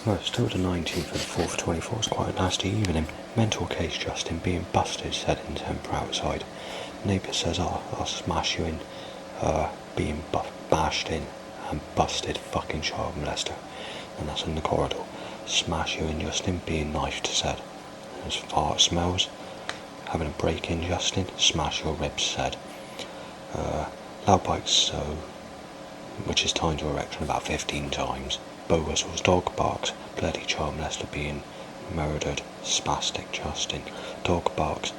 Well, it's still the 19th of the 4th, 24. It's quite a nasty evening. Mental case Justin being busted, said in temper outside. Neighbour says, I'll smash you in. Being bashed in and busted, fucking child molester. And that's in the corridor. Smash you in, Justin, being knifed, said. As fart smells. Having a break in, Justin. Smash your ribs, said. Loud bikes, so, which is timed to erection about 15 times. Bow whistles, dog barks, bloody child molester being murdered, spastic Justin. Dog barks,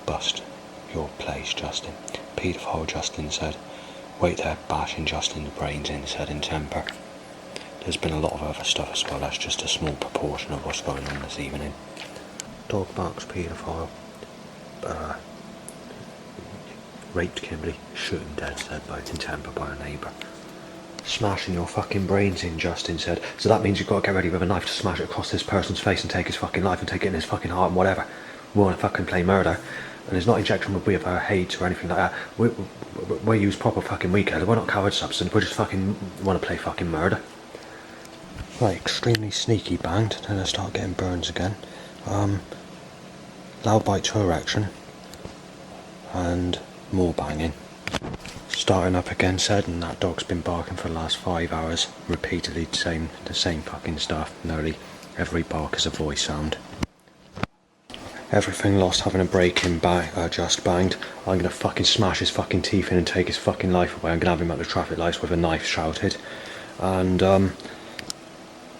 bust your place, Justin. Paedophile, Justin said. Wait there, bashing Justin's brains in, said in temper. There's been a lot of other stuff as well, that's just a small proportion of what's going on this evening. Dog barks, paedophile, raped Kimberly, shoot him dead, said both in temper by a neighbour. Smashing your fucking brains in, Justin said. So that means you've got to get ready with a knife to smash it across this person's face and take his fucking life and take it in his fucking heart and whatever. We want to fucking play murder. And it's not injection with hate or anything like that. We use proper fucking weekend. We're not coward substance. We just fucking want to play fucking murder. Right, extremely sneaky banged. Then I start getting burns again. Loud bite to erection. And more banging. Starting up again, said, and that dog's been barking for the last 5 hours, repeatedly the same fucking stuff. Nearly every bark is a voice sound. Everything lost, having a break in, just banged. I'm gonna fucking smash his fucking teeth in and take his fucking life away. I'm gonna have him at the traffic lights with a knife, shouted. And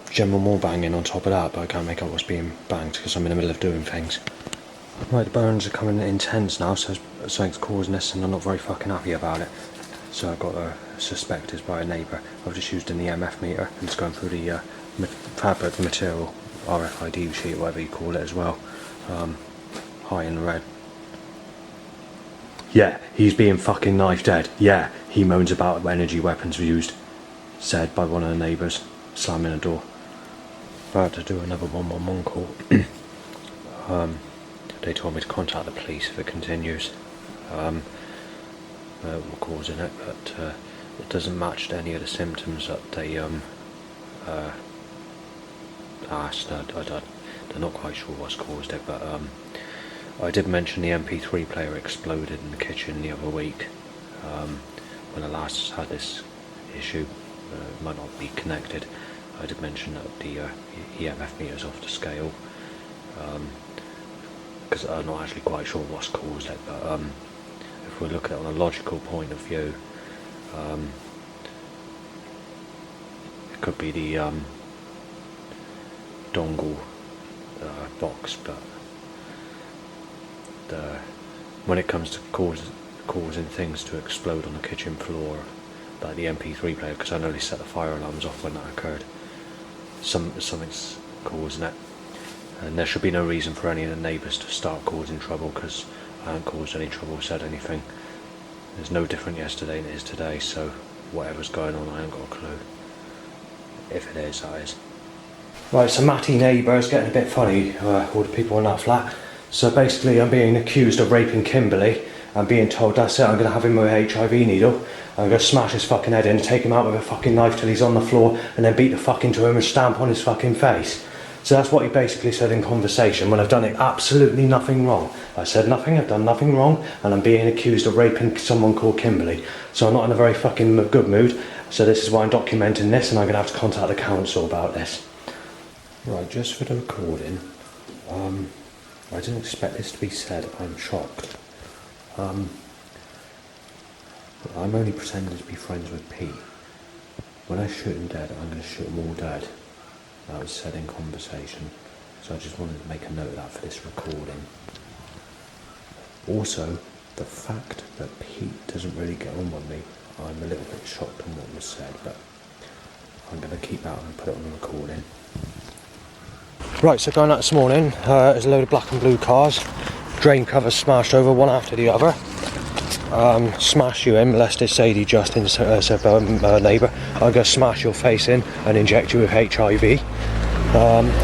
general more banging on top of that, but I can't make out what's being banged because I'm in the middle of doing things. Right, the burns are coming intense now, so something's causing this and I'm not very fucking happy about it. So I got suspected by a neighbour. I've just used an EMF meter and it's going through the fabric material, RFID sheet, whatever you call it as well. High in red. Yeah, he's being fucking knife dead. Yeah, he moans about energy weapons used, said by one of the neighbours, slamming a door. About to do another 111 call. They told me to contact the police if it continues. We're causing it, but it doesn't match any of the symptoms that they asked. They're not quite sure what's caused it, but I did mention the MP3 player exploded in the kitchen the other week. When I last had this issue, it might not be connected. I did mention that the EMF meter's off the scale. Because I'm not actually quite sure what's caused it, but if we look at it on a logical point of view, it could be the dongle box, but when it comes to causing things to explode on the kitchen floor, like the MP3 player, because I know they set the fire alarms off when that occurred, something's causing it. And there should be no reason for any of the neighbours to start causing trouble, because I haven't caused any trouble, said anything. There's no different yesterday than it is today, so whatever's going on I haven't got a clue. If it is, that is. Right, so Matty neighbour is getting a bit funny, all the people in that flat. So basically I'm being accused of raping Kimberly and being told that's it, I'm going to have him with a HIV needle. I'm going to smash his fucking head in, take him out with a fucking knife till he's on the floor and then beat the fuck into him and stamp on his fucking face. So that's what he basically said in conversation when I've done absolutely nothing wrong. I said nothing, I've done nothing wrong, and I'm being accused of raping someone called Kimberly. So I'm not in a very fucking good mood. So this is why I'm documenting this, and I'm going to have to contact the council about this. Right, just for the recording, I didn't expect this to be said. I'm shocked. I'm only pretending to be friends with Pete. When I shoot him dead, I'm going to shoot them all dead. That was said in conversation, so I just wanted to make a note of that for this recording. Also, the fact that Pete doesn't really get on with me, I'm a little bit shocked on what was said, but I'm going to keep that and put it on the recording. Right, so going out this morning, there's a load of black and blue cars, drain covers smashed over one after the other. Smash you in, molested Sadie Justin, said neighbour. I'm going to smash your face in and inject you with HIV.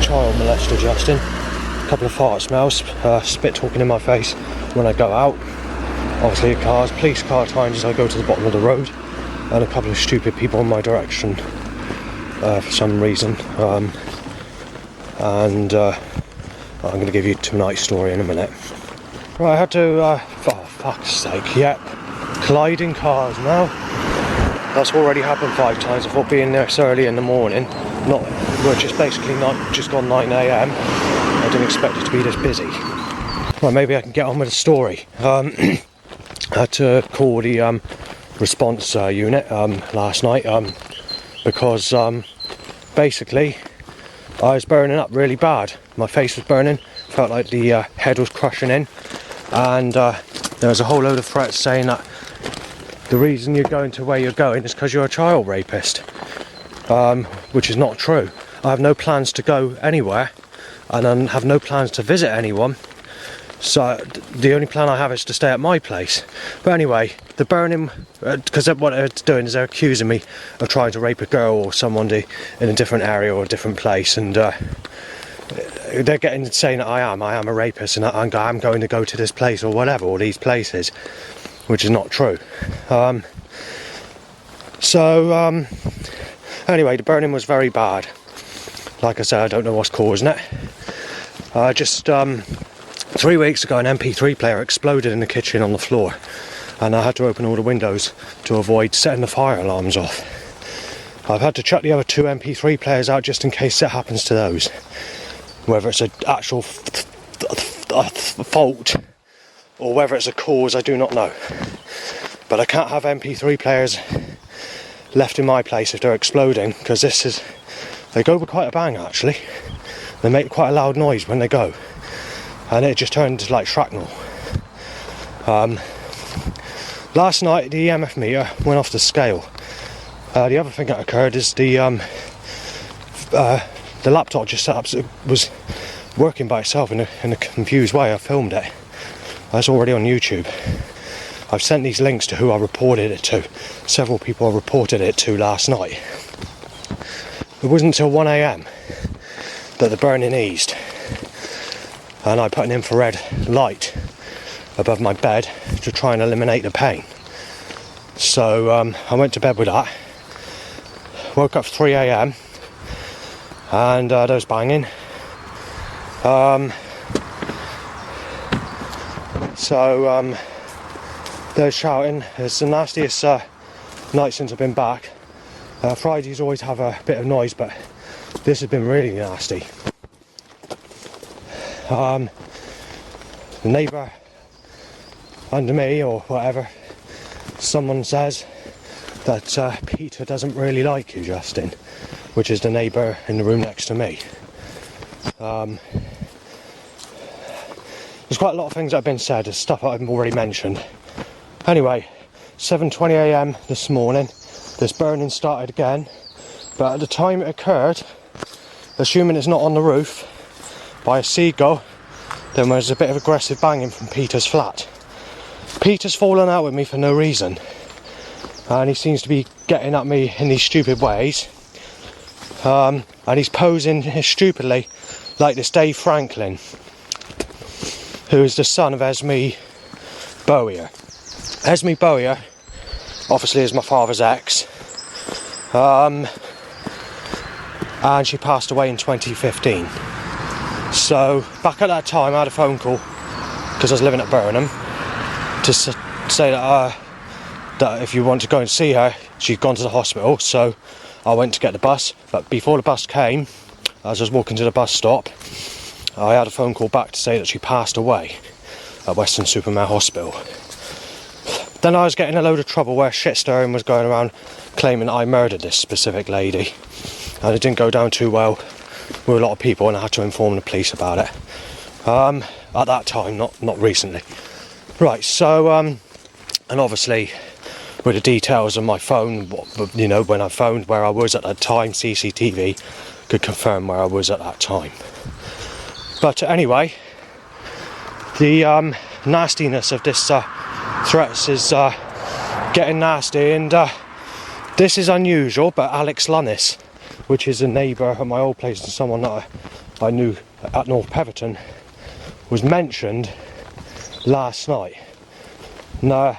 Child molester Justin. A couple of fart smells, spit talking in my face when I go out. Obviously cars, police car times as I go to the bottom of the road, and a couple of stupid people in my direction. for some reason, and I'm going to give you tonight's story in a minute. Right, I had to, for fuck's sake, yep, colliding cars now. That's already happened 5 times. I thought being there so early in the morning, we're just basically not just gone 9 AM. I didn't expect it to be this busy. Well, maybe I can get on with the story. I had to call the response unit last night because basically I was burning up really bad. My face was burning, felt like the head was crushing in, and there was a whole load of threats saying that the reason you're going to where you're going is because you're a child rapist, which is not true. I have no plans to go anywhere, and I have no plans to visit anyone, so the only plan I have is to stay at my place. But anyway, the burning, because what they're doing is they're accusing me of trying to rape a girl or someone in a different area or a different place, and they're saying that I am a rapist, and I'm going to go to this place or whatever, or these places, which is not true. Anyway, the burning was very bad. Like I said, I don't know what's causing it. Just 3 weeks ago, an MP3 player exploded in the kitchen on the floor, and I had to open all the windows to avoid setting the fire alarms off. I've had to chuck the other 2 MP3 players out just in case it happens to those. Whether it's an actual fault or whether it's a cause, I do not know. But I can't have MP3 players left in my place if they're exploding, because they go with quite a bang actually. They make quite a loud noise when they go, and it just turned into like shrapnel. Last night the EMF meter went off the scale. The other thing that occurred is the laptop just was working by itself in a confused way. I filmed it. That's already on YouTube. I've sent these links to who I reported it to. Several people I reported it to last night. It wasn't until 1 AM that the burning eased, and I put an infrared light above my bed to try and eliminate the pain. So I went to bed with that, woke up 3 AM, and there was banging. They're shouting. It's the nastiest night since I've been back. Fridays always have a bit of noise, but this has been really nasty. The neighbour under me, or whatever, someone says that Peter doesn't really like you, Justin, which is the neighbour in the room next to me. There's quite a lot of things that have been said, there's stuff I've already mentioned. Anyway, 7:20 AM this morning, this burning started again, but at the time it occurred, assuming it's not on the roof by a seagull, then there's a bit of aggressive banging from Peter's flat. Peter's fallen out with me for no reason, and he seems to be getting at me in these stupid ways, and he's posing stupidly like this Dave Franklin, who is the son of Esme Bowyer. Esme Bowyer obviously is my father's ex, and she passed away in 2015. So back at that time I had a phone call, because I was living at Burnham, to say that if you want to go and see her, she'd gone to the hospital. So I went to get the bus, but before the bus came, as I was walking to the bus stop, I had a phone call back to say that she passed away at Weston-super-Mare Hospital. Then I was getting a load of trouble where shit stirring was going around claiming that I murdered this specific lady, and it didn't go down too well with a lot of people, and I had to inform the police about it at that time, not recently. Right, so and obviously with the details on my phone, you know, when I phoned, where I was at that time, CCTV could confirm where I was at that time. But anyway, the nastiness of this threats is getting nasty, and this is unusual, but Alex Lunnis, which is a neighbour at my old place and someone that I knew at North Peverton, was mentioned last night. Now,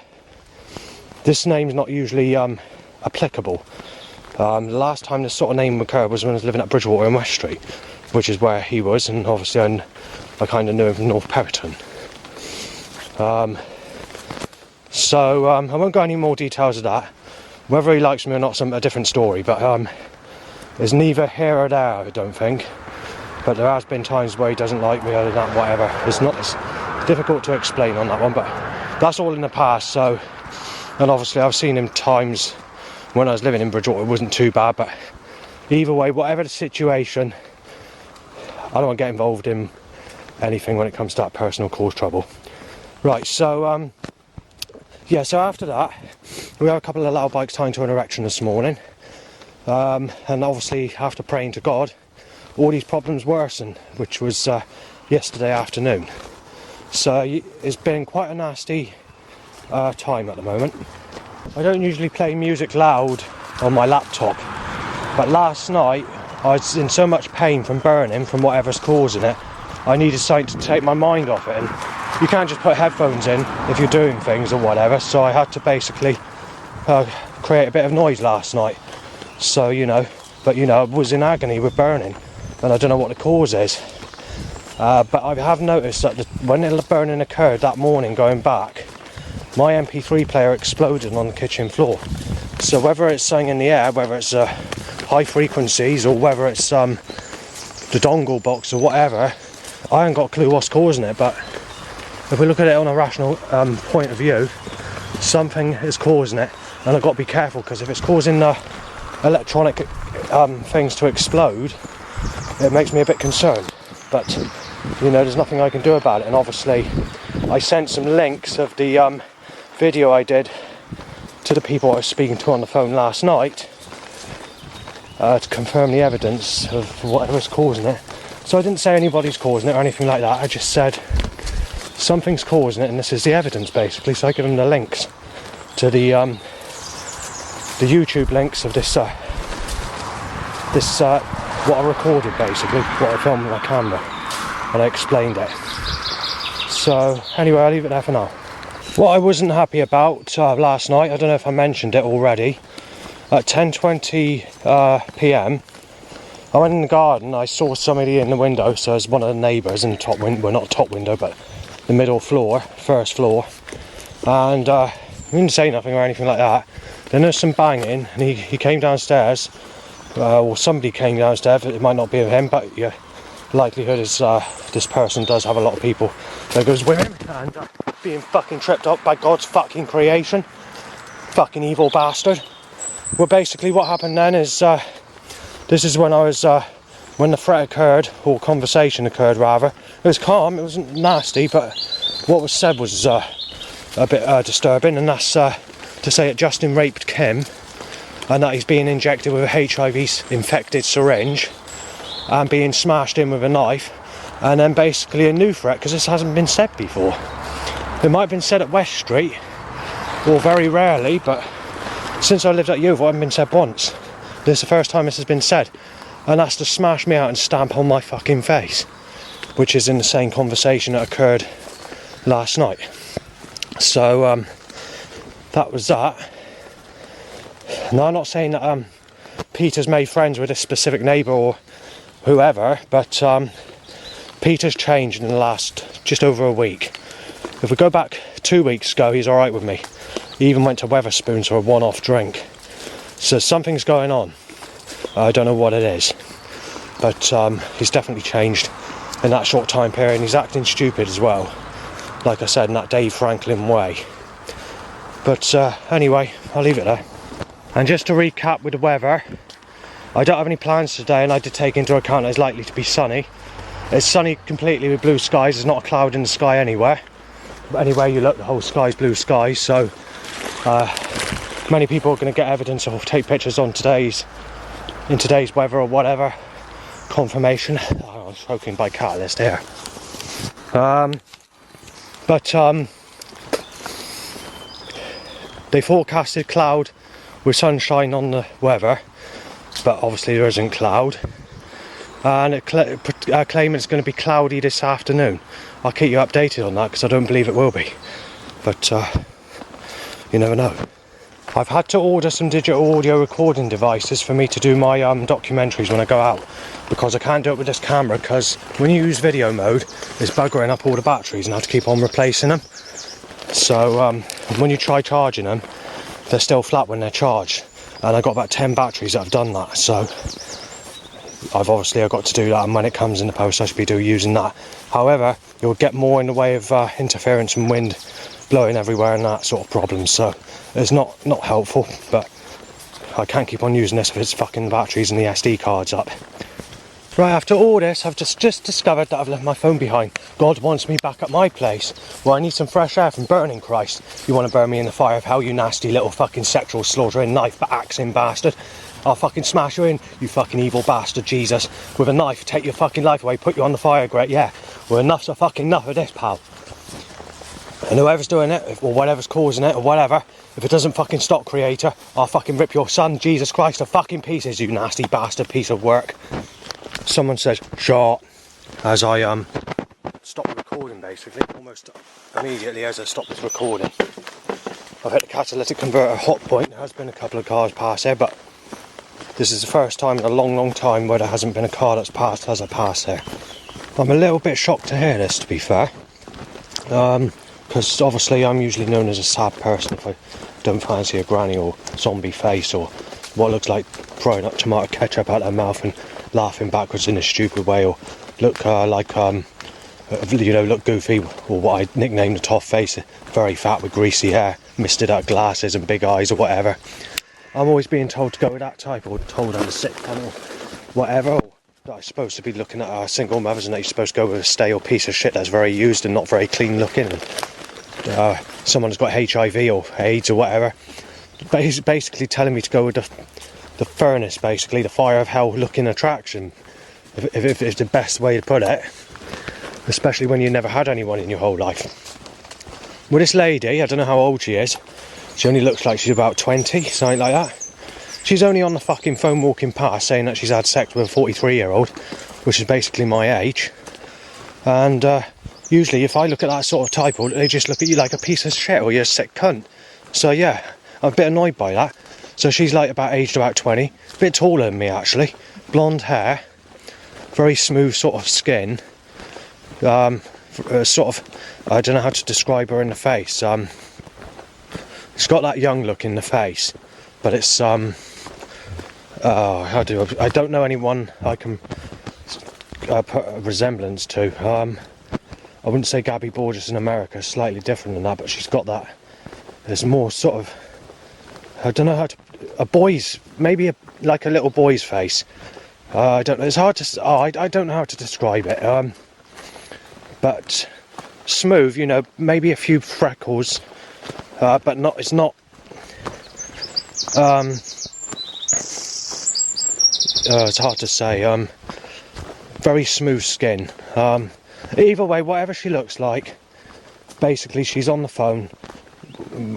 this name's not usually applicable The last time this sort of name occurred was when I was living at Bridgewater in West Street, which is where he was, and obviously I kind of knew him from North Perriton. So I won't go any more details of that. Whether he likes me or not, a different story, but it's neither here or there, I don't think. But there has been times where he doesn't like me, other than that, whatever. It's difficult to explain on that one, but that's all in the past. So, and obviously I've seen him times when I was living in Bridgewater. It wasn't too bad, but either way, whatever the situation, I don't want to get involved in anything when it comes to that personal cause trouble. Right, so yeah, so after that we had a couple of loud bikes tying to an erection this morning, and obviously after praying to God, all these problems worsened, which was yesterday afternoon. So it's been quite a nasty time at the moment. I don't usually play music loud on my laptop, but last night I was in so much pain from burning, from whatever's causing it, I needed something to take my mind off it, and you can't just put headphones in if you're doing things or whatever, so I had to basically create a bit of noise last night. So, but I was in agony with burning, and I don't know what the cause is. But I have noticed that when the burning occurred that morning going back, my MP3 player exploded on the kitchen floor. So whether it's something in the air, whether it's high frequencies, or whether it's the dongle box or whatever, I haven't got a clue what's causing it, but if we look at it on a rational point of view, something is causing it, and I've got to be careful, because if it's causing the electronic things to explode, it makes me a bit concerned. But there's nothing I can do about it, and obviously I sent some links of the video I did to the people I was speaking to on the phone last night to confirm the evidence of whatever's causing it. So I didn't say anybody's causing it or anything like that, I just said something's causing it, and this is the evidence basically. So I give them the links to the YouTube links of this what I recorded, basically what I filmed with my camera, and I explained it. So anyway, I'll leave it there for now. What I wasn't happy about last night, I don't know if I mentioned it already, at 10:20 PM I went in the garden, I saw somebody in the window, so it's one of the neighbours in the top window, well not top window, but the middle floor, first floor, and he didn't say nothing or anything like that. Then there's some banging, and he came downstairs, or somebody came downstairs. It might not be of him, but yeah, likelihood is this person does have a lot of people that goes with him, and being fucking tripped up by God's fucking creation. Fucking evil bastard. Well, basically what happened then is, this is when I was, when the threat occurred, or conversation occurred rather. It was calm, it wasn't nasty, but what was said was a bit disturbing, and that's to say that Justin raped Kim, and that he's being injected with a HIV-infected syringe, and being smashed in with a knife, and then basically a new threat, because this hasn't been said before. It might have been said at West Street, or very rarely, but since I lived at Yeovil, it hasn't been said once. This is the first time this has been said, and that's to smash me out and stamp on my fucking face, which is in the same conversation that occurred last night. So that was that. Now, I'm not saying that Peter's made friends with a specific neighbour or whoever, but Peter's changed in the last just over a week. If we go back 2 weeks ago, he's alright with me. He even went to Wetherspoons for a one-off drink. So something's going on. I don't know what it is, but he's definitely changed in that short time period, and he's acting stupid as well, like I said, in that Dave Franklin way. But anyway, I'll leave it there. And just to recap with the weather, I don't have any plans today, and I did take into account that it's likely to be sunny. It's sunny completely with blue skies. There's not a cloud in the sky anywhere. But anywhere you look, the whole sky's blue skies, so many people are going to get evidence or take pictures in today's weather or whatever. Confirmation. Oh, I was smoking by catalyst here. They forecasted cloud with sunshine on the weather, but obviously there isn't cloud. And it claiming it's going to be cloudy this afternoon. I'll keep you updated on that, because I don't believe it will be. But you never know. I've had to order some digital audio recording devices for me to do my documentaries when I go out, because I can't do it with this camera, because when you use video mode it's buggering up all the batteries and I have to keep on replacing them. So when you try charging them, they're still flat when they're charged, and I've got about 10 batteries that have done that. So I've got to do that, and when it comes in the post I should be using that. However, you'll get more in the way of interference and wind blowing everywhere and that sort of problem, so it's not helpful, but I can't keep on using this if it's fucking the batteries and the SD cards up. Right, after all this, I've just discovered that I've left my phone behind. God wants me back at my place. Well, I need some fresh air from burning Christ. You want to burn me in the fire of hell, you nasty little fucking sexual slaughtering knife-axing bastard. I'll fucking smash you in, you fucking evil bastard, Jesus. With a knife, take your fucking life away, put you on the fire grate, yeah. Well, enough's a fucking enough of this, pal. And whoever's doing it, or whatever's causing it, or whatever, if it doesn't fucking stop, Creator, I'll fucking rip your son, Jesus Christ, to fucking pieces, you nasty bastard piece of work. Someone says, shot, as I stopped recording, basically, almost immediately as I stopped this recording. I've hit the catalytic converter hot point. There has been a couple of cars past there, but this is the first time in a long time where there hasn't been a car that's passed as I passed there. I'm a little bit shocked to hear this, to be fair. Because obviously I'm usually known as a sad person if I don't fancy a granny or zombie face or what looks like throwing up tomato ketchup out their mouth and laughing backwards in a stupid way, or look look goofy, or what I nicknamed the toff face, very fat with greasy hair, misted out glasses and big eyes or whatever. I'm always being told to go with that type, or told I'm a sick cunt or whatever, or that I'm supposed to be looking at our single mothers and that you're supposed to go with a stale piece of shit that's very used and not very clean looking, and someone has got HIV or AIDS or whatever. Basically telling me to go with the furnace, basically the fire of hell looking attraction, if it's the best way to put it, especially when you never had anyone in your whole life. Well, this lady, I don't know how old she is, she only looks like she's about 20, something like that. She's only on the fucking phone walking past saying that she's had sex with a 43-year-old, which is basically my age, and usually if I look at that sort of type, they just look at you like a piece of shit or you're a sick cunt. So yeah, I'm a bit annoyed by that. So she's like aged about 20, a bit taller than me actually, blonde hair, very smooth sort of skin, sort of, I don't know how to describe her in the face. She's got that young look in the face, but it's I don't know anyone I can put a resemblance to. I wouldn't say Gabby Borges in America, slightly different than that, but she's got that. There's more sort of, I don't know how to, a boy's, maybe like a little boy's face. I don't know, it's hard to, I don't know how to describe it. But smooth, you know, maybe a few freckles, but not, it's not, it's hard to say, very smooth skin. Either way, whatever she looks like, basically she's on the phone,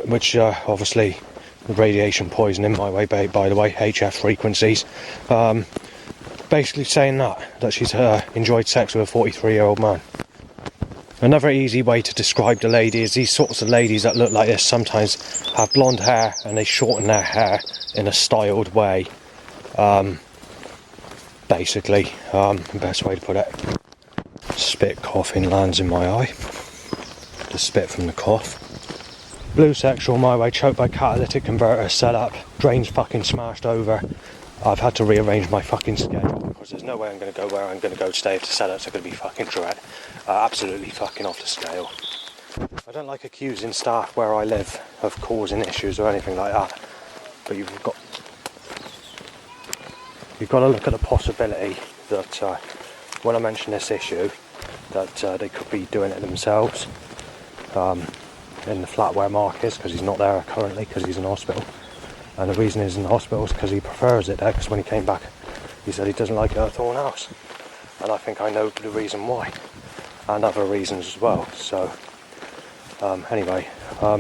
which obviously radiation poisoning my way, by the way, HF frequencies, basically saying that she's enjoyed sex with a 43-year-old man. Another easy way to describe the lady is these sorts of ladies that look like this sometimes have blonde hair and they shorten their hair in a styled way, basically, the best way to put it. Spit coughing lands in my eye, the spit from the cough. Blue sexual my way, choked by catalytic converter setup, drains fucking smashed over. I've had to rearrange my fucking schedule because there's no way I'm going to go where I'm going to go today if the setups are going to be fucking dread. Absolutely fucking off the scale. I don't like accusing staff where I live of causing issues or anything like that, but you've got to look at the possibility that when I mention this issue, that they could be doing it themselves in the flat where Mark is, because he's not there currently because he's in hospital. And the reason he's in the hospital is because he prefers it there, because when he came back he said he doesn't like it at Thorn House, and I think I know the reason why, and other reasons as well. So anyway,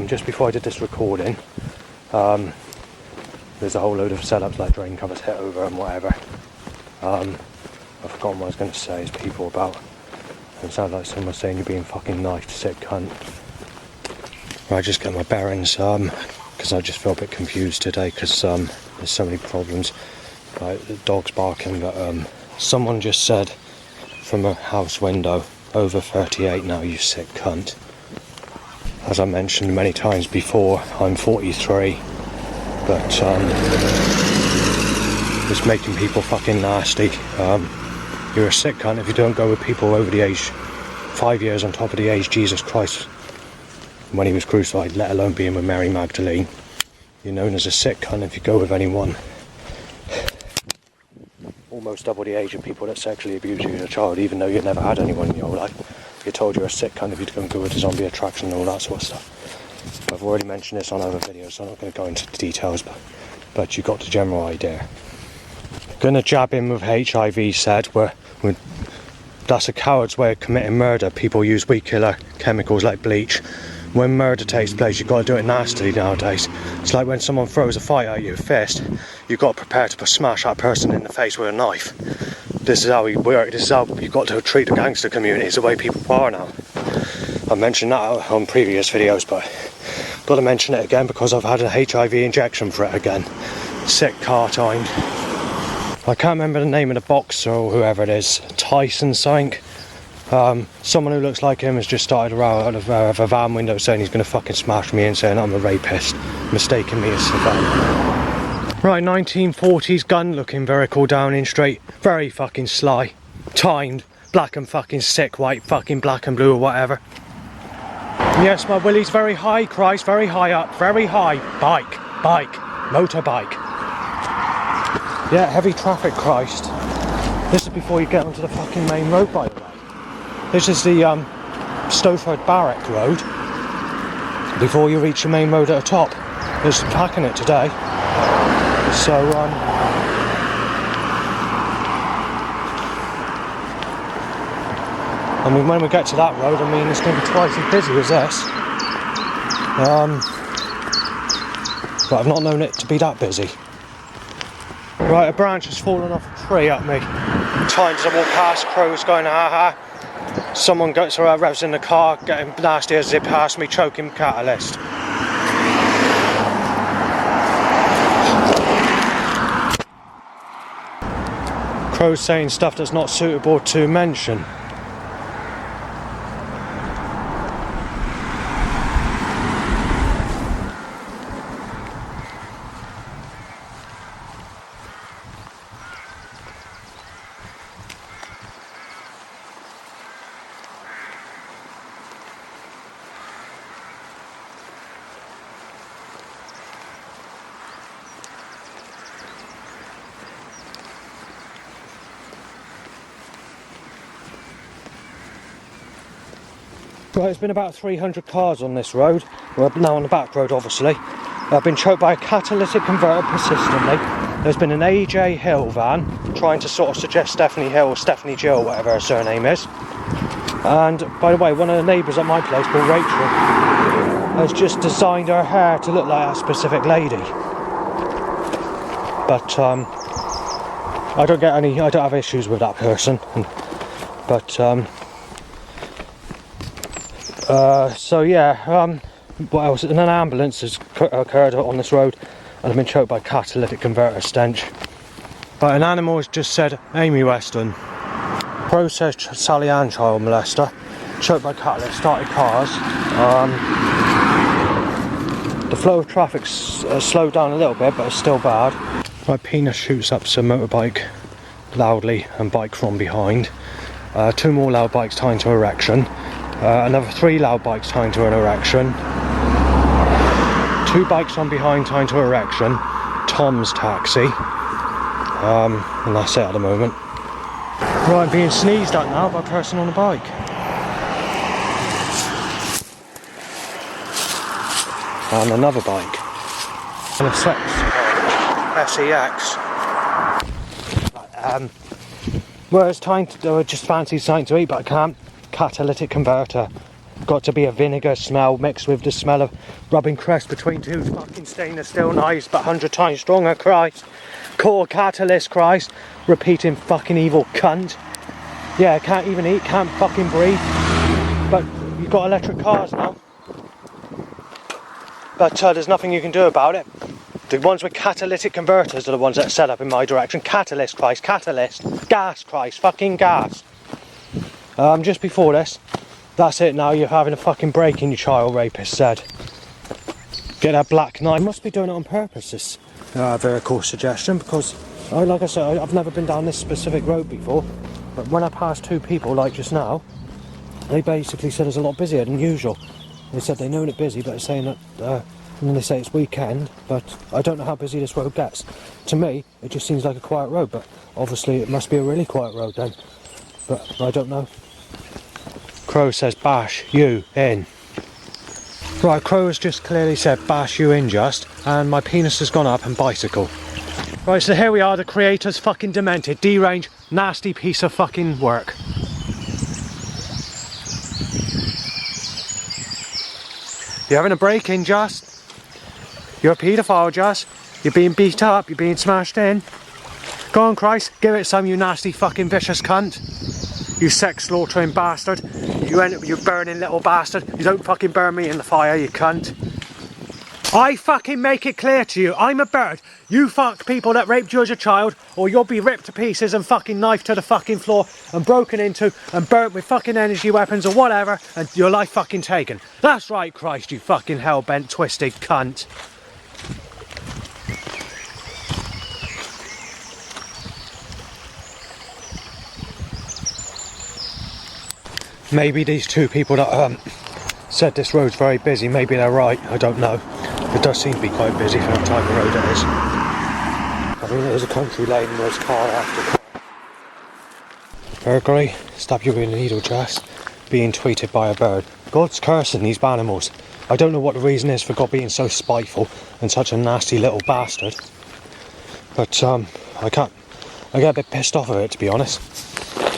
just before I did this recording, there's a whole load of setups like drain covers hit over and whatever. I've forgotten what I was going to say. It's people about, it sounds like someone saying you're being fucking nice, sick cunt. Right, just get my bearings, because because I just feel a bit confused today because there's so many problems. Like the dog's barking, but someone just said from a house window, over 38 now, you sick cunt. As I mentioned many times before, I'm 43, but it's making people fucking nasty. You're a sick cunt if you don't go with people over the age, 5 years on top of the age Jesus Christ when he was crucified, let alone being with Mary Magdalene. You're known as a sick cunt if you go with anyone almost double the age of people that sexually abuse you as a child, even though you've never had anyone in your life. You're told you're a sick cunt if you don't go with the zombie attraction and all that sort of stuff. I've already mentioned this on other videos, so I'm not going to go into the details, but you got the general idea. Gonna jab in with HIV said, that's a coward's way of committing murder. People use weed killer chemicals like bleach. When murder takes place, you've got to do it nastily nowadays. It's like when someone throws a fight at you, a fist, you've got to prepare to smash that person in the face with a knife. This is how we work. This is how you've got to treat the gangster community. It's the way people are now. I mentioned that on previous videos, but I've got to mention it again because I've had an HIV injection for it again. Sick car timed. I can't remember the name of the boxer or whoever it is. Tyson something. Someone who looks like him has just started a row out of a van window saying he's going to fucking smash me and saying I'm a rapist, mistaking me as Saddam. Right, 1940s gun looking vehicle Downing Street, very fucking sly, timed, black and fucking sick, white fucking black and blue or whatever. Yes, my willy's very high, Christ, very high up, very high. Bike, motorbike. Yeah, heavy traffic, Christ. This is before you get onto the fucking main road, by the way. This is the Stowford Barrack Road before you reach the main road at the top. There's packing it today. So, I mean, when we get to that road, I mean, it's going to be twice as busy as this. But I've not known it to be that busy. Right, a branch has fallen off a tree at me. Times I walk past, crows going ha ha. Someone gets her revs in the car, getting nasty as they pass me, choking catalyst. Crows saying stuff that's not suitable to mention. Right, it's been about 300 cars on this road. We're now on the back road, obviously. I've been choked by a catalytic converter persistently. There's been an AJ Hill van trying to sort of suggest Stephanie Hill or Stephanie Jill, whatever her surname is. And by the way, one of the neighbours at my place, called Rachel, has just designed her hair to look like a specific lady. But I don't have issues with that person. But so yeah, what else? And an ambulance has occurred on this road and I've been choked by catalytic converter stench. But an animal has just said Amy Weston. Pro says Sally Ann child molester. Choked by catalytic started cars. The flow of traffic's slowed down a little bit, but it's still bad. My penis shoots up some motorbike loudly and bike from behind. 2 more loud bikes tying to erection. Another 3 loud bikes tying to an erection. 2 bikes on behind tying to erection. Tom's taxi. And that's it at the moment. Right, I'm being sneezed at now by a person on a bike. And another bike. And a SEX. Well, it's time to just fancy something to eat, but I can't. Catalytic converter. Got to be a vinegar smell mixed with the smell of rubbing crest between 2 fucking stainless steel knives, but 100 times stronger, Christ. Core catalyst, Christ. Repeating fucking evil cunt. Yeah, can't even eat, can't fucking breathe. But you've got electric cars now. but there's nothing you can do about it. The ones with catalytic converters are the ones that are set up in my direction. Catalyst, Christ, catalyst. Gas, Christ, fucking gas. Just before this, that's it now, you're having a fucking break in, your child rapist said. Get that black knife. I must be doing it on purpose, this vehicle suggestion, because, like I said, I've never been down this specific road before, but when I passed two people, like just now, they basically said it's a lot busier than usual. They said they know it's busy, but they're saying that, and then they say it's weekend, but I don't know how busy this road gets. To me, it just seems like a quiet road, but obviously it must be a really quiet road then. But I don't know. Crow says, bash you in. Right, Crow has just clearly said, bash you in just, and my penis has gone up and bicycle. Right, so here we are, the creator's fucking demented, deranged, nasty piece of fucking work. You're having a break-in, just. You're a paedophile, just. You're being beat up, you're being smashed in. Go on, Christ, give it some, you nasty fucking vicious cunt. You sex slaughtering bastard. You burning little bastard. You don't fucking burn me in the fire, you cunt. I fucking make it clear to you, I'm a bird. You fuck people that raped you as a child, or you'll be ripped to pieces and fucking knifed to the fucking floor and broken into and burnt with fucking energy weapons or whatever, and your life fucking taken. That's right, Christ, you fucking hell-bent twisted cunt. Maybe these two people that said this road's very busy, maybe they're right, I don't know. It does seem to be quite busy for the type of road it is. I mean, there's a country lane and there's car after car. Burglary, stab you with a needle, just being tweeted by a bird. God's cursing these animals. I don't know what the reason is for God being so spiteful and such a nasty little bastard. But I get a bit pissed off of it, to be honest.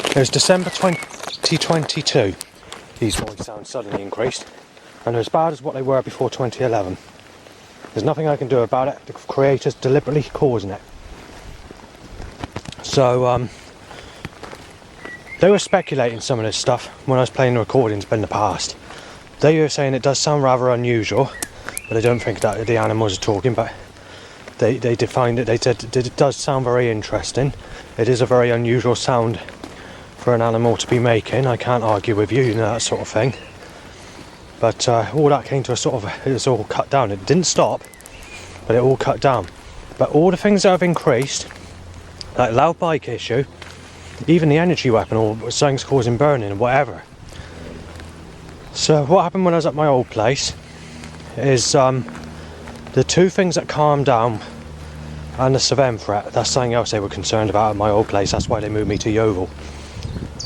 It was December 2022. These voice sounds suddenly increased. And they're as bad as what they were before 2011. There's nothing I can do about it. The creator's deliberately causing it. So, they were speculating some of this stuff when I was playing the recordings in the past. They were saying it does sound rather unusual, but I don't think that the animals are talking, but they defined it. They said it does sound very interesting. It is a very unusual sound for an animal to be making. I can't argue with you, you know, that sort of thing. But all that came to a sort of, it was all cut down. It didn't stop, but it all cut down. But all the things that have increased, like loud bike issue, even the energy weapon or something's causing burning and whatever. So what happened when I was at my old place is the two things that calmed down and the Cevennes threat, that's something else they were concerned about at my old place. That's why they moved me to Yeovil,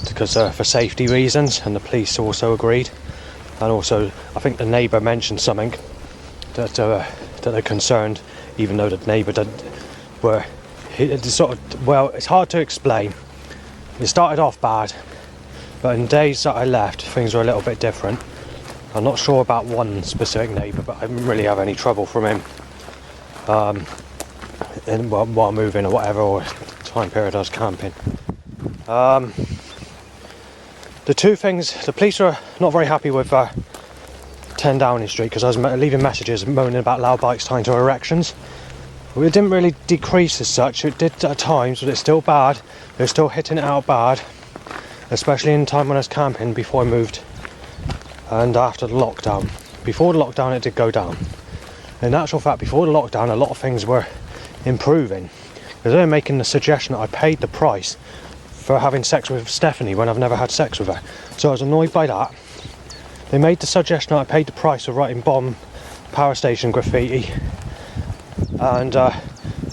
because for safety reasons, and the police also agreed. And also, I think the neighbour mentioned something that they're concerned, even though the neighbour well, it's hard to explain. It started off bad, but in days that I left, things were a little bit different. I'm not sure about one specific neighbour, but I didn't really have any trouble from him. While moving or whatever, or time period I was camping. The two things, the police were not very happy with 10 Downing Street, because I was leaving messages moaning about loud bikes tying to erections. It didn't really decrease as such. It did at times, but it's still bad. They're still hitting it out bad, especially in the time when I was camping before I moved and after the lockdown. Before the lockdown it did go down. In actual fact, before the lockdown a lot of things were improving, because they were making the suggestion that I paid the price for having sex with Stephanie when I've never had sex with her. So I was annoyed by that. They made the suggestion that I paid the price of writing bomb power station graffiti, and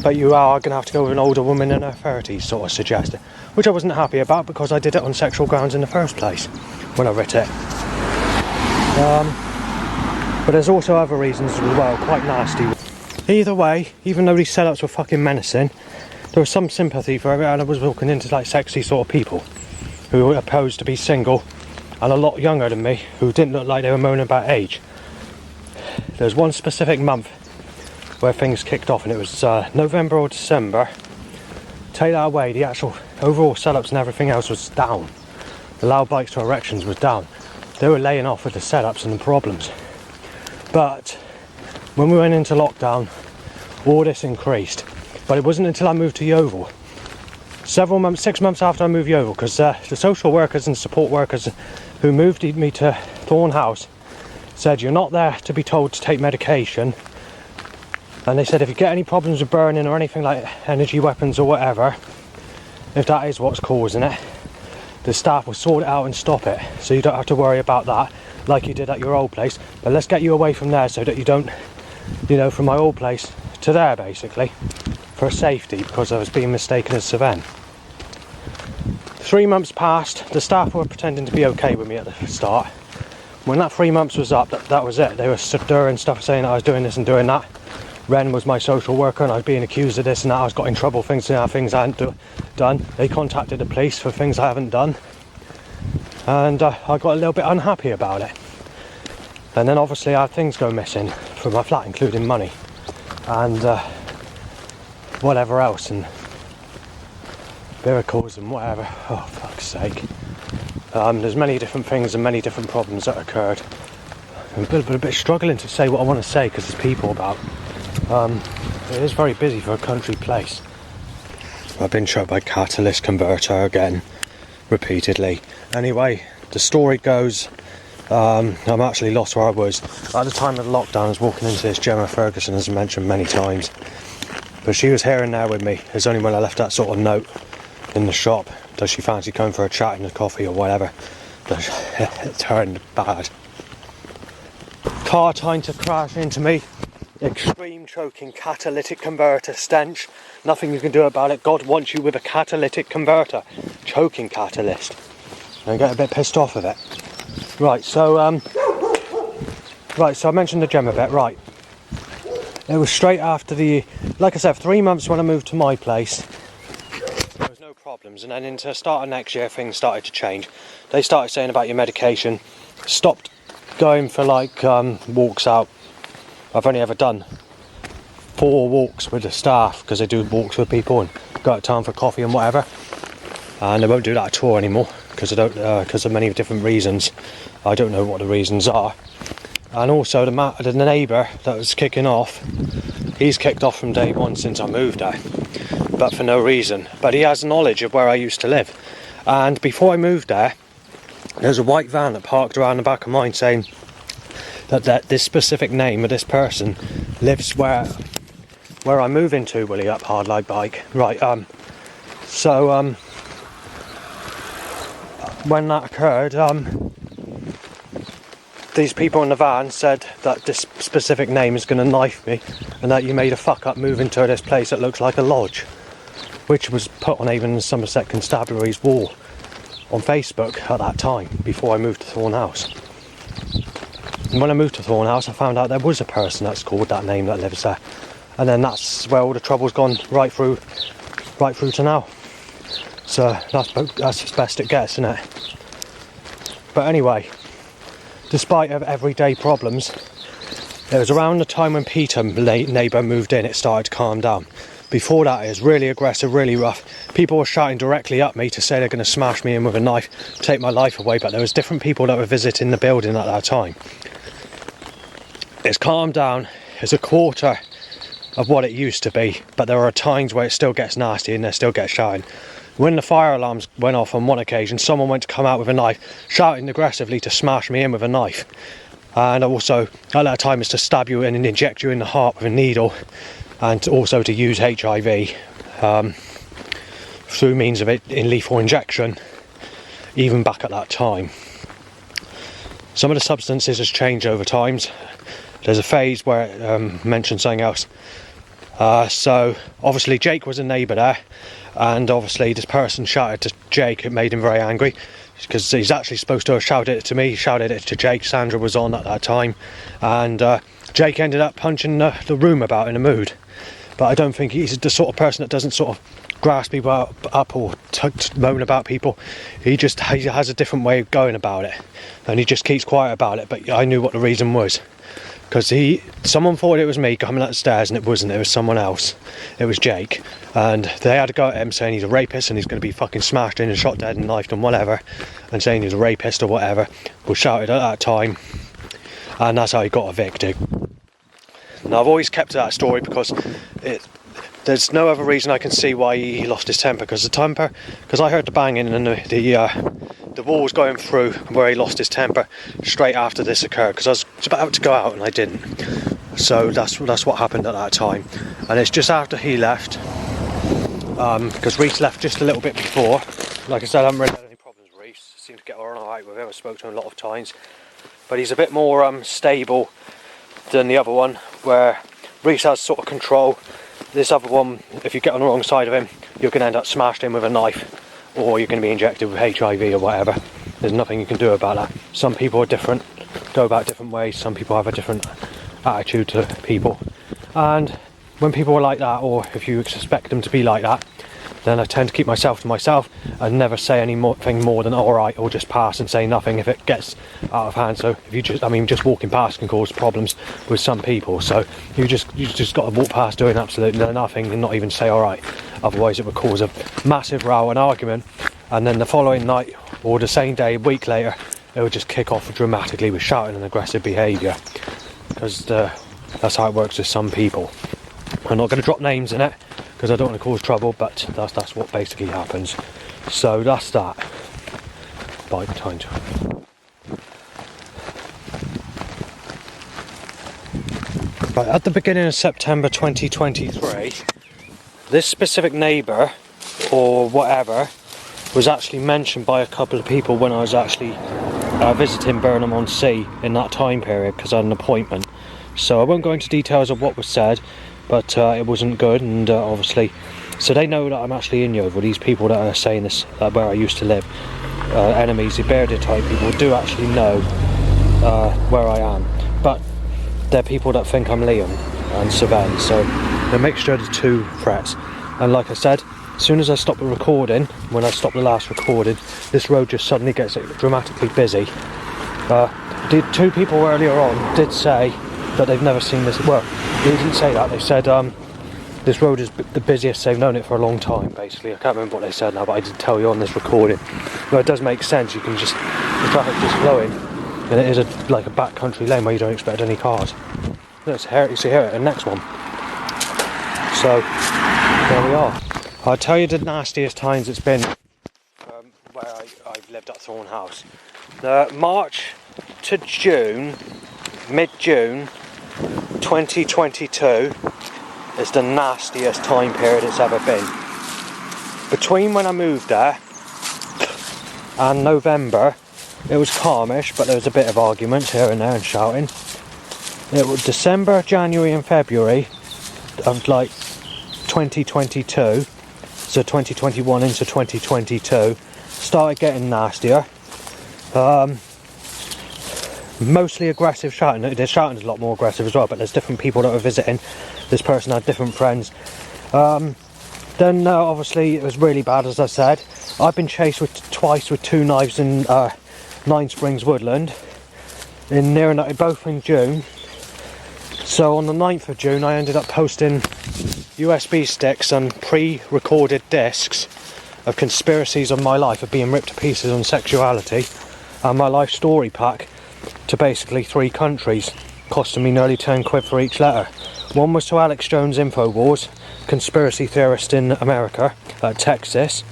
but you are going to have to go with an older woman in her 30s, sort of suggested, which I wasn't happy about because I did it on sexual grounds in the first place when I writ it. But there's also other reasons as well, quite nasty. Either way, even though these setups were fucking menacing, there was some sympathy for it, and I was walking into like sexy sort of people who were opposed to be single and a lot younger than me, who didn't look like they were moaning about age. There's one specific month where things kicked off, and it was November or December. Take that away, the actual overall setups and everything else was down. The loud bikes to erections was down. They were laying off with the setups and the problems. But when we went into lockdown, all this increased. But it wasn't until I moved to Yeovil, 6 months after I moved Yeovil, because the social workers and support workers who moved me to Thorn House said you're not there to be told to take medication, and they said if you get any problems with burning or anything like energy weapons or whatever, if that is what's causing it, the staff will sort it out and stop it, so you don't have to worry about that like you did at your old place. But let's get you away from there so that you don't, from my old place to there basically, for safety, because I was being mistaken as Savenne. 3 months passed. The staff were pretending to be okay with me at the start. When that 3 months was up, that was it. They were stirring stuff, saying that I was doing this and doing that. Ren was my social worker and I was being accused of this and that. I was got in trouble for things I hadn't done. They contacted the police for things I haven't done, and I got a little bit unhappy about it. And then obviously I had things go missing from my flat, including money and whatever else, and miracles and whatever. Oh, fuck's sake. There's many different things and many different problems that occurred. I'm a bit struggling to say what I want to say because there's people about. It is very busy for a country place. I've been shot by catalyst converter again, repeatedly. Anyway, the story goes, I'm actually lost where I was. At the time of the lockdown, I was walking into this Gemma Ferguson, as I mentioned many times. But she was here and there with me. It's only when I left that sort of note in the shop, does she fancy coming for a chat and a coffee or whatever, that it turned bad. Car trying to crash into me. Extreme choking catalytic converter stench. Nothing you can do about it. God wants you with a catalytic converter. Choking catalyst. I get a bit pissed off of it. Right, so I mentioned the Gemma bit, right. It was straight after like I said, 3 months when I moved to my place, there was no problems, and then into the start of next year things started to change. They started saying about your medication, stopped going for like walks out. I've only ever done 4 walks with the staff, because they do walks with people and go out of town for coffee and whatever, and they won't do that at all anymore because of many different reasons. I don't know what the reasons are. And also the neighbour that was kicking off, he's kicked off from day one since I moved there, but for no reason. But he has knowledge of where I used to live, and before I moved there was a white van that parked around the back of mine saying that this specific name of this person lives where I move into, Willie Up Hardlight Bike. Right, so when that occurred, these people in the van said that this specific name is going to knife me, and that you made a fuck up moving to this place that looks like a lodge, which was put on Avon and Somerset Constabulary's wall on Facebook at that time, before I moved to Thorn House. And when I moved to Thorn House, I found out there was a person that's called that name that lives there, and then that's where all the trouble's gone right through to now. So that's as best it gets, isn't it? But anyway, despite of everyday problems, it was around the time when Peter, neighbour, moved in, it started to calm down. Before that, it was really aggressive, really rough. People were shouting directly at me to say they're going to smash me in with a knife, take my life away, but there was different people that were visiting the building at that time. It's calmed down. It's a quarter of what it used to be, but there are times where it still gets nasty and there still gets shouting. When the fire alarms went off on one occasion, someone went to come out with a knife, shouting aggressively to smash me in with a knife. And also, at that time, is to stab you in and inject you in the heart with a needle, and also to use HIV through means of it in lethal injection, even back at that time. Some of the substances has changed over times. There's a phase where it mentioned something else. So obviously Jake was a neighbour there, and obviously this person shouted to Jake. It made him very angry, because he's actually supposed to have shouted it to me. He shouted it to Jake. Sandra was on at that time, and Jake ended up punching the room about in a mood. But I don't think he's the sort of person that doesn't sort of grasp people up or moan about people. He has a different way of going about it, and he just keeps quiet about it. But I knew what the reason was, because someone thought it was me coming up the stairs, and it wasn't. It was someone else. It was Jake, and they had to go at him saying he's a rapist and he's going to be fucking smashed in and shot dead and knifed and whatever, and saying he's a rapist or whatever was shouted at that time, and that's how he got evicted. And I've always kept to that story because there's no other reason I can see why he lost his temper. Because I heard the banging and the wall was going through where he lost his temper straight after this occurred. Because I was about to go out and I didn't. So that's what happened at that time. And it's just after he left, because Reese left just a little bit before. Like I said, I haven't really had any problems with Reese. I seem to get on alright with him. I spoke to him a lot of times. But he's a bit more stable than the other one, where Reese has sort of control. This other one, if you get on the wrong side of him, you're going to end up smashed in with a knife, or you're going to be injected with HIV or whatever. There's nothing you can do about that. Some people are different, go about different ways. Some people have a different attitude to people. And when people are like that, or if you expect them to be like that, then I tend to keep myself to myself and never say anything more than alright, or just pass and say nothing if it gets out of hand. So if you just walking past can cause problems with some people. So you just got to walk past doing absolutely nothing and not even say alright. Otherwise it would cause a massive row and argument, and then the following night or the same day, a week later, it would just kick off dramatically with shouting and aggressive behaviour. Because that's how it works with some people. I'm not going to drop names in it because I don't want to cause trouble, but that's what basically happens. So that's that. Bite time to. Right, at the beginning of September 2023, this specific neighbour or whatever was actually mentioned by a couple of people when I was actually visiting Burnham-on-Sea in that time period, because I had an appointment. So I won't go into details of what was said, but it wasn't good, and obviously, so they know that I'm actually in Yeovil. These people that are saying this, where I used to live, enemies, the Bearded type people, do actually know where I am, but they're people that think I'm Liam and Sven, so they're a mixture of the two threats. And like I said, as soon as I stop the recording, when I stopped the last recording, this road just suddenly gets dramatically busy. The two people earlier on did say that they've never seen this. Well, they didn't say that. They said this road is the busiest they've known it for a long time, basically. I can't remember what they said now, but I did tell you on this recording. No, it does make sense. You can just, the traffic just flowing, and it is like a backcountry lane where you don't expect any cars. You see here, the next one. So, there we are. I'll tell you the nastiest times it's been where I've lived at Thorn House. March to June, mid-June 2022 is the nastiest time period it's ever been. Between when I moved there and November, it was calmish, but there was a bit of arguments here and there and shouting. It was December, January and February of like 2022, so 2021 into 2022, started getting nastier. Mostly aggressive shouting. The shouting is a lot more aggressive as well, but there's different people that were visiting. This person had different friends. Then obviously it was really bad, as I said. I've been chased twice with two knives in Nine Springs Woodland, both in June. So on the 9th of June I ended up posting USB sticks and pre-recorded discs of conspiracies of my life, of being ripped to pieces on sexuality, and my life story pack to basically 3 countries, costing me nearly 10 quid for each letter. One was to Alex Jones Infowars, conspiracy theorist in America, Texas.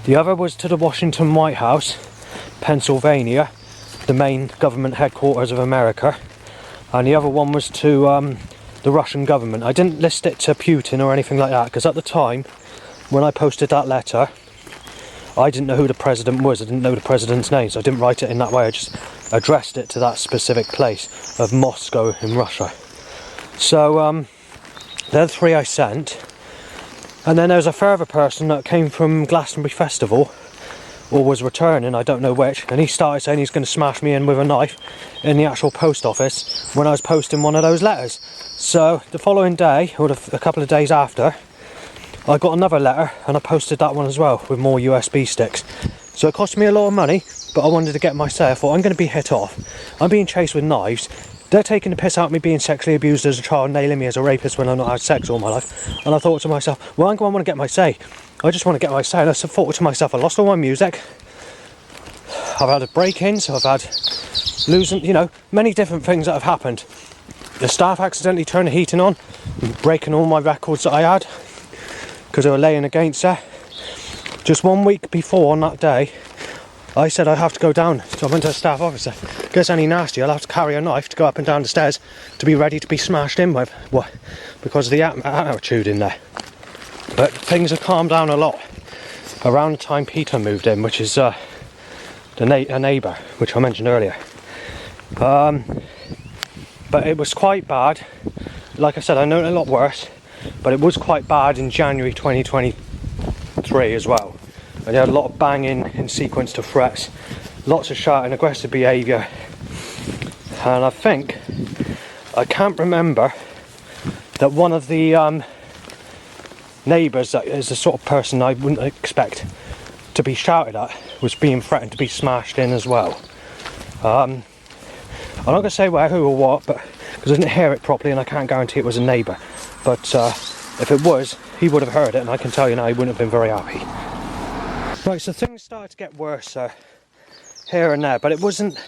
The other was to the Washington White House, Pennsylvania, the main government headquarters of America. And the other one was to the Russian government. I didn't list it to Putin or anything like that, because at the time, when I posted that letter, I didn't know who the president was. I didn't know the president's name, so I didn't write it in that way. I just addressed it to that specific place of Moscow in Russia. So they're the 3 I sent. And then there was a further person that came from Glastonbury Festival, or was returning, I don't know which, and he started saying he's going to smash me in with a knife in the actual post office when I was posting one of those letters. So the following day, or a couple of days after, I got another letter and I posted that one as well with more USB sticks. So it cost me a lot of money, but I wanted to get my say. I thought, I'm going to be hit off. I'm being chased with knives. They're taking the piss out of me being sexually abused as a child, nailing me as a rapist when I've not had sex all my life. And I thought to myself, well, I want to get my say. I just want to get my say. And I thought to myself, I lost all my music. I've had break-ins, I've had losing, many different things that have happened. the staff accidentally turned the heating on, breaking all my records that I had because they were laying against there. Just 1 week before, on that day, I said I have to go down. So I went to the staff officer. Gets any nasty, I'll have to carry a knife to go up and down the stairs to be ready to be smashed in with. What? Because of the attitude in there. But things have calmed down a lot around the time Peter moved in, which is a neighbour, which I mentioned earlier. But it was quite bad. Like I said, I know it a lot worse, but it was quite bad in January 2023 as well. And they had a lot of banging in sequence to threats, lots of shouting, aggressive behaviour. And I can't remember that one of the neighbours, that is the sort of person I wouldn't expect to be shouted at, was being threatened to be smashed in as well. I'm not going to say where, who or what, but because I didn't hear it properly and I can't guarantee it was a neighbour. But if it was, he would have heard it, and I can tell you now he wouldn't have been very happy. Right, so things started to get worse here and there, but it wasn't,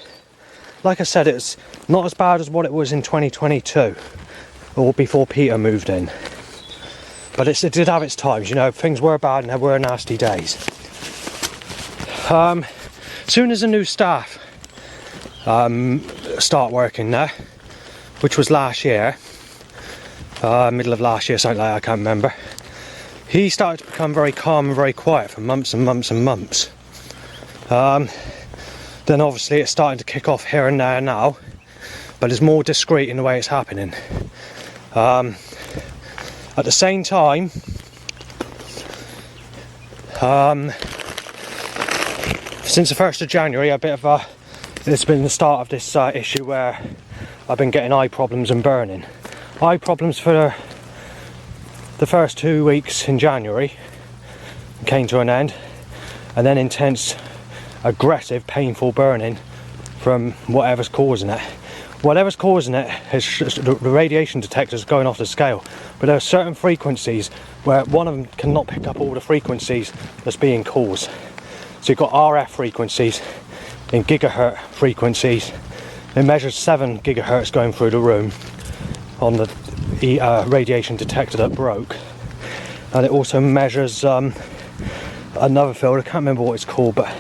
like I said, it's not as bad as what it was in 2022 or before Peter moved in. But it did have its times, you know, things were bad and there were nasty days. Soon as the new staff start working there, which was last year, middle of last year, something like that, I can't remember. He started to become very calm and very quiet for months and months and months. Then obviously it's starting to kick off here and there now, but it's more discreet in the way it's happening. At the same time, since the 1st of January, it's been the start of this issue where I've been getting eye problems and burning. Eye problems for the first 2 weeks in January came to an end, and then intense, aggressive, painful burning from whatever's causing it. Whatever's causing it is just the radiation detector's going off the scale, but there are certain frequencies where one of them cannot pick up all the frequencies that's being caused. So you've got RF frequencies in gigahertz frequencies. It measures 7 gigahertz going through the room on the radiation detector that broke, and it also measures another field. I can't remember what it's called, but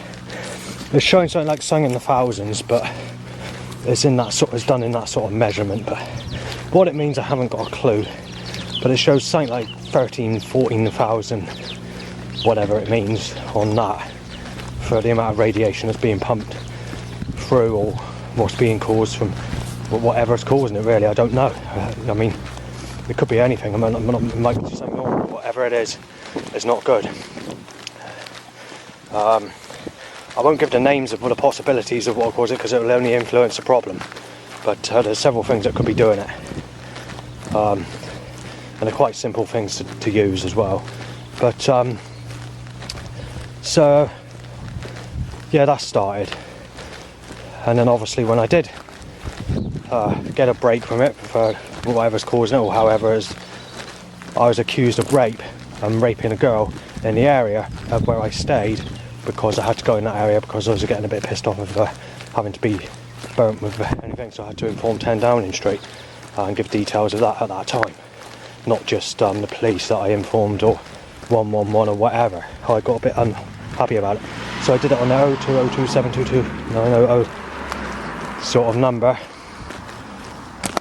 it's showing something like something in the thousands, but it's done in that sort of measurement. But what it means I haven't got a clue, but it shows something like 14,000 whatever it means on that for the amount of radiation that's being pumped through, or what's being caused from whatever's causing it. Really, I don't know. I mean, it could be anything. I might be saying, oh, whatever it is not good. I won't give the names of the possibilities of what caused it, because it will only influence the problem. But there's several things that could be doing it. And they're quite simple things to use as well. But, so, yeah, that started. And then obviously when I did get a break from it for whatever's causing it, or however, I was accused of rape and raping a girl in the area of where I stayed, because I had to go in that area because I was getting a bit pissed off of having to be burnt with anything, so I had to inform 10 Downing Street and give details of that at that time, not just the police that I informed or 111 or whatever. I got a bit unhappy about it, so I did it on the 0202 722 900 sort of number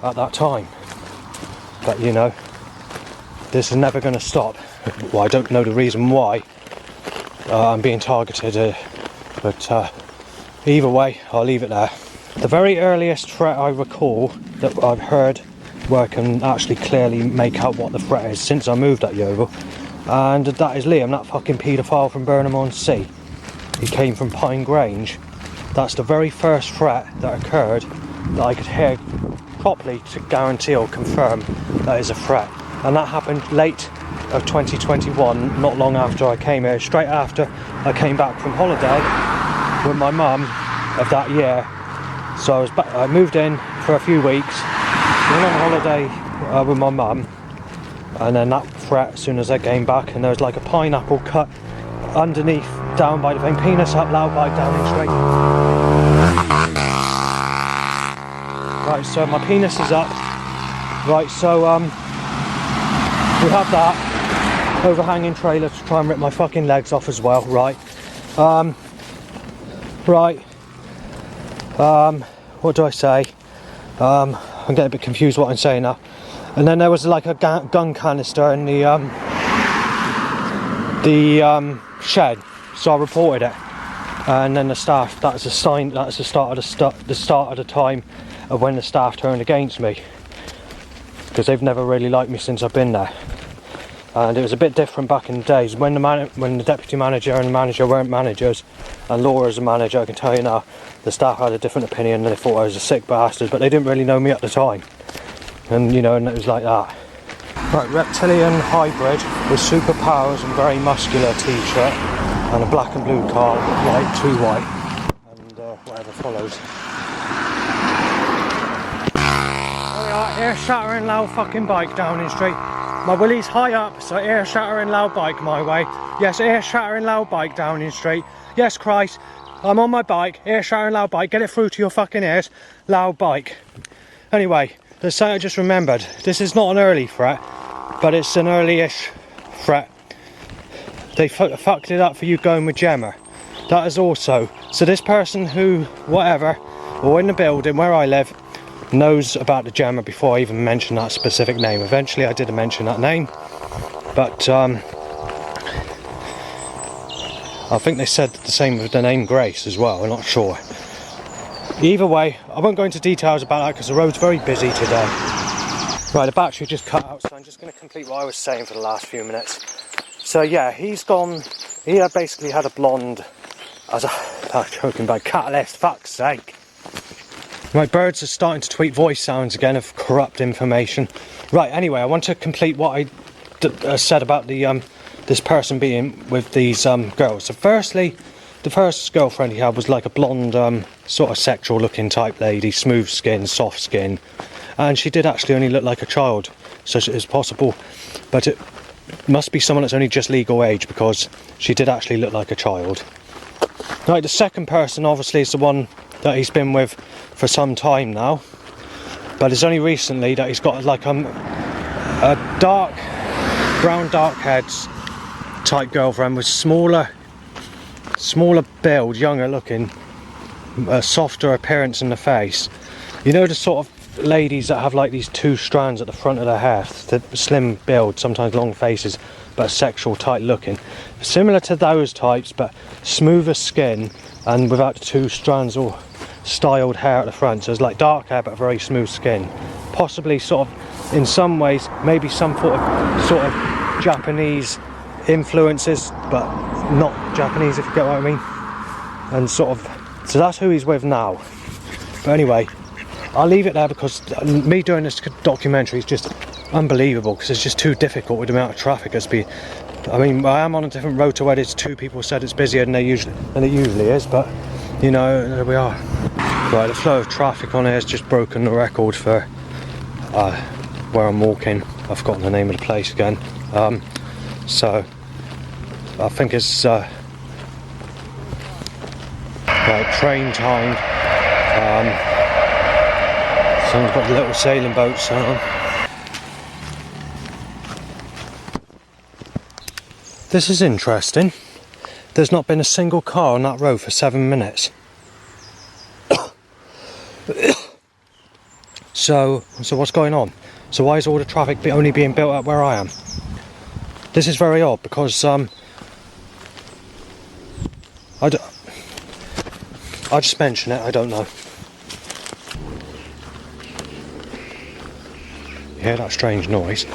at that time. But you know, this is never going to stop. Well, I don't know the reason why I'm being targeted, but either way, I'll leave it there. The very earliest threat I recall that I've heard, where I can actually clearly make out what the threat is since I moved at Yeovil, and that is Liam, that fucking paedophile from Burnham-on-Sea. He came from Pine Grange. That's the very first threat that occurred that I could hear properly to guarantee or confirm that is a threat. And that happened late of 2021, not long after I came here, straight after I came back from holiday with my mum of that year. So I was back, I moved in for a few weeks, went on holiday with my mum, and then that threat as soon as I came back, and there was like a pineapple cut underneath, down by the thing, penis up loud by Downing Street. Right, so my penis is up, Right, so we have that overhanging trailer to try and rip my fucking legs off as well, right? What do I say? I'm getting a bit confused what I'm saying now. And then there was like a gun canister in the shed, so I reported it. And then the staff, that's a sign, that's the start of the time of when the staff turned against me, because they've never really liked me since I've been there. And it was a bit different back in the days when the deputy manager and the manager weren't managers, and Laura was a manager. I can tell you now, the staff had a different opinion and they thought I was a sick bastard, but they didn't really know me at the time. And you know, and it was like that. Right, reptilian hybrid with superpowers and very muscular t-shirt and a black and blue car, white, too white, and whatever follows. Oh yeah, ear shattering loud fucking bike down in street. My willie's high up, so ear shattering loud bike my way. Yes, ear shattering loud bike down in street. Yes, Christ, I'm on my bike, ear shattering loud bike, get it through to your fucking ears, loud bike. Anyway, there's something I just remembered. This is not an early threat, but it's an early-ish threat. They fucked it up for you going with Gemma. That is also, so this person who, whatever, or in the building where I live, knows about the Gemma before I even mentioned that specific name. Eventually I did mention that name, but I think they said the same with the name Grace as well, I'm not sure. Either way, I won't go into details about that because the road's very busy today. Right, the battery just cut out, so I'm just going to complete what I was saying for the last few minutes. So yeah, he's gone, he had basically had a blonde, as a, choking by catalyst, fuck's sake. My birds are starting to tweet voice sounds again of corrupt information. Right, anyway, I want to complete what I said about the this person being with these girls. So firstly, the first girlfriend he had was like a blonde, sort of sexual looking type lady, smooth skin, soft skin. And she did actually only look like a child, so it's possible, but it must be someone that's only just legal age, because she did actually look like a child. Right, the second person obviously is the one that he's been with for some time now, but it's only recently that he's got like a dark, brown dark heads type girlfriend with smaller build, younger looking, a softer appearance in the face. You know, the sort of ladies that have like these two strands at the front of their hair, the slim build, sometimes long faces, but sexual tight looking. Similar to those types, but smoother skin and without the two strands or styled hair at the front. So it's like dark hair but very smooth skin. Possibly sort of, in some ways, maybe some sort of Japanese influences, but not Japanese, if you get what I mean. And sort of, so that's who he's with now. But anyway, I'll leave it there because me doing this documentary is just unbelievable, because it's just too difficult with the amount of traffic that's been. I mean, I am on a different road to where it's two people said it's busier than it usually is, but you know, there we are. Right, the flow of traffic on here has just broken the record for where I'm walking. I've forgotten the name of the place again. So I think it's right, train time. Someone's got little sailing boats on. This is interesting. There's not been a single car on that road for 7 minutes. So what's going on? So why is all the traffic only being built up where I am? This is very odd, because I'll just mention it, I don't know. You hear that strange noise?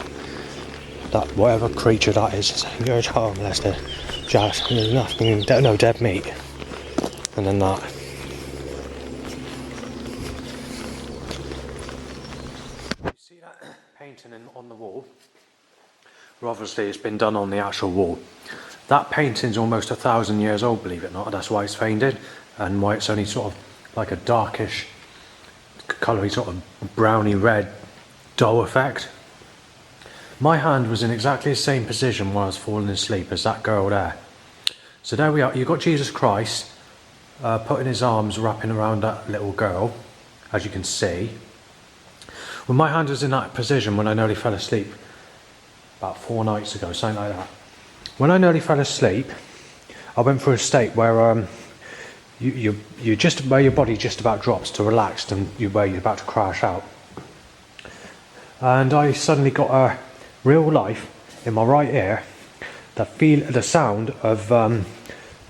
That whatever creature that is, you're a child molester. Just there's nothing, no dead meat. And then that. You see that painting on the wall? Well, obviously it's been done on the actual wall. That painting's almost 1,000 years old, believe it or not. That's why it's faded, and why it's only sort of like a darkish, coloury sort of browny red dull effect. My hand was in exactly the same position while I was falling asleep as that girl there. So there we are. You've got Jesus Christ putting his arms wrapping around that little girl, as you can see. Well, my hand was in that position when I nearly fell asleep about 4 nights ago, something like that. When I nearly fell asleep, I went through a state where you just where your body just about drops to relaxed and where you're about to crash out. And I suddenly got a real life in my right ear, the sound of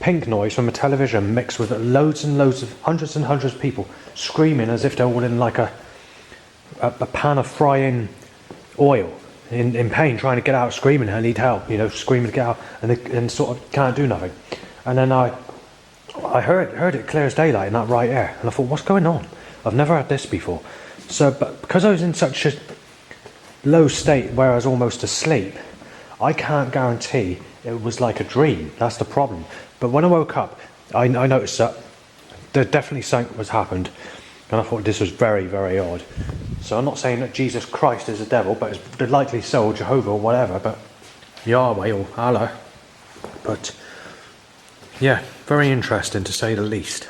pink noise from a television mixed with loads and loads of hundreds and hundreds of people screaming as if they're all in like a pan of frying oil, in pain, trying to get out, screaming, I need help, screaming to get out, and sort of can't do nothing. And then I heard it clear as daylight in that right ear, and I thought, what's going on? I've never had this before. So, but because I was in such a low state where I was almost asleep, I can't guarantee it was like a dream. That's the problem. But when I woke up, I noticed that there definitely something was happened, and I thought this was very, very odd. So I'm not saying that Jesus Christ is the devil, but it's likely so, or Jehovah or whatever, but Yahweh or Allah. But yeah, very interesting to say the least.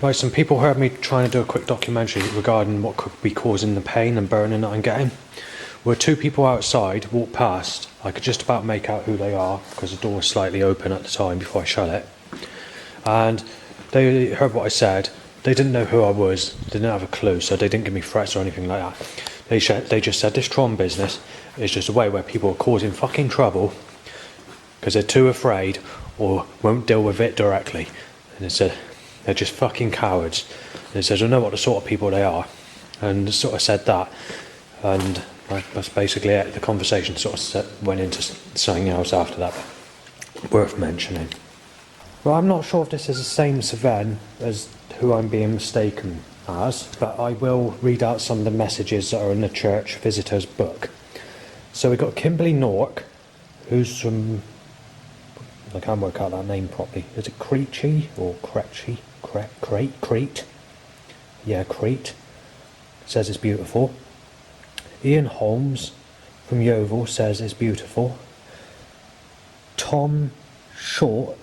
Right, some people heard me trying to do a quick documentary regarding what could be causing the pain and burning that I'm getting. Where 2 people outside walked past, I could just about make out who they are because the door was slightly open at the time before I shut it. And they heard what I said. They didn't know who I was, they didn't have a clue, so they didn't give me threats or anything like that. They just said this Tron business is just a way where people are causing fucking trouble because they're too afraid or won't deal with it directly. And they said they're just fucking cowards. And they said I know what the sort of people they are, and sort of said that, and that's basically it. The conversation sort of went into something else after that, worth mentioning. Well, I'm not sure if this is the same Sven as who I'm being mistaken as, but I will read out some of the messages that are in the church visitors book. So we've got Kimberly Nork, who's from, I can't work out that name properly. Is it Crete or Crete? Crete? Yeah, Crete. Says it's beautiful. Ian Holmes from Yeovil says it's beautiful. Tom Short,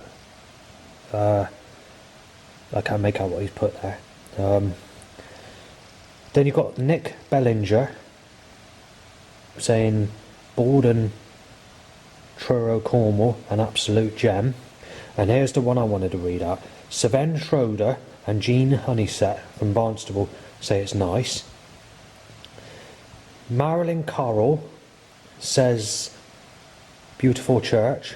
I can't make out what he's put there. Then you've got Nick Bellinger saying Borden Truro Cornwall, an absolute gem. And here's the one I wanted to read out. Sven Schroeder and Jean Honeysett from Barnstable say it's nice. Marilyn Carroll says beautiful church.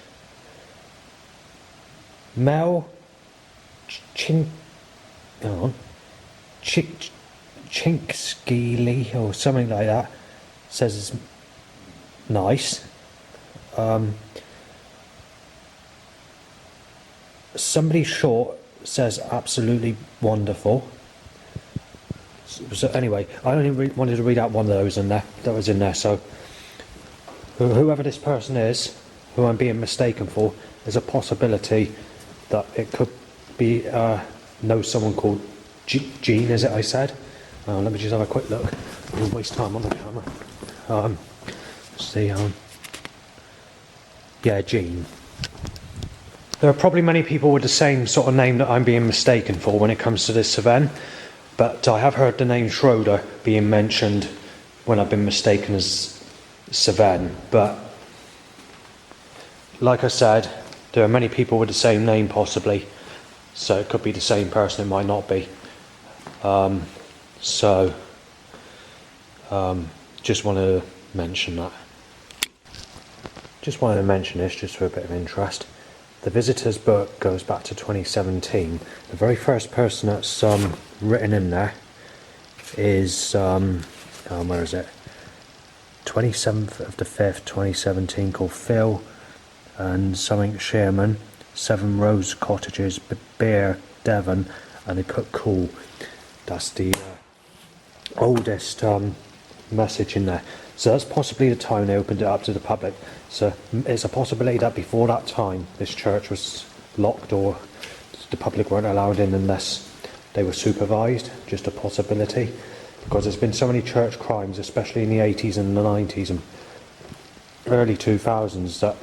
Mel Chinkskeely or something like that says it's nice. Somebody short says absolutely wonderful. So anyway, I only wanted to read out one of those that was in there. So whoever this person is, who I'm being mistaken for, there's a possibility that it could be know someone called Jean, is it I said? Let me just have a quick look. I won't waste time on the camera. Yeah, Jean. There are probably many people with the same sort of name that I'm being mistaken for when it comes to this event, but I have heard the name Schroeder being mentioned when I've been mistaken as Sven. But like I said, there are many people with the same name possibly, so it could be the same person, it might not be. Just wanted to mention that. Just wanted to mention this just for a bit of interest. The visitor's book goes back to 2017. The very first person that's written in there is, where is it? 27th of the 5th, 2017, called Phil and something Sherman, 7 Rose Cottages, Beer, Devon, and they put cool. That's the oldest message in there. So that's possibly the time they opened it up to the public. So it's a possibility that before that time this church was locked or the public weren't allowed in unless they were supervised. Just a possibility, because there's been so many church crimes, especially in the 80s and the 90s and early 2000s, that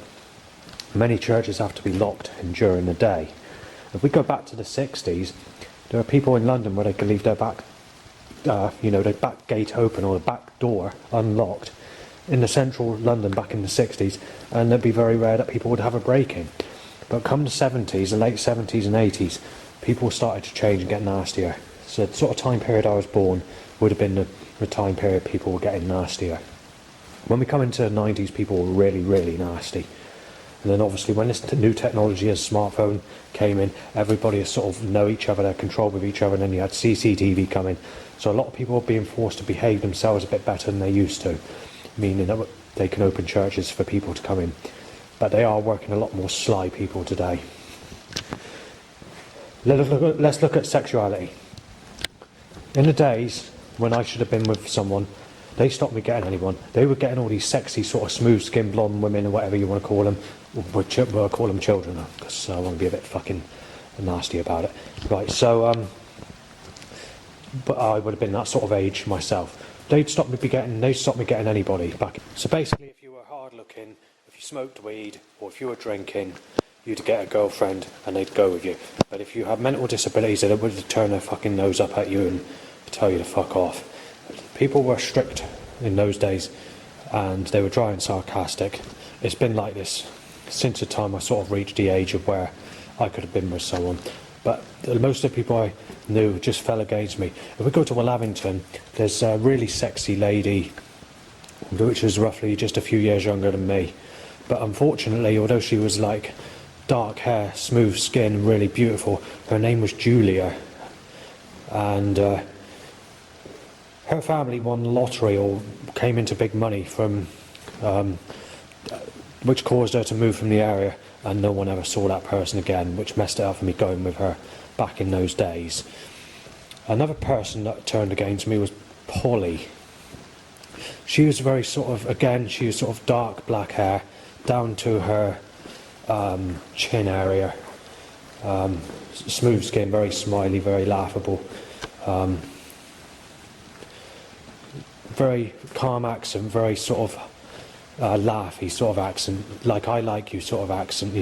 many churches have to be locked in during the day. If we go back to the 60s, there are people in London where they could leave their back the back gate open or the back door unlocked in the central London back in the 60s, and it'd be very rare that people would have a break-in. But come the 70s, the late 70s and 80s, people started to change and get nastier. So the sort of time period I was born would have been the time period people were getting nastier. When we come into the 90s, people were really, really nasty. And then obviously when this new technology as smartphone came in, everybody sort of know each other, they're controlled with each other, and then you had CCTV coming. So a lot of people are being forced to behave themselves a bit better than they used to, meaning that they can open churches for people to come in. But they are working a lot more sly people today. Let's look at sexuality. In the days when I should have been with someone, they stopped me getting anyone. They were getting all these sexy sort of smooth skinned blonde women or whatever you want to call them. We'll call them children, because I want to be a bit fucking nasty about it. Right, so but I would have been that sort of age myself. They'd stop me getting anybody back. So basically, if you were hard looking, if you smoked weed, or if you were drinking, you'd get a girlfriend and they'd go with you. But if you had mental disabilities, they would turn their fucking nose up at you and tell you to fuck off. People were strict in those days, and they were dry and sarcastic. It's been like this since the time I sort of reached the age of where I could have been with someone. But most of the people I knew just fell against me. If we go to Wellavington, there's a really sexy lady, which is roughly just a few years younger than me. But unfortunately, although she was like dark hair, smooth skin, really beautiful, her name was Julia. And her family won the lottery or came into big money from, which caused her to move from the area, and no one ever saw that person again, which messed it up for me going with her back in those days. Another person that turned against me was Polly. She was very sort of, she was sort of dark black hair down to her chin area, smooth skin, very smiley, very laughable. Very calm accent, very sort of laughy sort of accent, like I like you sort of accent,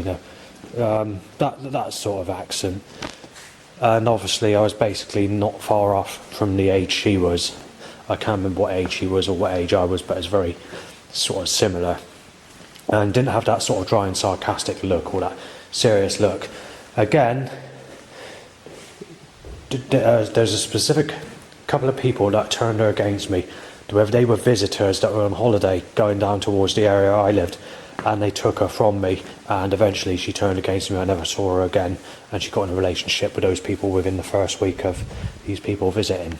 that sort of accent. And obviously I was basically not far off from the age she was. I can't remember what age she was or what age I was, but it's very sort of similar. And didn't have that sort of dry and sarcastic look or that serious look. Again, there's a specific couple of people that turned her against me. They were visitors that were on holiday going down towards the area I lived, and they took her from me, and eventually she turned against me. I never saw her again, and she got in a relationship with those people within the first week of these people visiting.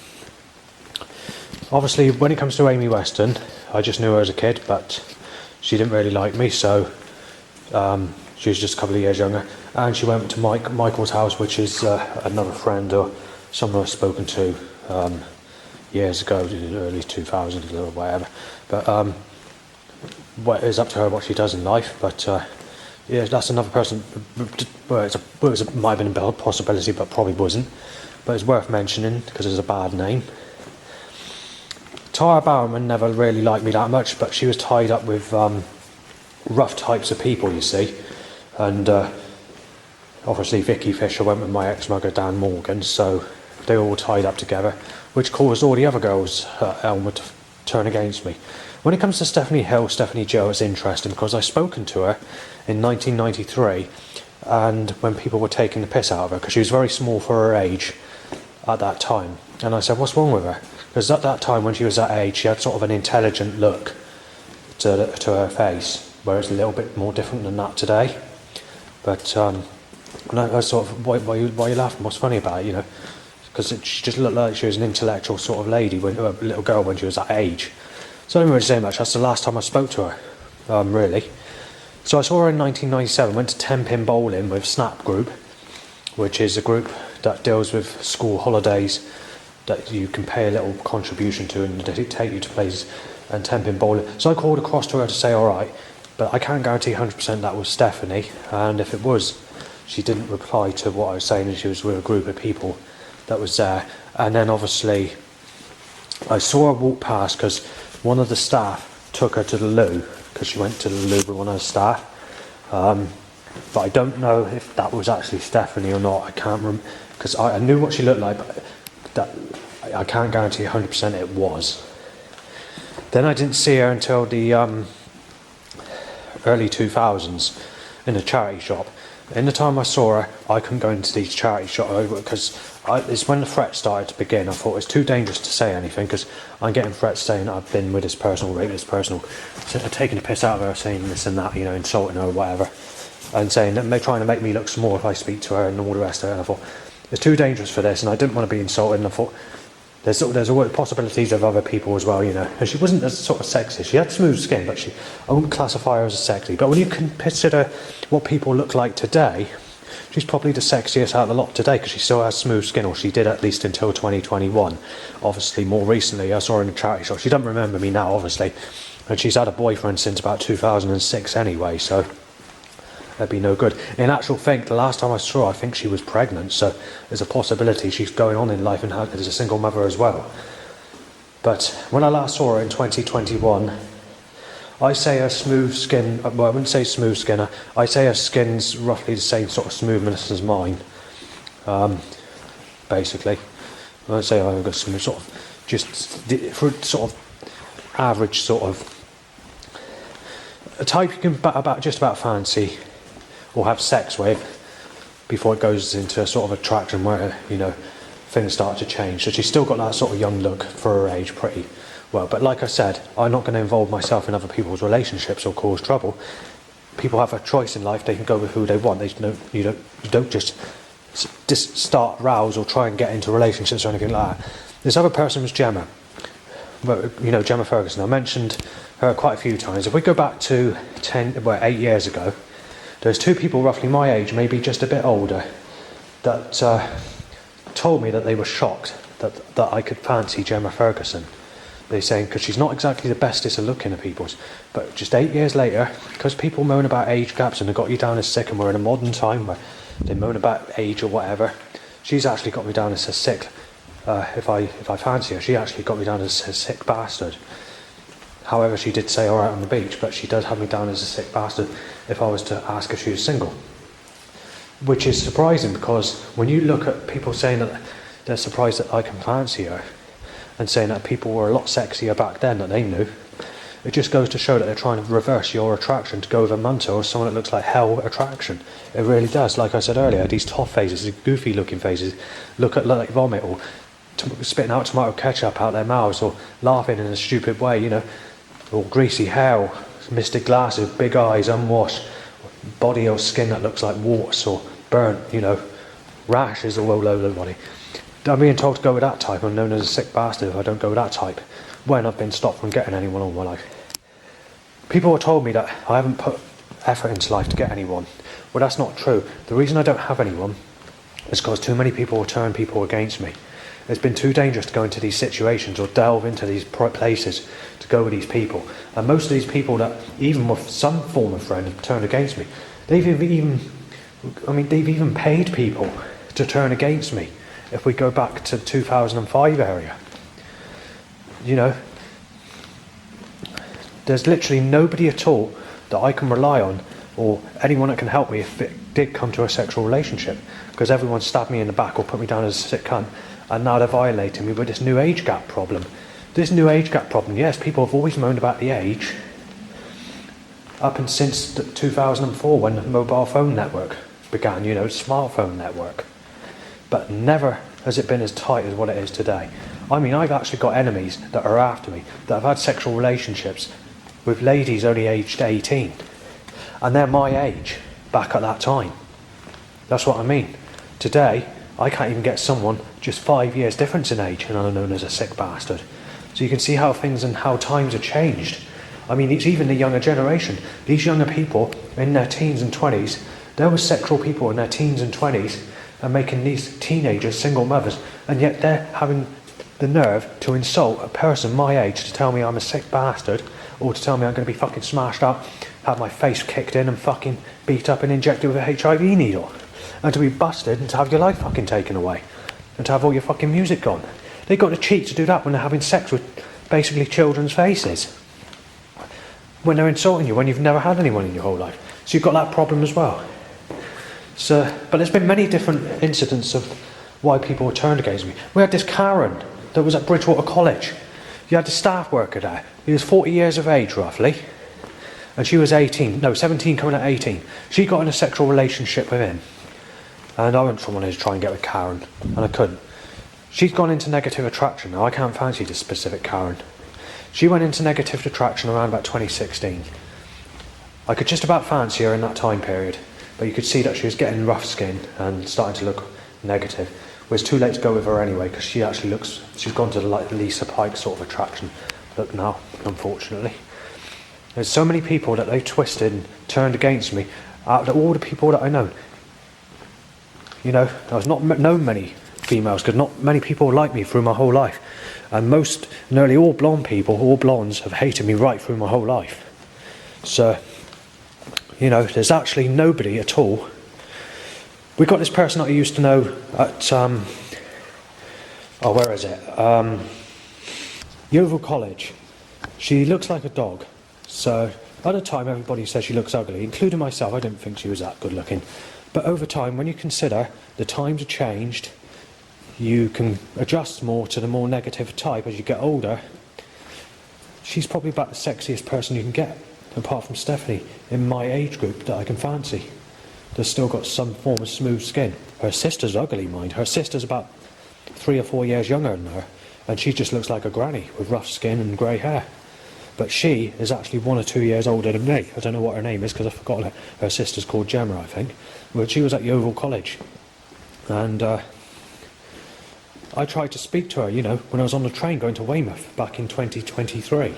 Obviously, when it comes to Amy Weston, I just knew her as a kid, but she didn't really like me, so she was just a couple of years younger, and she went to Michael's house, which is another friend or someone I've spoken to years ago, in the early 2000s or whatever. But it's up to her what she does in life. But yeah, that's another person. Well, it might have been a possibility, but probably wasn't. But it's worth mentioning because it's a bad name. Tara Bowerman never really liked me that much, but she was tied up with rough types of people, you see. And obviously Vicky Fisher went with my ex-mugger Dan Morgan, so they were all tied up together, which caused all the other girls at Elmwood to turn against me. When it comes to Stephanie Hill, Stephanie Joe, it's interesting because I've spoken to her in 1993, and when people were taking the piss out of her, because she was very small for her age at that time. And I said, what's wrong with her? Because at that time, when she was that age, she had sort of an intelligent look to her face, whereas a little bit more different than that today. But and I sort of, why are you laughing? What's funny about it, Because she just looked like she was an intellectual sort of lady, a little girl when she was that age. So I didn't really say much. That's the last time I spoke to her, really. So I saw her in 1997, went to 10-pin bowling with Snap Group, which is a group that deals with school holidays that you can pay a little contribution to, and they take you to places, and 10-pin bowling. So I called across to her to say, all right, but I can't guarantee 100% that was Stephanie, and if it was, she didn't reply to what I was saying, and she was with a group of people that was there. And then obviously I saw her walk past because one of the staff took her to the loo, because she went to the loo with one of the staff. But I don't know if that was actually Stephanie or not. I can't remember, because I knew what she looked like, but I can't guarantee 100% it was. Then I didn't see her until the early 2000s in a charity shop. In the time I saw her, I couldn't go into these charity shops because it's when the threats started to begin. I thought it's too dangerous to say anything because I'm getting threats saying I've been with this person or raped this person, or taking the piss out of her, saying this and that, insulting her or whatever, and saying that they're trying to make me look small if I speak to her and all the rest of it. And I thought it's too dangerous for this, and I didn't want to be insulted. And I thought there's always possibilities of other people as well, And she wasn't as sort of sexy. She had smooth skin, but I wouldn't classify her as sexy. But when you consider what people look like today, she's probably the sexiest out of the lot today because she still has smooth skin, or she did at least until 2021. Obviously, more recently, I saw her in a charity shop. She doesn't remember me now, obviously, and she's had a boyfriend since about 2006 anyway, so that'd be no good. In actual fact, the last time I saw her, I think she was pregnant, so there's a possibility she's going on in life and is a single mother as well. But when I last saw her in 2021, I say her smooth skin, well, I wouldn't say smooth skin, I say her skin's roughly the same sort of smoothness as mine, basically. I won't say I've got some sort of, just for sort of average sort of, a type you can just about fancy or have sex with before it goes into a sort of attraction where, things start to change. So she's still got that sort of young look for her age pretty well. But like I said, I'm not going to involve myself in other people's relationships or cause trouble. People have a choice in life. They can go with who they want. You don't just start rows or try and get into relationships or anything like that. This other person was Gemma. Well, Gemma Ferguson. I mentioned her quite a few times. If we go back to 8 years ago, there's two people roughly my age, maybe just a bit older, that told me that they were shocked that I could fancy Gemma Ferguson. They're saying, because she's not exactly the bestest of looking at people's, but just 8 years later, because people moan about age gaps and they got you down as sick, and we're in a modern time where they moan about age or whatever, she's actually got me down as a sick, if I fancy her, she actually got me down as a sick bastard. However, she did say alright on the beach, but she does have me down as a sick bastard if I was to ask if she was single. Which is surprising, because when you look at people saying that they're surprised that I can fancy her, and saying that people were a lot sexier back then that they knew, it just goes to show that they're trying to reverse your attraction to go with a munter or someone that looks like hell attraction. It really does. Like I said earlier, these tough faces, these goofy looking faces, look like vomit, or spitting out tomato ketchup out their mouths, or laughing in a stupid way, or greasy hair, misted glasses, big eyes, unwashed, body or skin that looks like warts or burnt, rashes all over the body. I'm being told to go with that type. I'm known as a sick bastard if I don't go with that type, when I've been stopped from getting anyone all my life. People have told me that I haven't put effort into life to get anyone. Well, that's not true. The reason I don't have anyone is because too many people will turn people against me. It's been too dangerous to go into these situations or delve into these places to go with these people. And most of these people that, even with some form of friend, have turned against me. They've even paid people to turn against me. If we go back to 2005 area, there's literally nobody at all that I can rely on, or anyone that can help me if it did come to a sexual relationship, because everyone stabbed me in the back or put me down as a sick cunt, and now they're violating me with this new age gap problem. This new age gap problem, yes, people have always moaned about the age, up and since 2004 when the mobile phone network began, smartphone network. But never has it been as tight as what it is today. I mean, I've actually got enemies that are after me, that have had sexual relationships with ladies only aged 18. And they're my age, back at that time. That's what I mean. Today, I can't even get someone just 5 years difference in age, and I'm known as a sick bastard. So you can see how things and how times have changed. I mean, it's even the younger generation. These younger people in their teens and 20s, there were sexual people in their teens and 20s and making these teenagers single mothers, and yet they're having the nerve to insult a person my age to tell me I'm a sick bastard, or to tell me I'm going to be fucking smashed up, have my face kicked in and fucking beat up and injected with a HIV needle, and to be busted and to have your life fucking taken away, and to have all your fucking music gone. They got the cheek to do that when they're having sex with basically children's faces, when they're insulting you when you've never had anyone in your whole life. So you've got that problem as well. So, but there's been many different incidents of why people were turned against me. We had this Karen that was at Bridgewater College. You had a staff worker there. He was 40 years of age, roughly. And she was 17 coming at 18. She got in a sexual relationship with him. And I went from one to try and get with Karen, and I couldn't. She's gone into negative attraction. Now, I can't fancy this specific Karen. She went into negative attraction around about 2016. I could just about fancy her in that time period, but you could see that she was getting rough skin and starting to look negative. It was too late to go with her anyway, because she's gone to the like Lisa Pike sort of attraction look now, unfortunately. There's so many people that they've twisted and turned against me, out of all the people that I know. You know, I've not known many females, because not many people like me through my whole life. And nearly all blonde people, all blondes, have hated me right through my whole life. So, you know, there's actually nobody at all. We got this person that I used to know at, where is it? Yeovil College. She looks like a dog. So, at the time everybody says she looks ugly, including myself. I didn't think she was that good looking. But over time, when you consider the times have changed, you can adjust more to the more negative type as you get older. She's probably about the sexiest person you can get, apart from Stephanie, in my age group that I can fancy. That's still got some form of smooth skin. Her sister's ugly, mind. Her sister's about 3 or 4 years younger than her, and she just looks like a granny with rough skin and grey hair. But she is actually 1 or 2 years older than me. I don't know what her name is because I've forgotten her. Her sister's called Gemma, I think. But she was at Yeovil College. And I tried to speak to her, you know, when I was on the train going to Weymouth back in 22, sorry.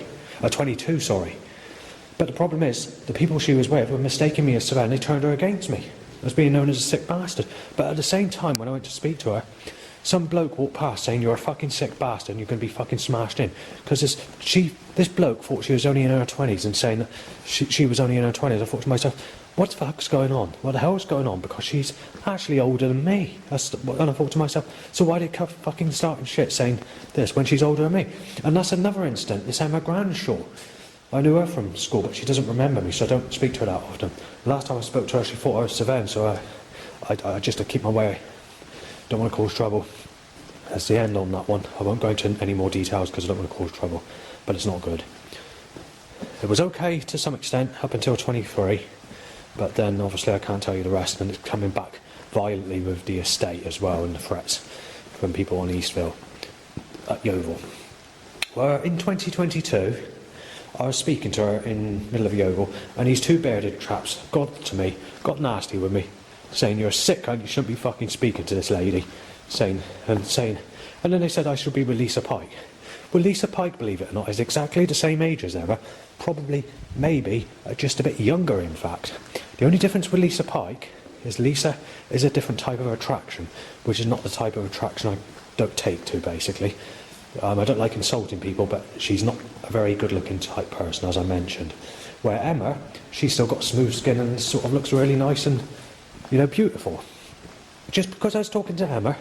But the problem is, the people she was with were mistaking me as Savannah, and they turned her against me, as being known as a sick bastard. But at the same time, when I went to speak to her, some bloke walked past saying, "You're a fucking sick bastard and you're going to be fucking smashed in." Because this bloke thought she was only in her 20s and saying that she was only in her 20s. I thought to myself, what the fuck's going on? What the hell's going on? Because she's actually older than me. And I thought to myself, so why did fucking starting shit saying this when she's older than me? And that's another incident. It's Emma Granshaw. I knew her from school, but she doesn't remember me, so I don't speak to her that often. The last time I spoke to her, she thought I was Savannah, so I just to keep my way. Don't want to cause trouble. That's the end on that one. I won't go into any more details because I don't want to cause trouble, but it's not good. It was okay to some extent up until 23, but then obviously I can't tell you the rest, and it's coming back violently with the estate as well and the threats from people on Eastville at Yeovil. Well, in 2022, I was speaking to her in the middle of Yeovil, and these two bearded traps got to me, got nasty with me, saying, "You're a sick cunt, you shouldn't be fucking speaking to this lady," and then they said I should be with Lisa Pike. Well, Lisa Pike, believe it or not, is exactly the same age as Emma, probably, maybe, just a bit younger in fact. The only difference with Lisa Pike is Lisa is a different type of attraction, which is not the type of attraction I don't take to, basically. I don't like insulting people, but she's not a very good-looking type person, as I mentioned. Where Emma, she's still got smooth skin and sort of looks really nice and, you know, beautiful. Just because I was talking to Emma,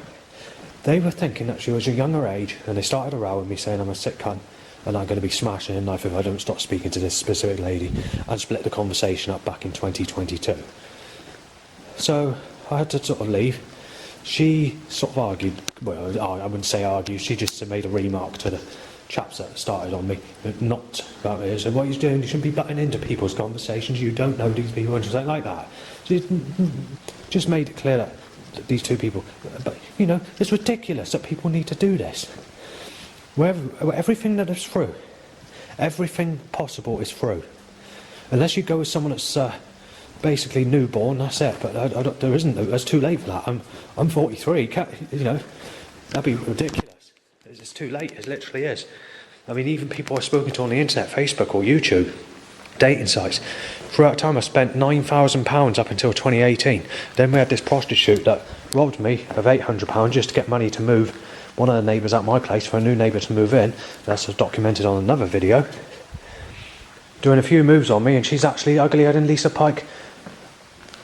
they were thinking that she was a younger age, and they started a row with me saying I'm a sick cunt and I'm going to be smashing a knife if I don't stop speaking to this specific lady, and split the conversation up back in 2022. So I had to sort of leave. She sort of argued, well, I wouldn't say argued, she just made a remark to the chaps that started on me, not about it. So what he's doing, you shouldn't be butting into people's conversations, you don't know these people, and something like that. She just made it clear that these two people, but you know, it's ridiculous that people need to do this. Everything that is through, everything possible is through. Unless you go with someone that's basically newborn, that's it. But there isn't. It's too late for that. I'm 43. You know, that'd be ridiculous. It's too late. It literally is. I mean, even people I've spoken to on the internet, Facebook or YouTube, dating sites. Throughout time, I spent £9,000 up until 2018. Then we had this prostitute that robbed me of £800 just to get money to move one of the neighbours at my place for a new neighbour to move in. That's documented on another video. Doing a few moves on me, and she's actually uglier than Lisa Pike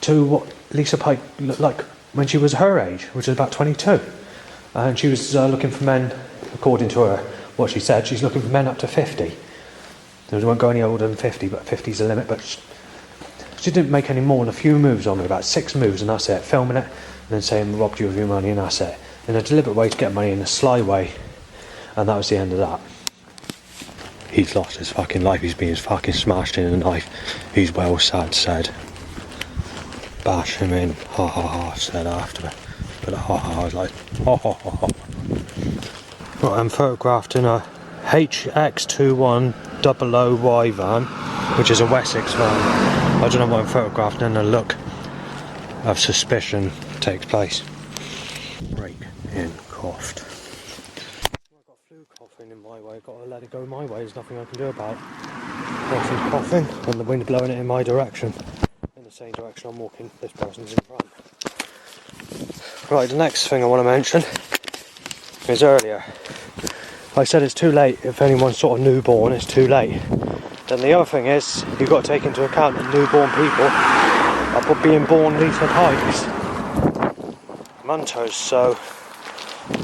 to what Lisa Pike looked like when she was her age, which was about 22. And she was looking for men, according to her, what she said, she's looking for men up to 50. They won't go any older than 50, but 50's the limit. But she didn't make any more than a few moves on me, about 6 moves, and that's it. Filming it, and then saying, "Robbed you of your money," and that's it. In a deliberate way to get money, in a sly way. and that was the end of that. He's lost his fucking life. He's been fucking smashed in a knife. He's well sad, said. Bash him in, ha ha ha, said after. But ha ha ha was like, ha ha ha ha. Right, I'm photographed in a HX2100Y van, which is a Wessex van. I don't know what I'm photographed in, a look of suspicion takes place. Break in coughed. I've got flu coughing in my way, got to let it go my way, there's nothing I can do about it. Person's coughing and the wind blowing it in my direction. In the same direction I'm walking, this person's in front. Right, the next thing I want to mention is earlier. I said it's too late, if anyone's sort of newborn, it's too late. Then the other thing is, you've got to take into account that newborn people are being born least at heights. Muntos, so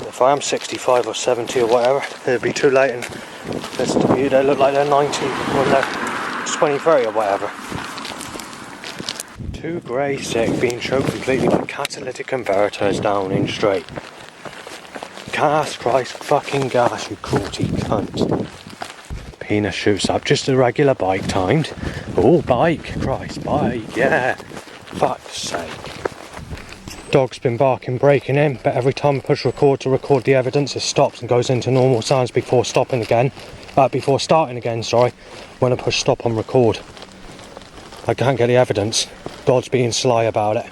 if I am 65 or 70 or whatever, it'll be too late and they look like they're 90 when they're 20, 30 or whatever. Too grey sick, being choked completely by catalytic converters down in straight. Gas, Christ, fucking gas, you cruelty cunt. Penis shoots up, just a regular bike timed. Oh, bike, Christ, bike, yeah. Fuck's sake. Dog's been barking, breaking in, but every time I push record to record the evidence, it stops and goes into normal sounds before starting again, when I push stop on record. I can't get the evidence. God's being sly about it.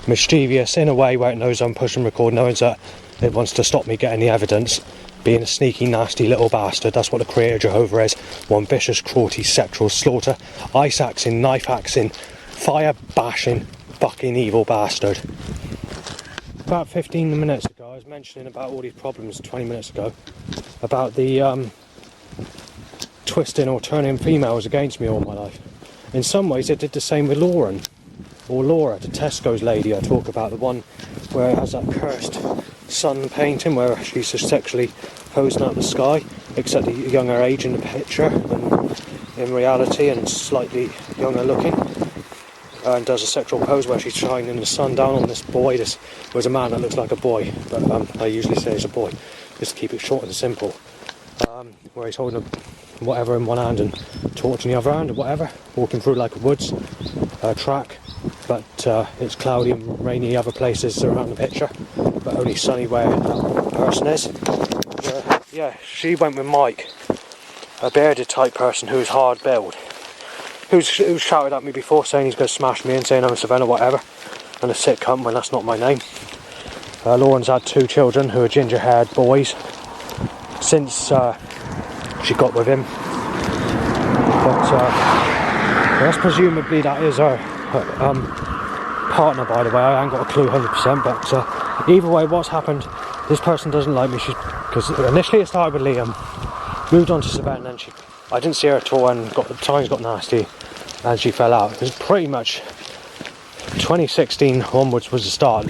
Mischievous in a way where it knows I'm pushing record, knowing that it wants to stop me getting the evidence. Being a sneaky, nasty little bastard. That's what the Creator Jehovah is. One vicious, cruelty, sexual slaughter, ice axing, knife axing, fire bashing, fucking evil bastard. About 15 minutes ago, I was mentioning about all these problems 20 minutes ago. About the twisting or turning females against me all my life. In some ways, it did the same with Lauren. Or Laura, the Tesco's lady I talk about. The one where it has that cursed sun painting where she's just sexually posing out the sky, except a younger age in the picture than in reality and slightly younger looking, and does a sexual pose where she's shining the sun down on this boy. This was a man that looks like a boy, but I usually say it's a boy just to keep it short and simple, where he's holding a whatever in one hand and torch in the other hand or whatever, walking through like a woods track, but it's cloudy and rainy other places around the picture, but only sunny where that person is. Yeah, she went with Mike, a bearded type person who's hard built, who's shouted at me before saying he's going to smash me and saying I'm a Savannah whatever, and a sick cunt when that's not my name. Lauren's had 2 children who are ginger haired boys since she got with him, but that's presumably that is her partner, by the way. I ain't got a clue 100%, but either way, what's happened, this person doesn't like me, because initially it started with Liam, moved on to Savannah, and I didn't see her at all, and times got nasty and she fell out. It was pretty much 2016 onwards was the start,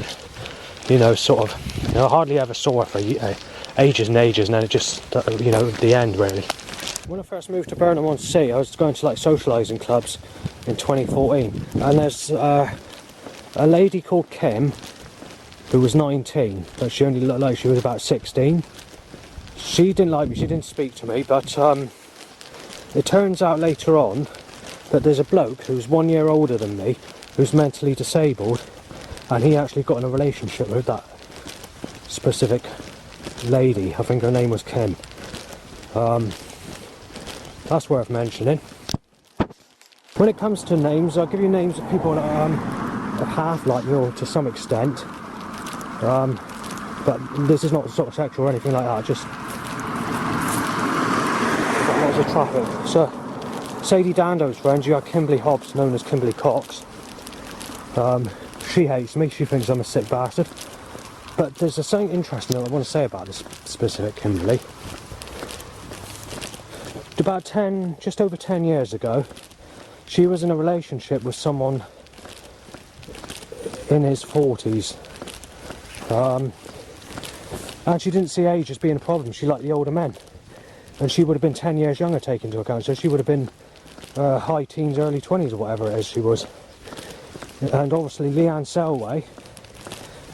sort of, I hardly ever saw her for ages and ages, and then it just, the end really. When I first moved to Burnham-on-Sea, I was going to like socialising clubs in 2014, and there's a lady called Kim who was 19, but she only looked like she was about 16. She didn't like me, she didn't speak to me, but it turns out later on that there's a bloke who's 1 year older than me, who's mentally disabled, and he actually got in a relationship with that specific lady. I think her name was Kim. That's worth mentioning. When it comes to names, I'll give you names of people that are half like me, or to some extent. But this is not sort of sexual or anything like that, just got lots of traffic. So, Sadie Dando's friend, you have Kimberly Hobbs, known as Kimberly Cox. She hates me, she thinks I'm a sick bastard. But there's something interesting that I want to say about this specific Kimberly. About just over 10 years ago, she was in a relationship with someone in his 40s. And she didn't see age as being a problem, she liked the older men. And she would have been 10 years younger, taken into account, so she would have been high teens, early 20s or whatever it is she was. And obviously Leanne Selway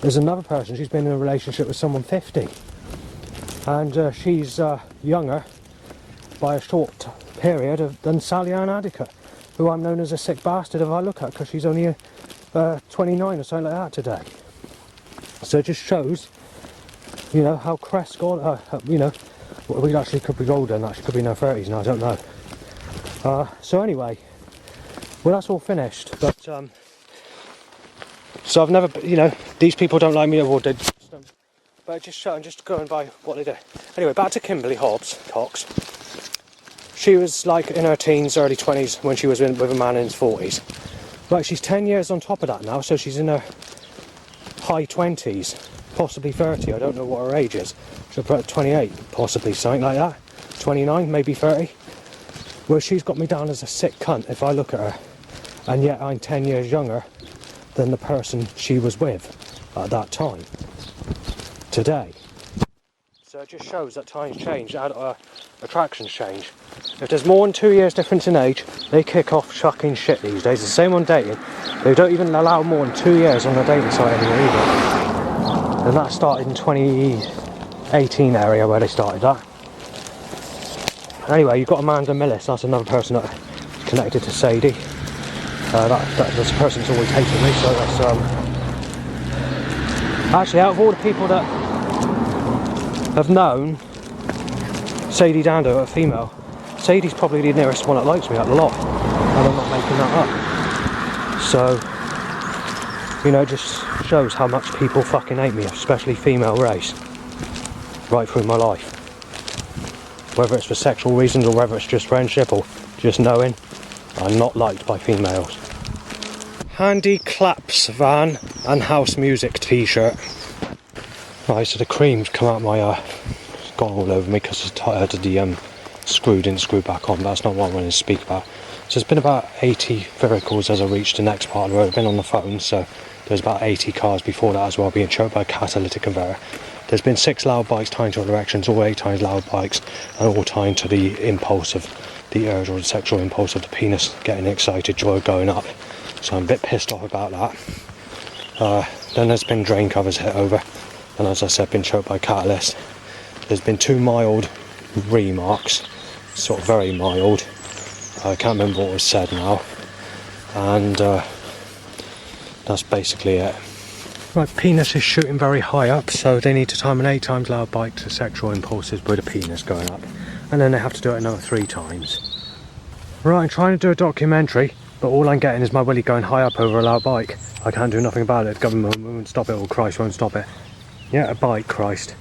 is another person, she's been in a relationship with someone 50. And she's younger by a short period than Sally Ann Adicott, who I'm known as a sick bastard if I look at, because she's only 29 or something like that today. So it just shows, you know, how Crest got, you know, we actually could be older than that, she could be in her 30s now, I don't know. So anyway, well, that's all finished, but so I've never, you know, these people don't like me, or they just don't, but it just shows, I'm just going by what they do. Anyway, back to Kimberly Cox. She was like in her teens, early 20s when she was with a man in his 40s. Right, she's 10 years on top of that now, so she's in her high 20s, possibly 30, I don't know what her age is. She'll put 28, possibly, something like that. 29, maybe 30. Well, she's got me down as a sick cunt if I look at her. And yet I'm 10 years younger than the person she was with at that time. Today. So it just shows that times change, attractions change. If there's more than 2 years difference in age, they kick off shocking shit these days. The same on dating. They don't even allow more than 2 years on a dating site anymore either. And that started in 2018 area where they started that. Anyway, you've got Amanda Millis, that's another person that's connected to Sadie. That's a person that's always hated me, so that's actually, out of all the people that have known Sadie Dando, a female, Sadie's probably the nearest one that likes me out of the lot, and I'm not making that up. So, you know, it just shows how much people fucking hate me, especially female race, right through my life. Whether it's for sexual reasons or whether it's just friendship or just knowing I'm not liked by females. Handy Claps van and house music t-shirt. Right, so the cream's come out my it's gone all over me because the screw didn't screw back on, but that's not what I wanted to speak about. So it's been about 80 vehicles as I reached the next part of the road. I've been on the phone, so there's about 80 cars before that as well being choked by a catalytic converter. There's been 6 loud bikes tying to all directions, all 8 times loud bikes, and all tying to the impulse of the urge or the sexual impulse of the penis getting excited, joy going up. So I'm a bit pissed off about that. Then there's been drain covers hit over, and as I said, been choked by catalyst. There's been 2 mild remarks, sort of very mild. I can't remember what was said now, and that's basically it. Right, penis is shooting very high up, so they need to time an 8 times loud bike to sexual impulses with a penis going up, and then they have to do it another 3 times. Right, I'm trying to do a documentary, but all I'm getting is my willy going high up over a loud bike. I can't do nothing about it. The government won't stop it, or Christ won't stop it. Yeah, a bike, Christ.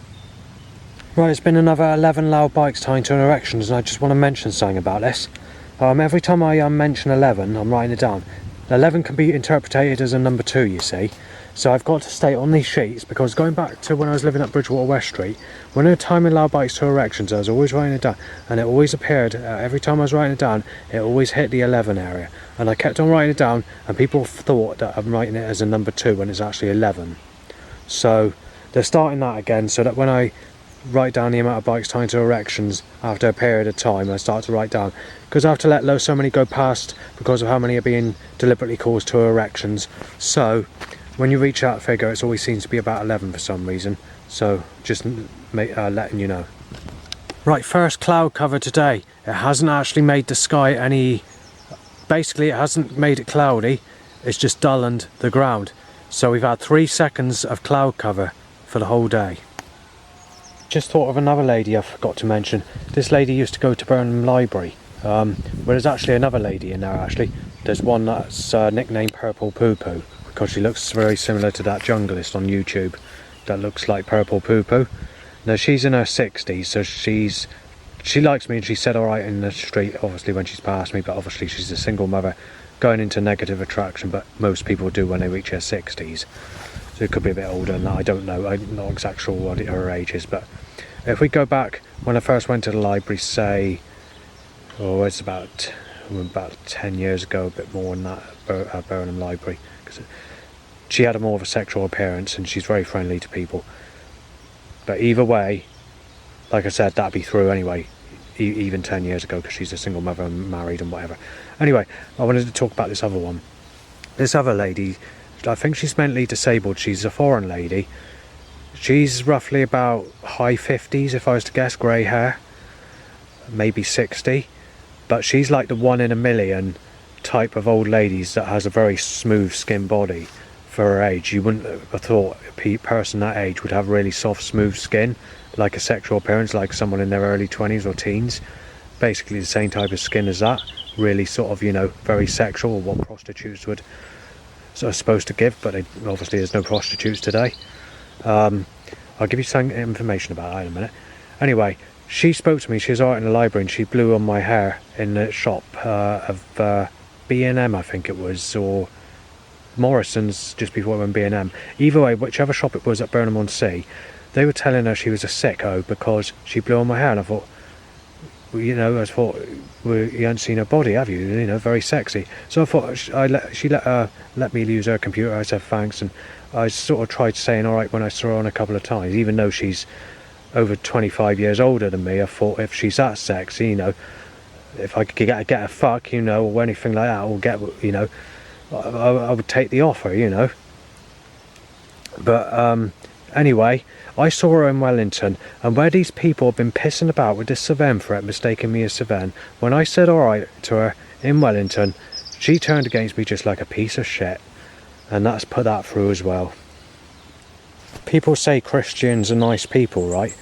Right, it's been another 11 loud bikes tying to erections, and I just want to mention something about this. Every time I mention 11, I'm writing it down. 11 can be interpreted as a number 2, you see. So I've got to state on these sheets, because going back to when I was living at Bridgewater West Street, when I was timing loud bikes to erections, I was always writing it down, and it always appeared, every time I was writing it down, it always hit the 11 area. And I kept on writing it down, and people thought that I'm writing it as a number 2 when it's actually 11. So they're starting that again, so that when I write down the amount of bikes tying to erections after a period of time, I start to write down, because I have to let so many go past because of how many are being deliberately caused to erections. So when you reach that figure, it always seems to be about 11 for some reason. So just letting you know. Right, first cloud cover today. It hasn't actually made the sky any, basically it hasn't made it cloudy, it's just dullened the ground. So we've had 3 seconds of cloud cover for the whole day. Just thought of another lady I forgot to mention. This lady used to go to Burnham Library. Well, there's actually another lady in there actually. There's one that's nicknamed Purple Poo Poo, because she looks very similar to that junglist on YouTube that looks like Purple Poo Poo. Now she's in her 60s, so she likes me, and she said alright in the street obviously when she's passed me, but obviously she's a single mother going into negative attraction, but most people do when they reach their 60s. So it could be a bit older than that, I don't know, I'm not exactly sure what her age is. But if we go back when I first went to the library, say, it's about 10 years ago, a bit more than that, at Burnham Library, because she had more of a sexual appearance and she's very friendly to people. But either way, like I said, that'd be through anyway, even 10 years ago, because she's a single mother and married and whatever. Anyway, I wanted to talk about this other one. This other lady, I think she's mentally disabled. She's a foreign lady. She's roughly about high 50s, if I was to guess, grey hair, maybe 60. But she's like the 1 in a million type of old ladies that has a very smooth skin body for her age. You wouldn't have thought a person that age would have really soft, smooth skin, like a sexual appearance, like someone in their early 20s or teens. Basically the same type of skin as that. Really sort of, you know, very sexual, what prostitutes would sort of supposed to give, but obviously there's no prostitutes today. I'll give you some information about that in a minute. Anyway, she spoke to me. She was out in the library and she blew on my hair in the shop of B&M, I think it was, or Morrison's just before it went B&M. Either way, whichever shop it was at Burnham-on-Sea, they were telling her she was a sicko because she blew on my hair, and I thought, well, you know, well, you haven't seen her body, have you? You know, very sexy. So I thought she let me use her computer. I said thanks, and I sort of tried saying all right when I saw her on a couple of times, even though she's over 25 years older than me. I thought if she's that sexy, you know, if I could get a fuck, you know, or anything like that, or get, you know, I would take the offer, you know. But anyway, I saw her in Wellington, and where these people have been pissing about with this Cevennes threat, mistaking me as Cevennes, when I said alright to her in Wellington, she turned against me just like a piece of shit, and that's put that through as well. People say Christians are nice people, right?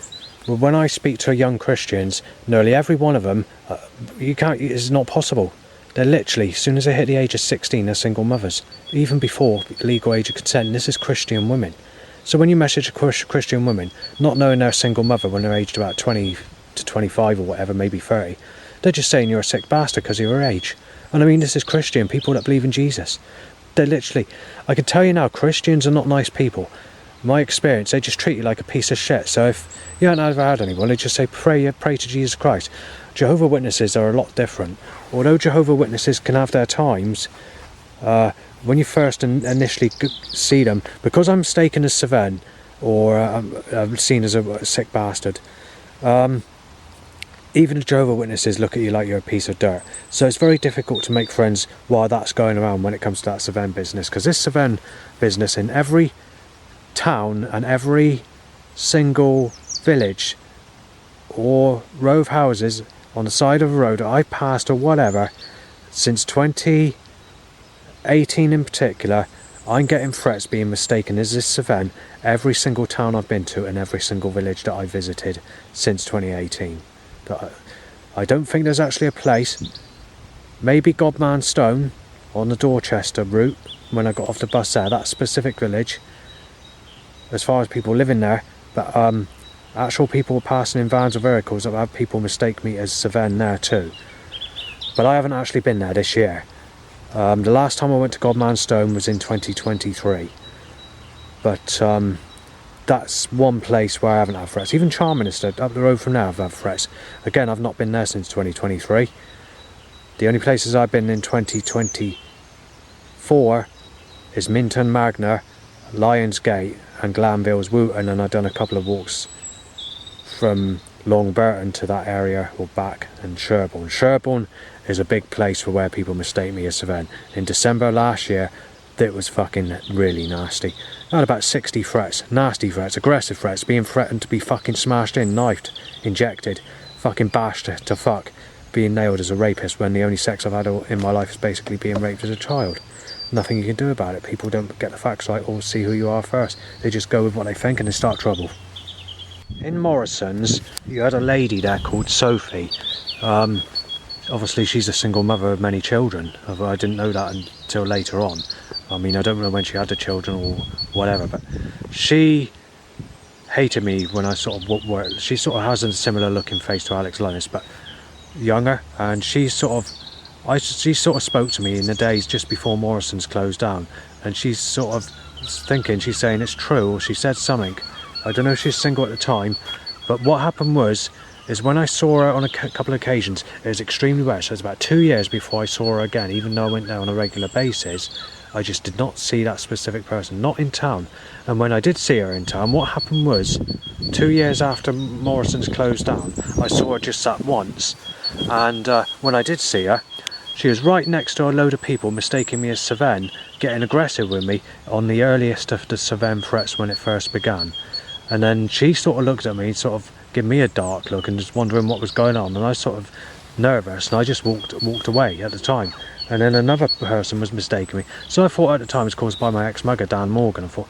Well, when I speak to young Christians, nearly every one of them, it's not possible. They're literally, as soon as they hit the age of 16, they're single mothers. Even before legal age of consent, this is Christian women. So when you message a Christian woman, not knowing they're a single mother when they're aged about 20 to 25 or whatever, maybe 30, they're just saying you're a sick bastard because of your age. And I mean, this is Christian, people that believe in Jesus. They're literally, I can tell you now, Christians are not nice people. In my experience, they just treat you like a piece of shit. So if you haven't ever had anyone, they just say, pray to Jesus Christ. Jehovah's Witnesses are a lot different. Although Jehovah's Witnesses can have their times, when you first initially see them, because I'm mistaken as Cevennes, or I'm seen as a sick bastard, even the Jehovah's Witnesses look at you like you're a piece of dirt. So it's very difficult to make friends while that's going around when it comes to that Cevennes business, because this Cevennes business in every town and every single village or row of houses on the side of a road I passed or whatever, since 2018 in particular, I'm getting threats being mistaken as this Cevennes every single town I've been to and every single village that I visited since 2018. I don't think there's actually a place, maybe Godman Stone on the Dorchester route when I got off the bus there, that specific village, as far as people living there, but actual people passing in vans or vehicles, I've had people mistake me as Cevennes there too. But I haven't actually been there this year. The last time I went to Godman Stone was in 2023. But that's one place where I haven't had threats. Even Charminster, up the road from there, I've had threats. Again, I've not been there since 2023. The only places I've been in 2024 is Minton Magna, Lions Gate and Glanville's Wooton, and I've done a couple of walks from Longburton to that area or back, and Sherborne. Sherborne is a big place for where people mistake me as Cevennes. In December last year, it was fucking really nasty. I had about 60 threats, nasty threats, aggressive threats, being threatened to be fucking smashed in, knifed, injected, fucking bashed to fuck, being nailed as a rapist when the only sex I've had in my life is basically being raped as a child. Nothing you can do about it. People don't get the facts right or see who you are first. They just go with what they think and they start trouble. In Morrison's, you had a lady there called Sophie. Obviously she's a single mother of many children. I didn't know that until later on. I mean, I don't know when she had the children or whatever, but she hated me when I sort of worked. She sort of has a similar looking face to Alex Linus, but younger, and she sort of spoke to me in the days just before Morrison's closed down, and she's sort of thinking, she's saying it's true, or she said something. I don't know if she's single at the time, but what happened is when I saw her on a couple of occasions, it was extremely wet, so it was about 2 years before I saw her again. Even though I went there on a regular basis, I just did not see that specific person, not in town. And when I did see her in town, what happened was, 2 years after Morrison's closed down, I saw her just that once, and when I did see her, she was right next to a load of people mistaking me as Cevennes, getting aggressive with me on the earliest of the Cevennes threats when it first began. And then she sort of looked at me, sort of giving me a dark look and just wondering what was going on. And I was sort of nervous, and I just walked away at the time. And then another person was mistaking me. So I thought at the time it was caused by my ex-mugger, Dan Morgan. I thought,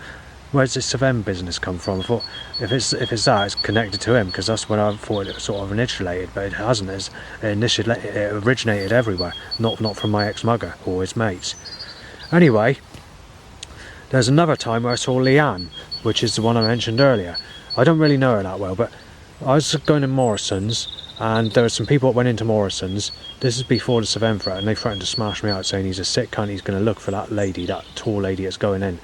where's this Savem business come from? I thought, if it's that, it's connected to him, because that's when I thought it was sort of initiated, but it hasn't. It originated everywhere, not from my ex-mugger or his mates. Anyway, there's another time where I saw Leanne, which is the one I mentioned earlier. I don't really know her that well, but I was going to Morrison's, and there were some people that went into Morrison's. This is before the Savem threat, and they threatened to smash me out, saying he's a sick cunt, he's going to look for that lady, that tall lady that's going in.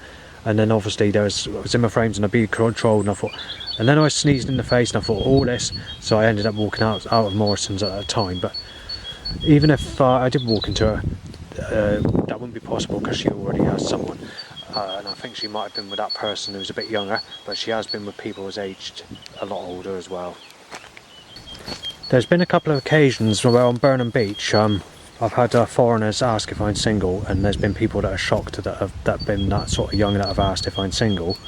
And then obviously I was in my frames and I'd be controlled, and I thought, and then I was sneezed in the face, and I thought all this, so I ended up walking out of Morrison's at that time. But even if I did walk into her, that wouldn't be possible, because she already has someone, and I think she might have been with that person who's a bit younger, but she has been with people who's aged a lot older as well. There's been a couple of occasions where on Burnham Beach, I've had foreigners ask if I'm single, and there's been people that are shocked that have been that sort of young that have asked if I'm single,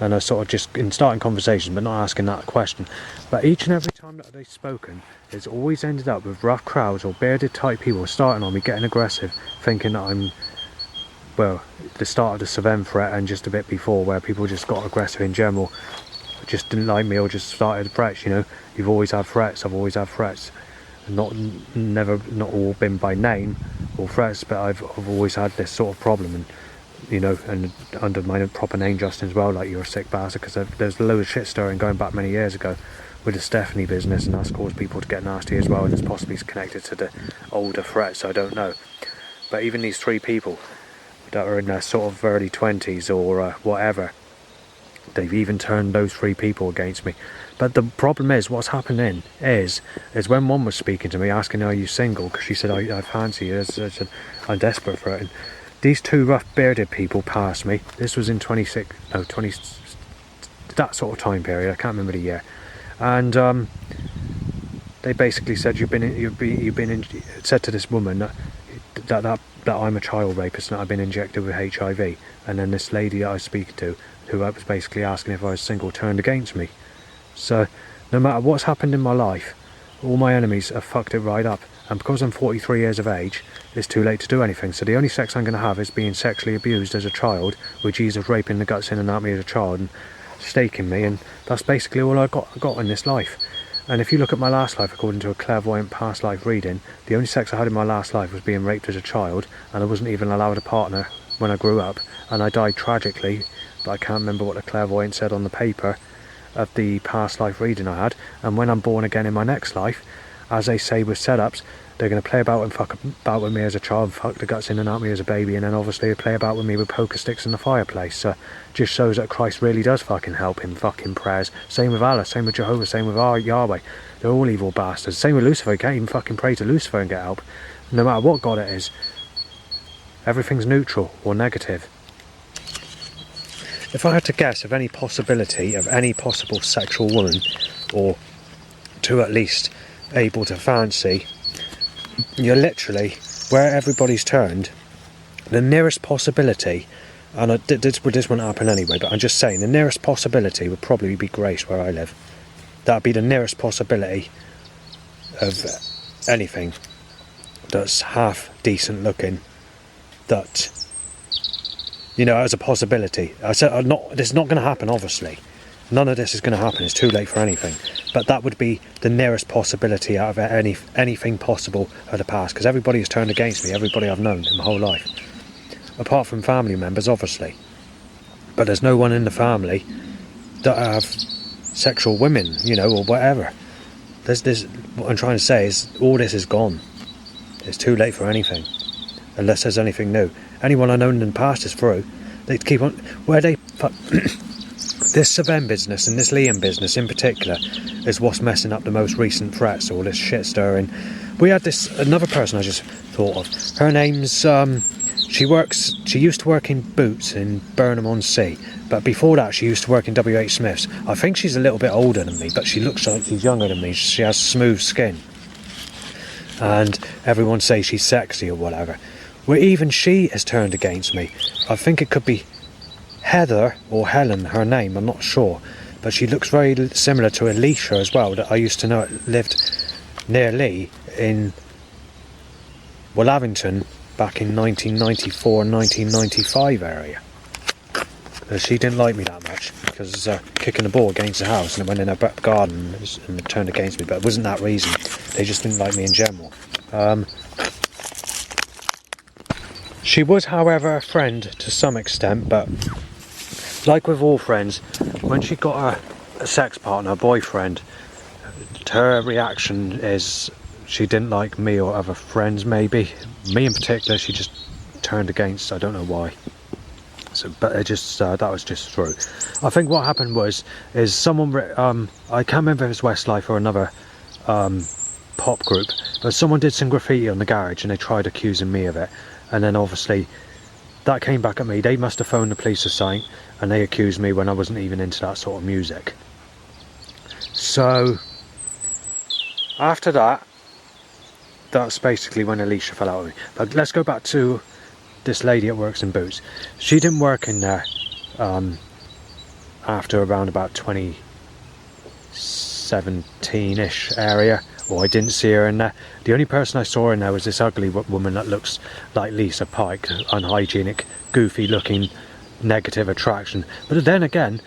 and I sort of just in starting conversations but not asking that question. But each and every time that they've spoken, it's always ended up with rough crowds or bearded type people starting on me, getting aggressive, thinking that I'm, well, the start of the Savem threat and just a bit before, where people just got aggressive in general, just didn't like me or just started threats. You know, you've always had threats, I've always had threats. Not all been by name or threats, but I've always had this sort of problem, and you know, and under my proper name, Justin, as well, like you're a sick bastard, because there's a load of shit stirring going back many years ago with the Stephanie business, and that's caused people to get nasty as well, and it's possibly connected to the older threats, I don't know. But even these 3 people that are in their sort of early 20s or whatever, they've even turned those 3 people against me. But the problem is, what's happening is when one was speaking to me, asking, are you single? Because she said, I fancy you. I said, I'm desperate for it. And these 2 rough bearded people passed me. This was in 20, that sort of time period. I can't remember the year. And they basically said, you've been said to this woman that I'm a child rapist and that I've been injected with HIV. And then this lady that I was speaking to, who I was basically asking if I was single, turned against me. So no matter what's happened in my life, all my enemies have fucked it right up. And because I'm 43 years of age, it's too late to do anything. So the only sex I'm going to have is being sexually abused as a child, with Jesus raping the guts in and out of me as a child and staking me, and that's basically all I got in this life. And if you look at my last life, according to a clairvoyant past life reading, the only sex I had in my last life was being raped as a child, and I wasn't even allowed a partner when I grew up, and I died tragically, but I can't remember what the clairvoyant said on the paper of the past life reading I had. And when I'm born again in my next life, as they say with setups, they're going to play about and fuck about with me as a child, fuck the guts in and out of me as a baby, and then obviously they play about with me with poker sticks in the fireplace. So just shows that Christ really does fucking help in fucking prayers. Same with Allah, same with Jehovah, same with our Yahweh. They're all evil bastards. Same with Lucifer. You can't even fucking pray to Lucifer and get help. No matter what God it is, everything's neutral or negative. If I had to guess of any possibility of any possible sexual woman, or 2 at least, able to fancy, you're literally, where everybody's turned, the nearest possibility, and this wouldn't happen anyway, but I'm just saying, the nearest possibility would probably be Grace, where I live. That would be the nearest possibility of anything that's half decent looking, that, you know, as a possibility. I said, this is not going to happen, obviously. None of this is going to happen. It's too late for anything. But that would be the nearest possibility out of anything possible of the past. Because everybody has turned against me. Everybody I've known in my whole life. Apart from family members, obviously. But there's no one in the family that have sexual women, you know, or whatever. What I'm trying to say is, all this is gone. It's too late for anything. Unless there's anything new. Anyone I've known in the past is through. They keep on... This Savem business and this Liam business in particular is what's messing up the most recent threats, all this shit stirring. We had another person I just thought of. Her name's, she used to work in Boots in Burnham-on-Sea, but before that she used to work in WH Smith's. I think she's a little bit older than me, but she looks like she's younger than me. She has smooth skin. And everyone says she's sexy or whatever. Well, even she has turned against me. I think it could be Heather or Helen, her name, I'm not sure, but she looks very similar to Alicia as well, that I used to know lived near Lee in Lavington back in 1994 and 1995 area. She didn't like me that much because kicking the ball against the house and it went in her back garden and it turned against me, but it wasn't that reason. They just didn't like me in general. She was, however, a friend to some extent, but like with all friends, when she got a sex partner, a boyfriend, her reaction is she didn't like me or other friends, maybe. Me in particular, she just turned against. I don't know why. So, but it just that was just true. I think what happened is someone I can't remember if it was Westlife or another pop group, but someone did some graffiti on the garage and they tried accusing me of it, and then obviously that came back at me. They must have phoned the police or something, and they accused me when I wasn't even into that sort of music. So after that, that's basically when Alicia fell out with me. But let's go back to this lady that works in Boots. She didn't work in there after around about 2017-ish area, or I didn't see her in there. The only person I saw in there was this ugly woman that looks like Lisa Pike, unhygienic, goofy looking, negative attraction. But then again,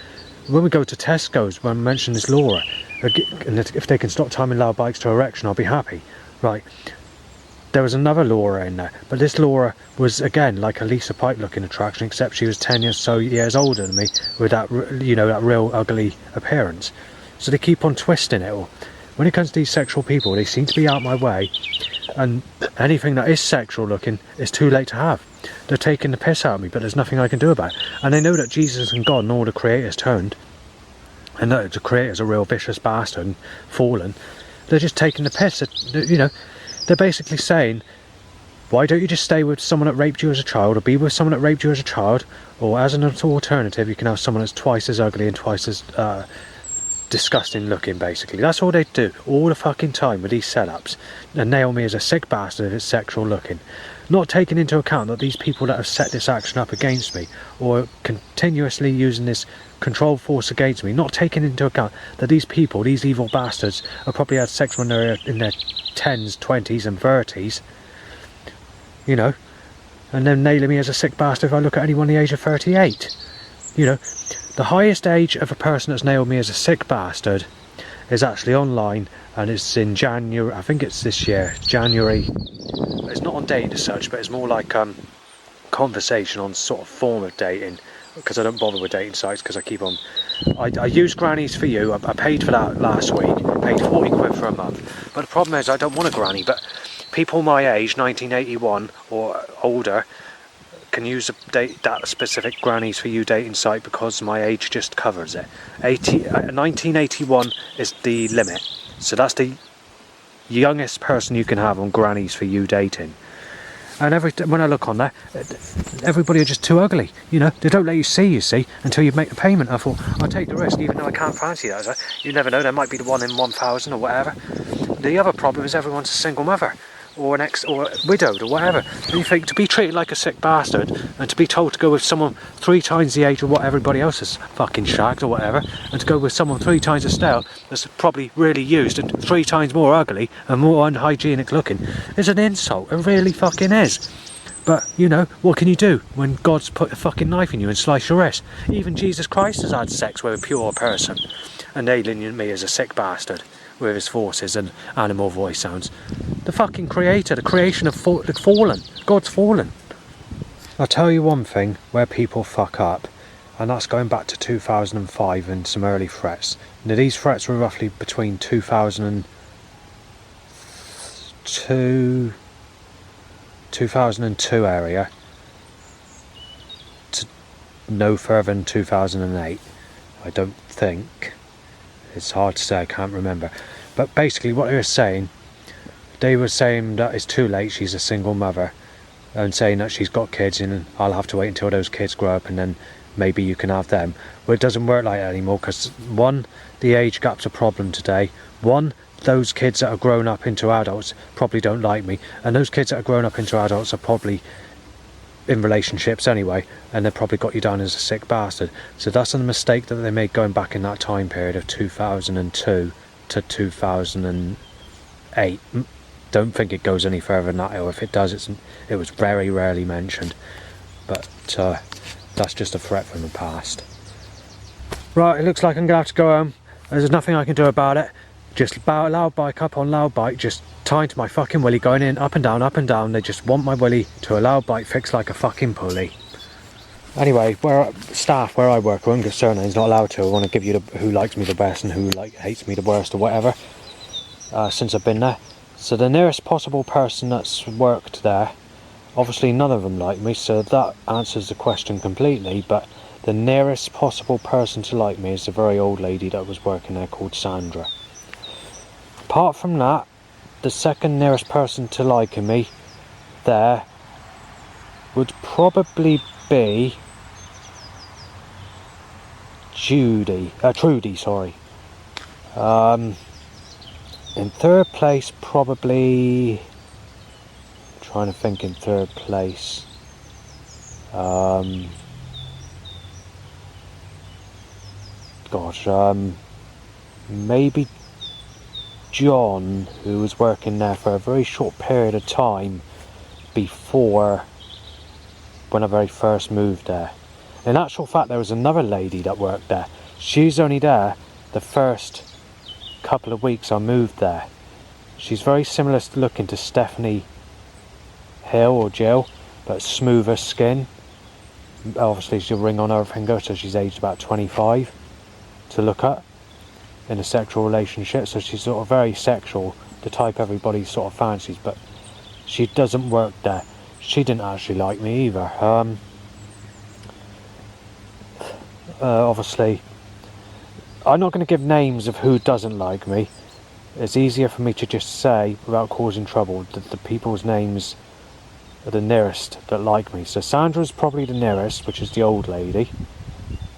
when we go to Tesco's, when I mention this Laura, and if they can stop timing loud bikes to erection, I'll be happy. Right, there was another Laura in there, but this Laura was again like a Lisa Pike looking attraction, except she was 10 years older than me, with that, you know, that real ugly appearance. So they keep on twisting it all. When it comes to these sexual people, they seem to be out my way, and anything that is sexual looking is too late to have. They're taking the piss out of me, but there's nothing I can do about it. And they know that Jesus and God and all the creators turned, and that the creator's a real vicious bastard and fallen. They're just taking the piss. You know, they're basically saying, why don't you just stay with someone that raped you as a child, or be with someone that raped you as a child, or as an alternative you can have someone that's twice as ugly and twice as disgusting looking. Basically that's all they do all the fucking time with these setups, and nail me as a sick bastard if it's sexual looking, not taking into account that these people that have set this action up against me, or continuously using this controlled force against me, not taking into account that these people, these evil bastards, have probably had sex when they're in their 10s, 20s and 30s, you know, and then nailing me as a sick bastard if I look at anyone the age of 38. You know, the highest age of a person that's nailed me as a sick bastard is actually online, and it's in January, I think it's this year, January. It's not on dating as such, but it's more like conversation on sort of form of dating, because I don't bother with dating sites because I keep on. I use Grannies for You. I paid for that last week. I paid 40 quid for a month. But the problem is I don't want a granny, but people my age, 1981 or older, can use that specific Grannies for You dating site because my age just covers it. 1981 is the limit, so that's the youngest person you can have on Grannies for You dating. And when I look on there, everybody are just too ugly. You know, they don't let you see, until you make the payment. I thought, I'll take the risk, even though I can't fancy that. So you never know, there might be the 1 in 1,000 or whatever. The other problem is everyone's a single mother, or an ex, or widowed, or whatever. And you think, to be treated like a sick bastard, and to be told to go with someone 3 times the age of what everybody else is fucking shagged or whatever, and to go with someone 3 times as stale, that's probably really used, and 3 times more ugly, and more unhygienic looking, is an insult. It really fucking is. But, you know, what can you do when God's put a fucking knife in you and slice your wrist? Even Jesus Christ has had sex with a pure person, and nailing me as a sick bastard with his forces and animal voice sounds. The fucking creator, the creation of the fallen. God's fallen. I'll tell you one thing where people fuck up, and that's going back to 2005 and some early threats. Now these threats were roughly between 2002 area to no further than 2008. I don't think. It's hard to say, I can't remember. But basically what they were saying that it's too late, she's a single mother, and saying that she's got kids and I'll have to wait until those kids grow up and then maybe you can have them. Well, it doesn't work like that anymore, because 1, the age gap's a problem today. 1, those kids that are grown up into adults probably don't like me, and those kids that are grown up into adults are probably in relationships anyway, and they probably got you down as a sick bastard. So that's a mistake that they made going back in that time period of 2002 to 2008. Don't think it goes any further than that, or if it does, it was very rarely mentioned. But that's just a threat from the past. Right, it looks like I'm gonna have to go home. There's nothing I can do about it. Just loud bike up on loud bike, just tied to my fucking willy, going in up and down, up and down. They just want my willy to a loud bike fixed like a fucking pulley. Anyway, staff where I work, I won't give surnames, not allowed to. I want to give you who likes me the best and who hates me the worst or whatever. Since I've been there, so the nearest possible person that's worked there, obviously none of them like me, so that answers the question completely. But the nearest possible person to like me is a very old lady that was working there called Sandra. Apart from that, the second nearest person to liking me there would probably be Trudy, sorry. In third place, probably, trying to think in third place, maybe John, who was working there for a very short period of time before when I very first moved there. In actual fact, there was another lady that worked there. She's only there the first couple of weeks I moved there. She's very similar looking to Stephanie Hill or Jill, but smoother skin. Obviously she's a ring on her finger, so she's aged about 25 to look at in a sexual relationship, so she's sort of very sexual, the type everybody sort of fancies, but she doesn't work there. She didn't actually like me either. Obviously, I'm not going to give names of who doesn't like me. It's easier for me to just say, without causing trouble, that the people's names are the nearest that like me. So Sandra's probably the nearest, which is the old lady,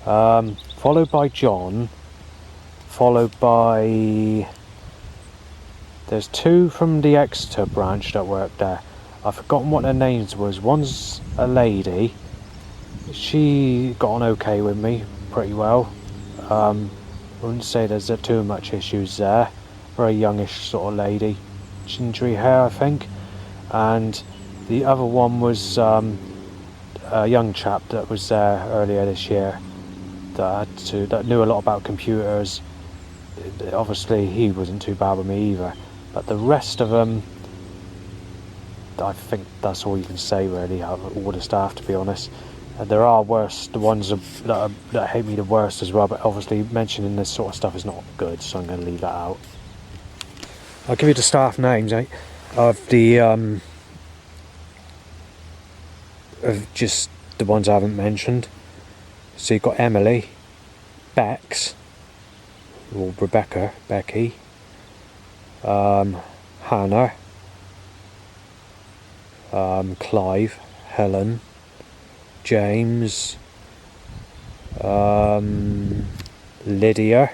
followed by John, followed by, there's two from the Exeter branch that work there. I've forgotten what their names was. One's a lady, she got on okay with me pretty well. Wouldn't say there's too much issues there. Very youngish sort of lady, gingery hair I think. And the other one was a young chap that was there earlier this year that knew a lot about computers. Obviously he wasn't too bad with me either, but the rest of them, I think that's all you can say really, all the staff, to be honest. There are worse, the ones that hate me the worst as well, but obviously mentioning this sort of stuff is not good, so I'm going to leave that out. I'll give you the staff names of the of just the ones I haven't mentioned. So you've got Emily, Bex, or Rebecca, Becky, Hannah, Clive, Helen, James, Lydia,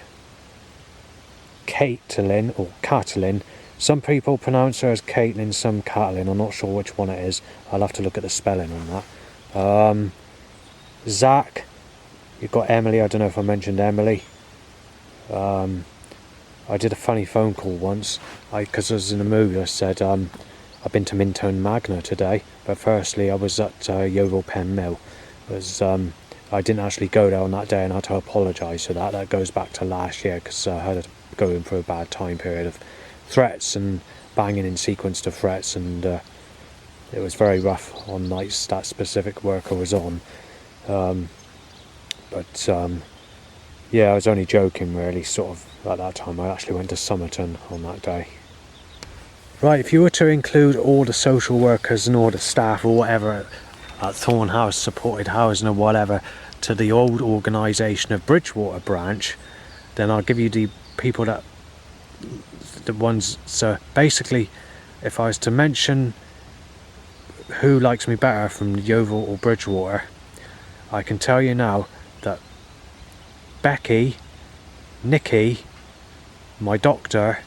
Caitlin or Catalin. Some people pronounce her as Caitlin, some Catalin. I'm not sure which one it is. I'll have to look at the spelling on that. Zach, you've got Emily. I don't know if I mentioned Emily. I did a funny phone call once because I was in a movie. I said I've been to Minton Magna today, but firstly I was at Yeovil Pen Mill. I didn't actually go there on that day, and I had to apologise for that. That goes back to last year because I had to go in for a bad time period of threats and banging in sequence to threats, and it was very rough on nights that specific worker was on. Yeah, I was only joking really, sort of, at that time. I actually went to Somerton on that day. Right, if you were to include all the social workers and all the staff or whatever at Thorn House, supported housing or whatever, to the old organisation of Bridgewater branch, then I'll give you the people the ones. So basically, if I was to mention who likes me better from Yeovil or Bridgewater, I can tell you now that Becky, Nikki, my doctor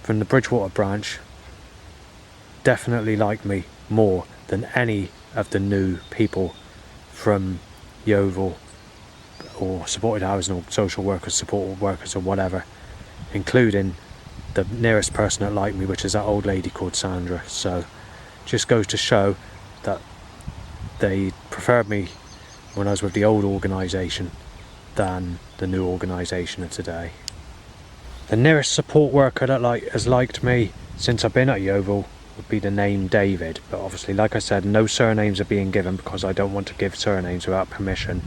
from the Bridgewater branch, definitely like me more than any of the new people from Yeovil, or supported housing, or social workers, support workers, or whatever, including the nearest person that liked me, which is that old lady called Sandra. So just goes to show that they preferred me when I was with the old organisation than the new organisation of today. The nearest support worker that has liked me since I've been at Yeovil would be the name David, but obviously, like I said, no surnames are being given because I don't want to give surnames without permission.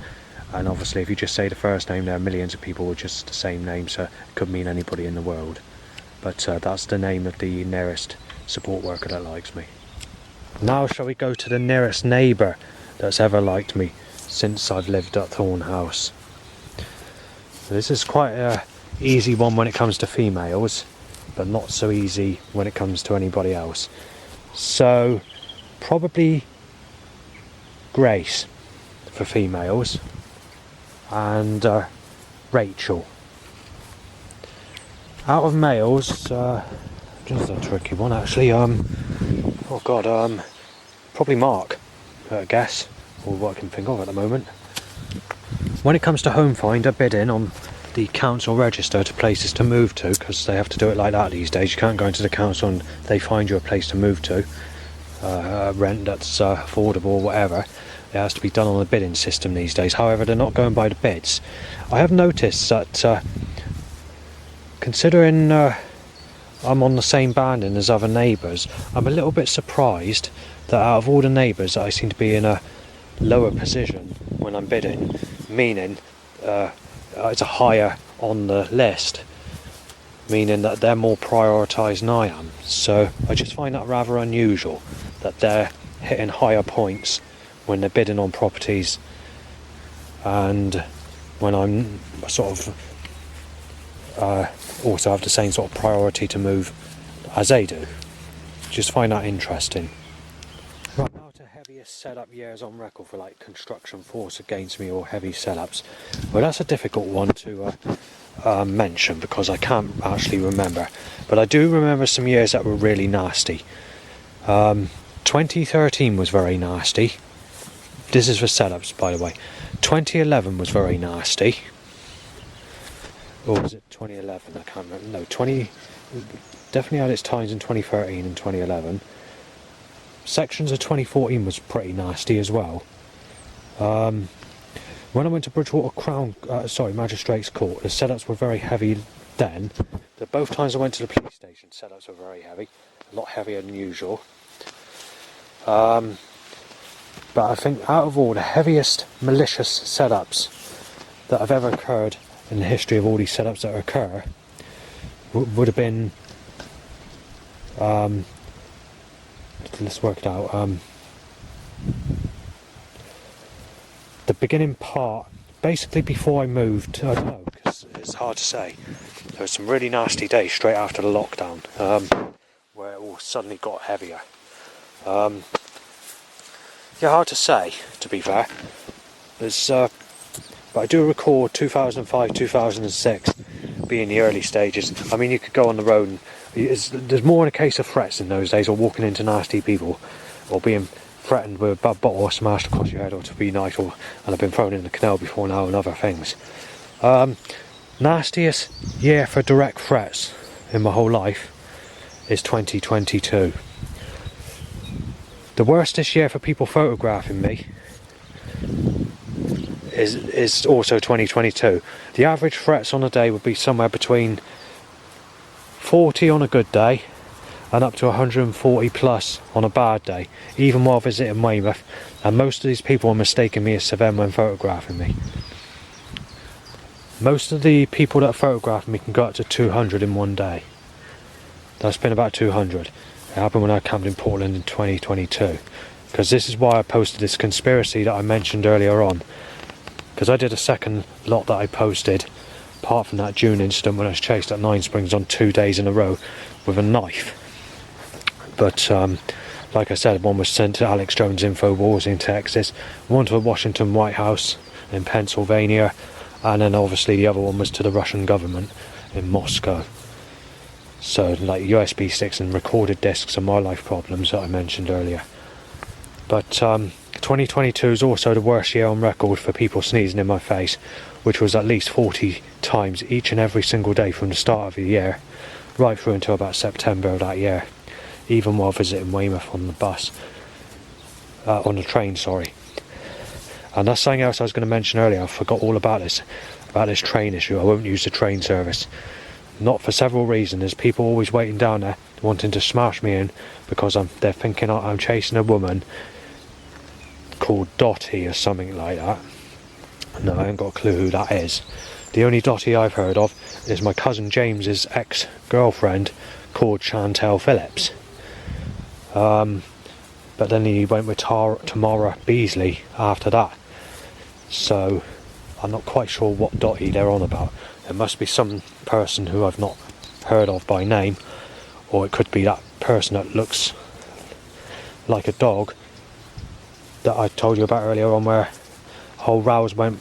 And obviously, if you just say the first name, there are millions of people with just the same name, so it could mean anybody in the world. But that's the name of the nearest support worker that likes me. Now shall we go to the nearest neighbour that's ever liked me since I've lived at Thorn House. This is quite a easy one when it comes to females, but not so easy when it comes to anybody else. So probably Grace for females, and Rachel. Out of males, just a tricky one actually. Probably Mark, I guess, or what I can think of at the moment. When it comes to home finder, bidding on the council register to places to move to, because they have to do it like that these days. You can't go into the council and they find you a place to move to, rent that's affordable or whatever. It has to be done on a bidding system these days. However, they're not going by the bids. I have noticed that considering I'm on the same banding as other neighbours, I'm a little bit surprised that out of all the neighbours I seem to be in a lower position when I'm bidding, meaning it's a higher on the list, meaning that they're more prioritised than I am. So I just find that rather unusual that they're hitting higher points when they're bidding on properties, and when I'm sort of also have the same sort of priority to move as they do. Just find that interesting. Right, now to heaviest setup years on record for like construction force against me or heavy setups. Well, that's a difficult one to mention because I can't actually remember, but I do remember some years that were really nasty. 2013 was very nasty. This is for setups, by the way. 2011 was very nasty. Or was it 2011? I can't remember. No, definitely had its times in 2013 and 2011. Sections of 2014 was pretty nasty as well. When I went to Bridgewater Magistrates Court, the setups were very heavy then. But both times I went to the police station, setups were very heavy, a lot heavier than usual. But I think out of all the heaviest malicious setups that have ever occurred in the history of all these setups that occur would have been, let's work it out, the beginning part, basically before I moved. I don't know, because it's hard to say. There were some really nasty days straight after the lockdown, where it all suddenly got heavier. Yeah, hard to say, to be fair. But I do recall 2005, 2006 being the early stages. I mean, you could go on the road and there's more in a case of threats in those days, or walking into nasty people, or being threatened with a bad bottle smashed across your head, or to be nice, and I've been thrown in the canal before now and other things. Nastiest year for direct threats in my whole life is 2022. The worstest year for people photographing me is also 2022. The average threats on a day would be somewhere between 40 on a good day and up to 140 plus on a bad day, even while visiting Weymouth, and most of these people are mistaking me as Sir Ben when photographing me. Most of the people that photograph me can go up to 200 in one day. That's been about 200. It happened when I camped in Portland in 2022, because this is why I posted this conspiracy that I mentioned earlier on, because I did a second lot that I posted apart from that June incident when I was chased at Nine Springs on 2 days in a row with a knife. But like I said, one was sent to Alex Jones Infowars in Texas, one to the Washington White House in Pennsylvania, and then obviously the other one was to the Russian government in Moscow. So like USB sticks and recorded discs and my life problems that I mentioned earlier. But 2022 is also the worst year on record for people sneezing in my face, which was at least 40 times each and every single day from the start of the year right through until about September of that year, even while visiting Weymouth on the bus, on the train, sorry. And that's something else I was going to mention earlier. I forgot all about this train issue. I won't use the train service. Not for several reasons. There's people always waiting down there wanting to smash me in because they're thinking I'm chasing a woman called Dottie or something like that. No, I haven't got a clue who that is. The only Dottie I've heard of is my cousin James's ex-girlfriend called Chantel Phillips. But then he went with Tamara Beasley after that. So I'm not quite sure what Dottie they're on about. It must be some person who I've not heard of by name, or it could be that person that looks like a dog that I told you about earlier on, where whole rows went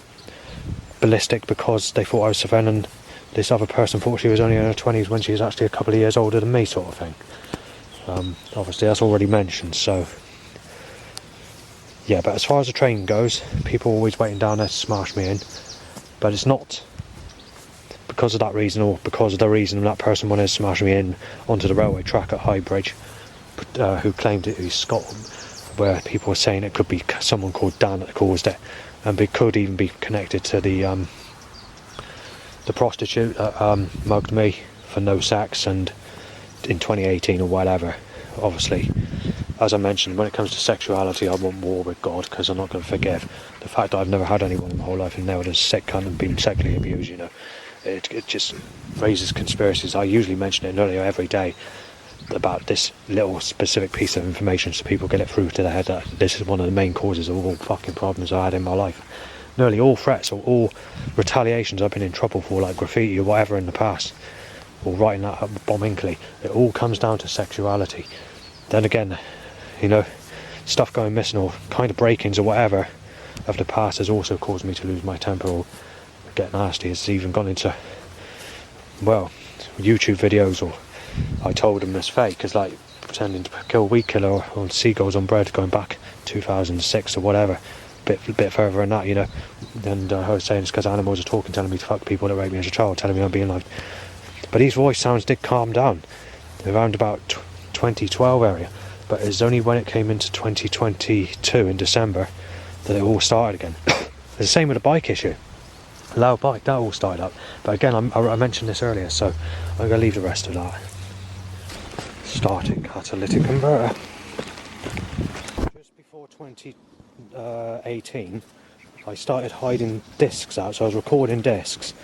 ballistic because they thought I was Savannah and this other person thought she was only in her 20s when she was actually a couple of years older than me, sort of thing. Obviously that's already mentioned, so yeah. But as far as the train goes, people are always waiting down there to smash me in, but it's not because of that reason or because of the reason that person wanted to smash me in onto the railway track at Highbridge, who claimed it was Scotland, where people were saying it could be someone called Dan that caused it, and it could even be connected to the prostitute that mugged me for no sex and in 2018 or whatever. Obviously, as I mentioned, when it comes to sexuality, I want war with God, because I'm not going to forgive the fact that I've never had anyone in my whole life who nailed a sick cunt and been sexually abused. You know, it just raises conspiracies. I usually mention it earlier every day about this little specific piece of information, so people get it through to their head that this is one of the main causes of all fucking problems I had in my life. Nearly all threats or all retaliations I've been in trouble for, like graffiti or whatever in the past, or writing that up Bomb Inkley, it all comes down to sexuality. Then again, you know, stuff going missing or kind of break-ins or whatever of the past has also caused me to lose my temper or get nasty. It's even gone into, well, YouTube videos, or I told them it's fake, because like pretending to kill weed killer on Seagulls on Bread going back 2006 or whatever, bit further than that, you know. And I was saying it's because animals are talking, telling me to fuck people that raped me as a child, telling me I'm being loved. But these voice sounds did calm down around about 2012 area, but it's only when it came into 2022 in December that it all started again. It's the same with the bike issue. Loud bike, that all started up. But again, I mentioned this earlier, so I'm going to leave the rest of that. Starting catalytic converter. Just before 2018, I started hiding discs out, so I was recording discs.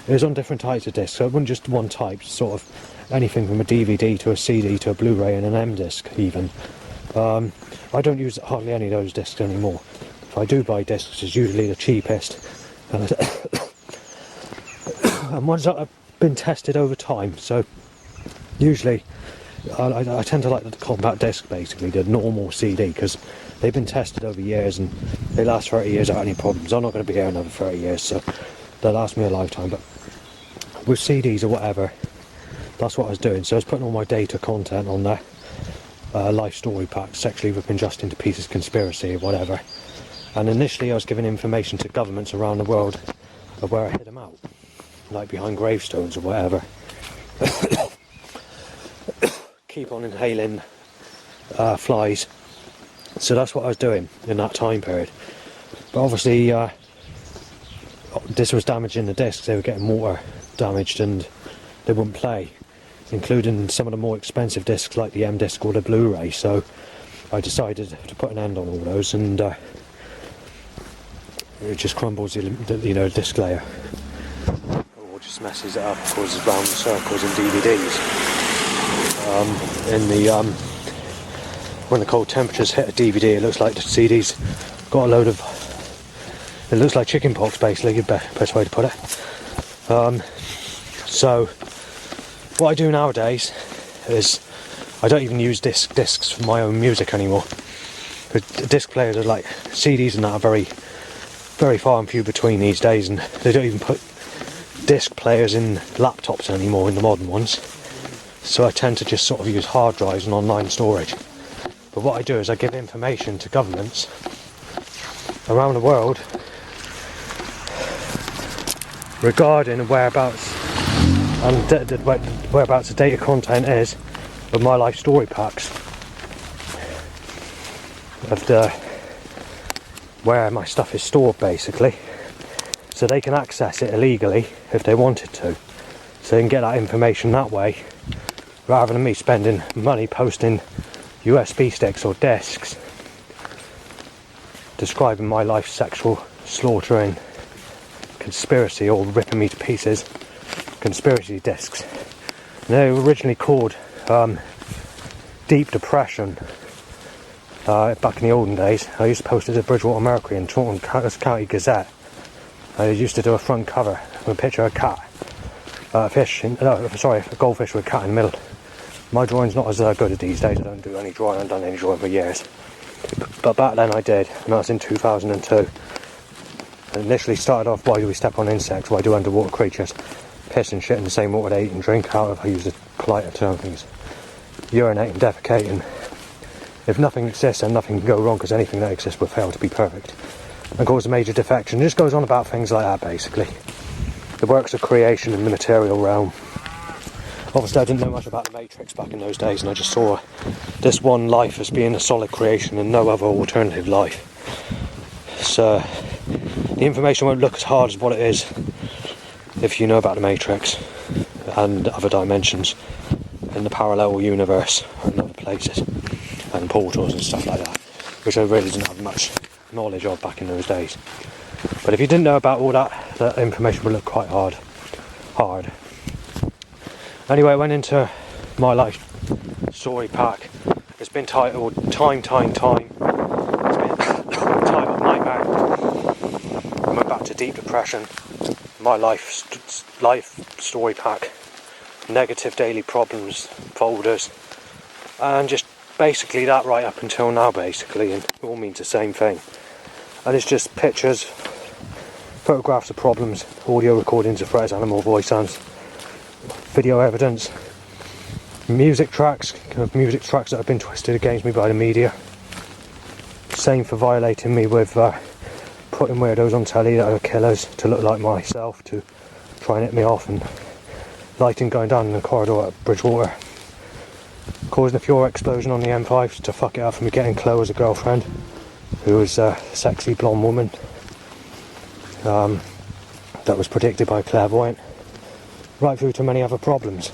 It was on different types of discs, so it wasn't just one type, sort of anything from a DVD to a CD to a Blu-ray and an M-disc even. I don't use hardly any of those discs anymore. If I do buy discs, it's usually the cheapest. And ones that have been tested over time, so usually I tend to like the compact disc, basically, the normal CD, because they've been tested over years and they last 30 years without any problems. I'm not going to be here another 30 years, so they'll last me a lifetime. But with CDs or whatever, that's what I was doing. So I was putting all my data content on there, life story packs, sexually ripping Justin to pieces, conspiracy or whatever. And initially I was giving information to governments around the world of where I hid them out, like behind gravestones or whatever. Keep on inhaling flies. So that's what I was doing in that time period. But obviously this was damaging the discs. They were getting water damaged and they wouldn't play, including some of the more expensive discs like the M-disc or the Blu-ray. So I decided to put an end on all those, and it just crumbles the disc layer, or just messes it up, causes round circles in DVDs. When the cold temperatures hit a DVD, it looks like the CD's got a load of, it looks like chicken pox, basically, best way to put it. So what I do nowadays is I don't even use discs for my own music anymore. But disc players are like CDs, and that are very, very far and few between these days, and they don't even put disc players in laptops anymore, in the modern ones. So I tend to just sort of use hard drives and online storage. But what I do is I give information to governments around the world regarding whereabouts and whereabouts the data content is of my life story packs, of where my stuff is stored basically, so they can access it illegally if they wanted to, so they can get that information that way, rather than me spending money posting USB sticks or discs describing my life sexual slaughtering conspiracy, or ripping me to pieces conspiracy discs. And they were originally called Deep Depression back in the olden days. I used to post it at the Bridgewater Mercury and Taunton County Gazette. I used to do a front cover with a picture of a cat, a goldfish with a cat in the middle. My drawing's not as good as these days. I don't do any drawing. I haven't done any drawing for years. But back then I did, and that was in 2002. I initially started off, why do we step on insects? Why do underwater creatures piss and shit in the same water they eat and drink out of? I use a politer term, things. Urinate and defecate, and if nothing exists, then nothing can go wrong, because anything that exists will fail to be perfect and cause a major defection. It just goes on about things like that, basically. The works of creation in the material realm. Obviously, I didn't know much about the Matrix back in those days, and I just saw this one life as being a solid creation and no other alternative life. So, the information won't look as hard as what it is if you know about the Matrix and other dimensions in the parallel universe or in other places and portals and stuff like that, which I really didn't have much knowledge of back in those days. But if you didn't know about all that, that information would look quite hard. Anyway, I went into my life story pack. It's been titled Time. It's been titled Nightmare. I went back to Deep Depression. My life story pack. Negative daily problems folders. And just basically that right up until now, basically. And it all means the same thing. And it's just pictures, photographs of problems, audio recordings of threats, animal voice sounds, video evidence, music tracks that have been twisted against me by the media. Same for violating me with putting weirdos on telly that are killers to look like myself, to try and hit me off, and lighting going down in the corridor at Bridgewater, causing a fuel explosion on the M5 to fuck it up for me getting Chloe as a girlfriend, who was a sexy blonde woman that was predicted by a clairvoyant, right through to many other problems.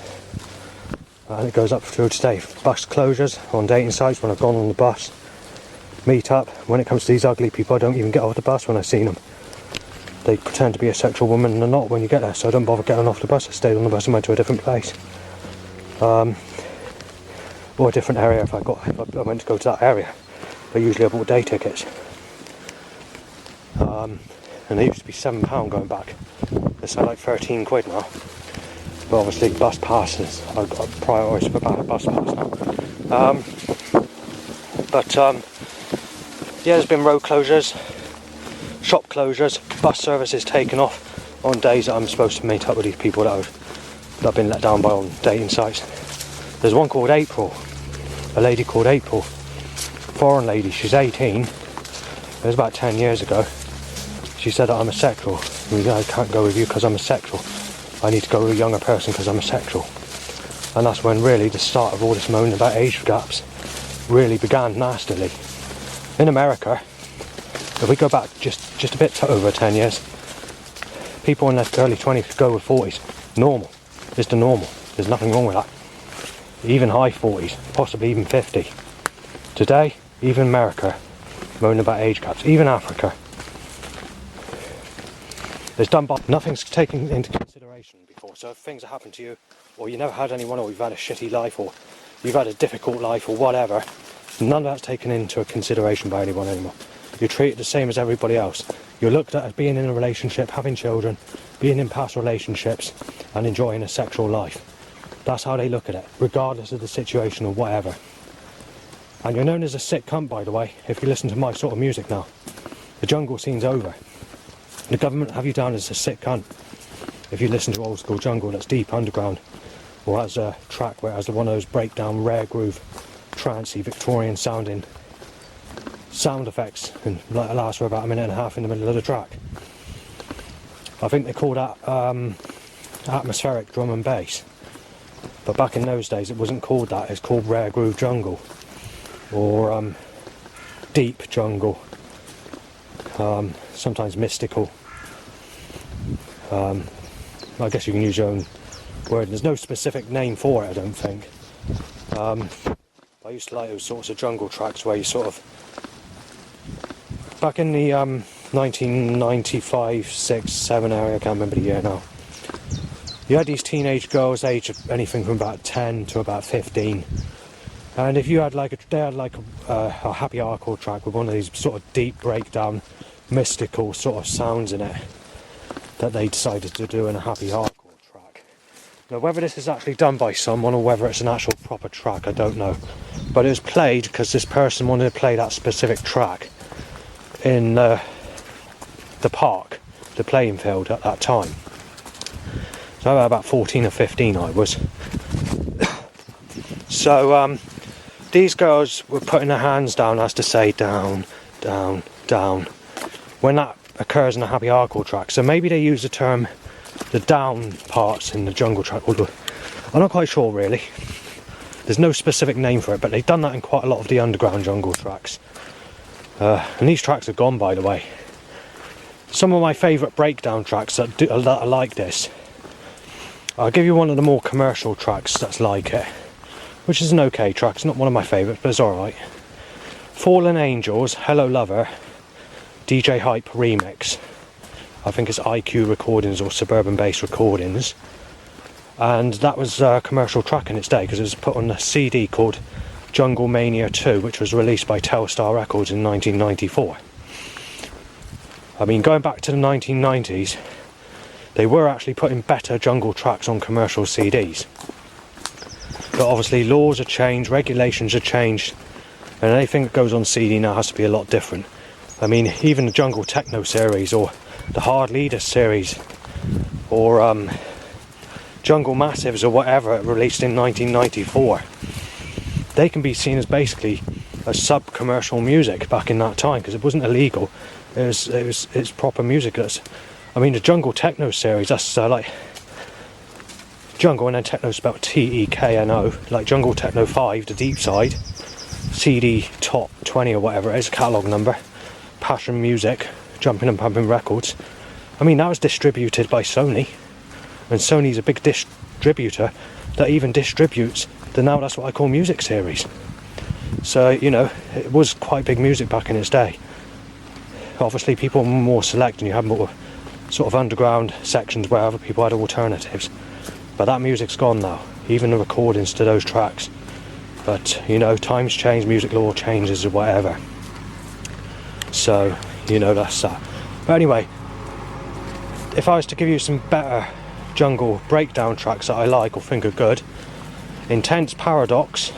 And it goes up through today. Bus closures on dating sites when I've gone on the bus. Meet up. When it comes to these ugly people, I don't even get off the bus when I've seen them. They pretend to be a sexual woman and they're not when you get there, so I don't bother getting off the bus. I stayed on the bus and went to a different place. Or a different area if I went to go to that area. But usually I bought day tickets. And they used to be £7 going back. They sound like 13 quid now. But obviously bus passes, I've got priorities for bus pass now. Yeah, there's been road closures, shop closures, bus services taken off on days that I'm supposed to meet up with these people that I've been let down by on dating sites. There's one called April, a lady called April, foreign lady, she's 18, it was about 10 years ago. She said that I'm a sexual. I can't go with you because I'm a sexual. I need to go with a younger person because I'm a sexual. And that's when really the start of all this moaning about age gaps really began nastily. In America, if we go back just a bit over 10 years, people in their early 20s could go with 40s. Normal. It's the normal. There's nothing wrong with that. Even high 40s, possibly even 50. Today, even America, moaning about age gaps. Even Africa. It's done by nothing's taken into consideration before. So if things have happened to you, or you never had anyone, or you've had a shitty life, or you've had a difficult life, or whatever, none of that's taken into consideration by anyone anymore. You're treated the same as everybody else. You're looked at as being in a relationship, having children, being in past relationships, and enjoying a sexual life. That's how they look at it, regardless of the situation or whatever. And you're known as a sick cunt, by the way, if you listen to my sort of music now. The jungle scene's over. The government have you down as a sick cunt if you listen to old school jungle that's deep underground, or has a track where it has one of those breakdown rare groove trancey, Victorian sounding sound effects, and like it lasts for about a minute and a half in the middle of the track. I think they call that atmospheric drum and bass, but back in those days it wasn't called that. It's called rare groove jungle, or deep jungle, sometimes mystical. I guess you can use your own word. There's no specific name for it, I don't think. I used to like those sorts of jungle tracks where you sort of, back in the 1995, 6, 7 area, I can't remember the year now, you had these teenage girls aged anything from about 10 to about 15, and if you had like a happy hardcore track with one of these sort of deep breakdown mystical sort of sounds in it that they decided to do in a happy hardcore track. Now whether this is actually done by someone or whether it's an actual proper track, I don't know, but it was played because this person wanted to play that specific track in the park, the playing field at that time. So about 14 or 15 I was. So these girls were putting their hands down as to say down, down, down, when that occurs in a happy hardcore track. So maybe they use the term the down parts in the jungle track. I'm not quite sure really. There's no specific name for it, but they've done that in quite a lot of the underground jungle tracks. And these tracks are gone, by the way. Some of my favourite breakdown tracks that are like this. I'll give you one of the more commercial tracks that's like it, which is an okay track. It's not one of my favourites, but it's alright. Fallen Angels, Hello Lover, DJ Hype remix. I think it's IQ Recordings or Suburban Bass Recordings. And that was a commercial track in its day because it was put on a CD called Jungle Mania 2, which was released by Telstar Records in 1994. I mean, going back to the 1990s, they were actually putting better jungle tracks on commercial CDs. But obviously laws have changed, regulations have changed, and anything that goes on CD now has to be a lot different. I mean, even the Jungle Techno series or the Hard Leader series or Jungle Massives or whatever released in 1994, they can be seen as basically a sub-commercial music back in that time because it wasn't illegal. It's proper music. I mean, the Jungle Techno series, that's like Jungle and then Techno spelled Tekno, like Jungle Techno 5, the deep side, CD Top 20 or whatever it is, catalogue number, Passion Music, Jumping and Pumping Records. I mean, that was distributed by Sony, and Sony's a big distributor that even distributes the Now That's What I Call Music series. So, you know, it was quite big music back in its day. Obviously people were more select and you had more sort of underground sections where other people had alternatives. But that music's gone now, even the recordings to those tracks. But, you know, times change, music law changes or whatever. So, you know, that's that. But anyway, if I was to give you some better jungle breakdown tracks that I like or think are good, Intense Paradox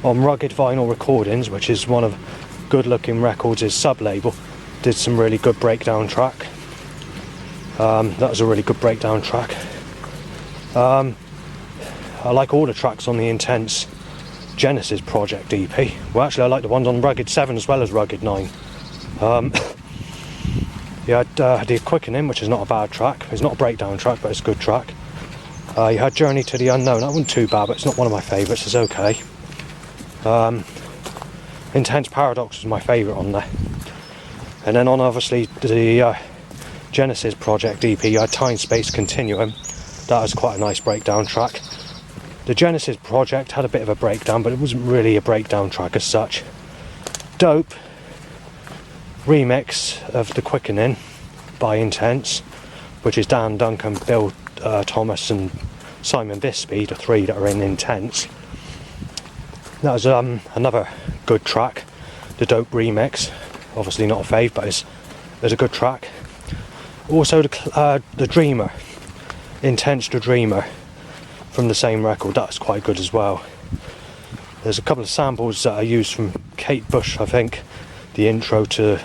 on Rugged Vinyl Recordings, which is one of Good Looking Records' sub-label, did some really good breakdown track. That was a really good breakdown track. I like all the tracks on the Intense Genesis Project EP. Well, actually I like the ones on Rugged 7 as well as Rugged 9. You had The Quickening, which is not a bad track. It's not a breakdown track, but it's a good track. You had Journey to the Unknown. That wasn't too bad, but it's not one of my favourites. It's okay. Intense Paradox was my favourite on there. And then on obviously the Genesis Project EP, you had Time Space Continuum. That was quite a nice breakdown track. The Genesis Project had a bit of a breakdown, but it wasn't really a breakdown track as such. Dope remix of The Quickening by Intense, which is Dan Duncan, Bill Thomas and Simon Bispy, the three that are in Intense. That was another good track, the Dope remix. Obviously not a fave, but it's a good track. Also the Dreamer, Intense the Dreamer, from the same record, that's quite good as well. There's a couple of samples that I used from Kate Bush, I think, the intro to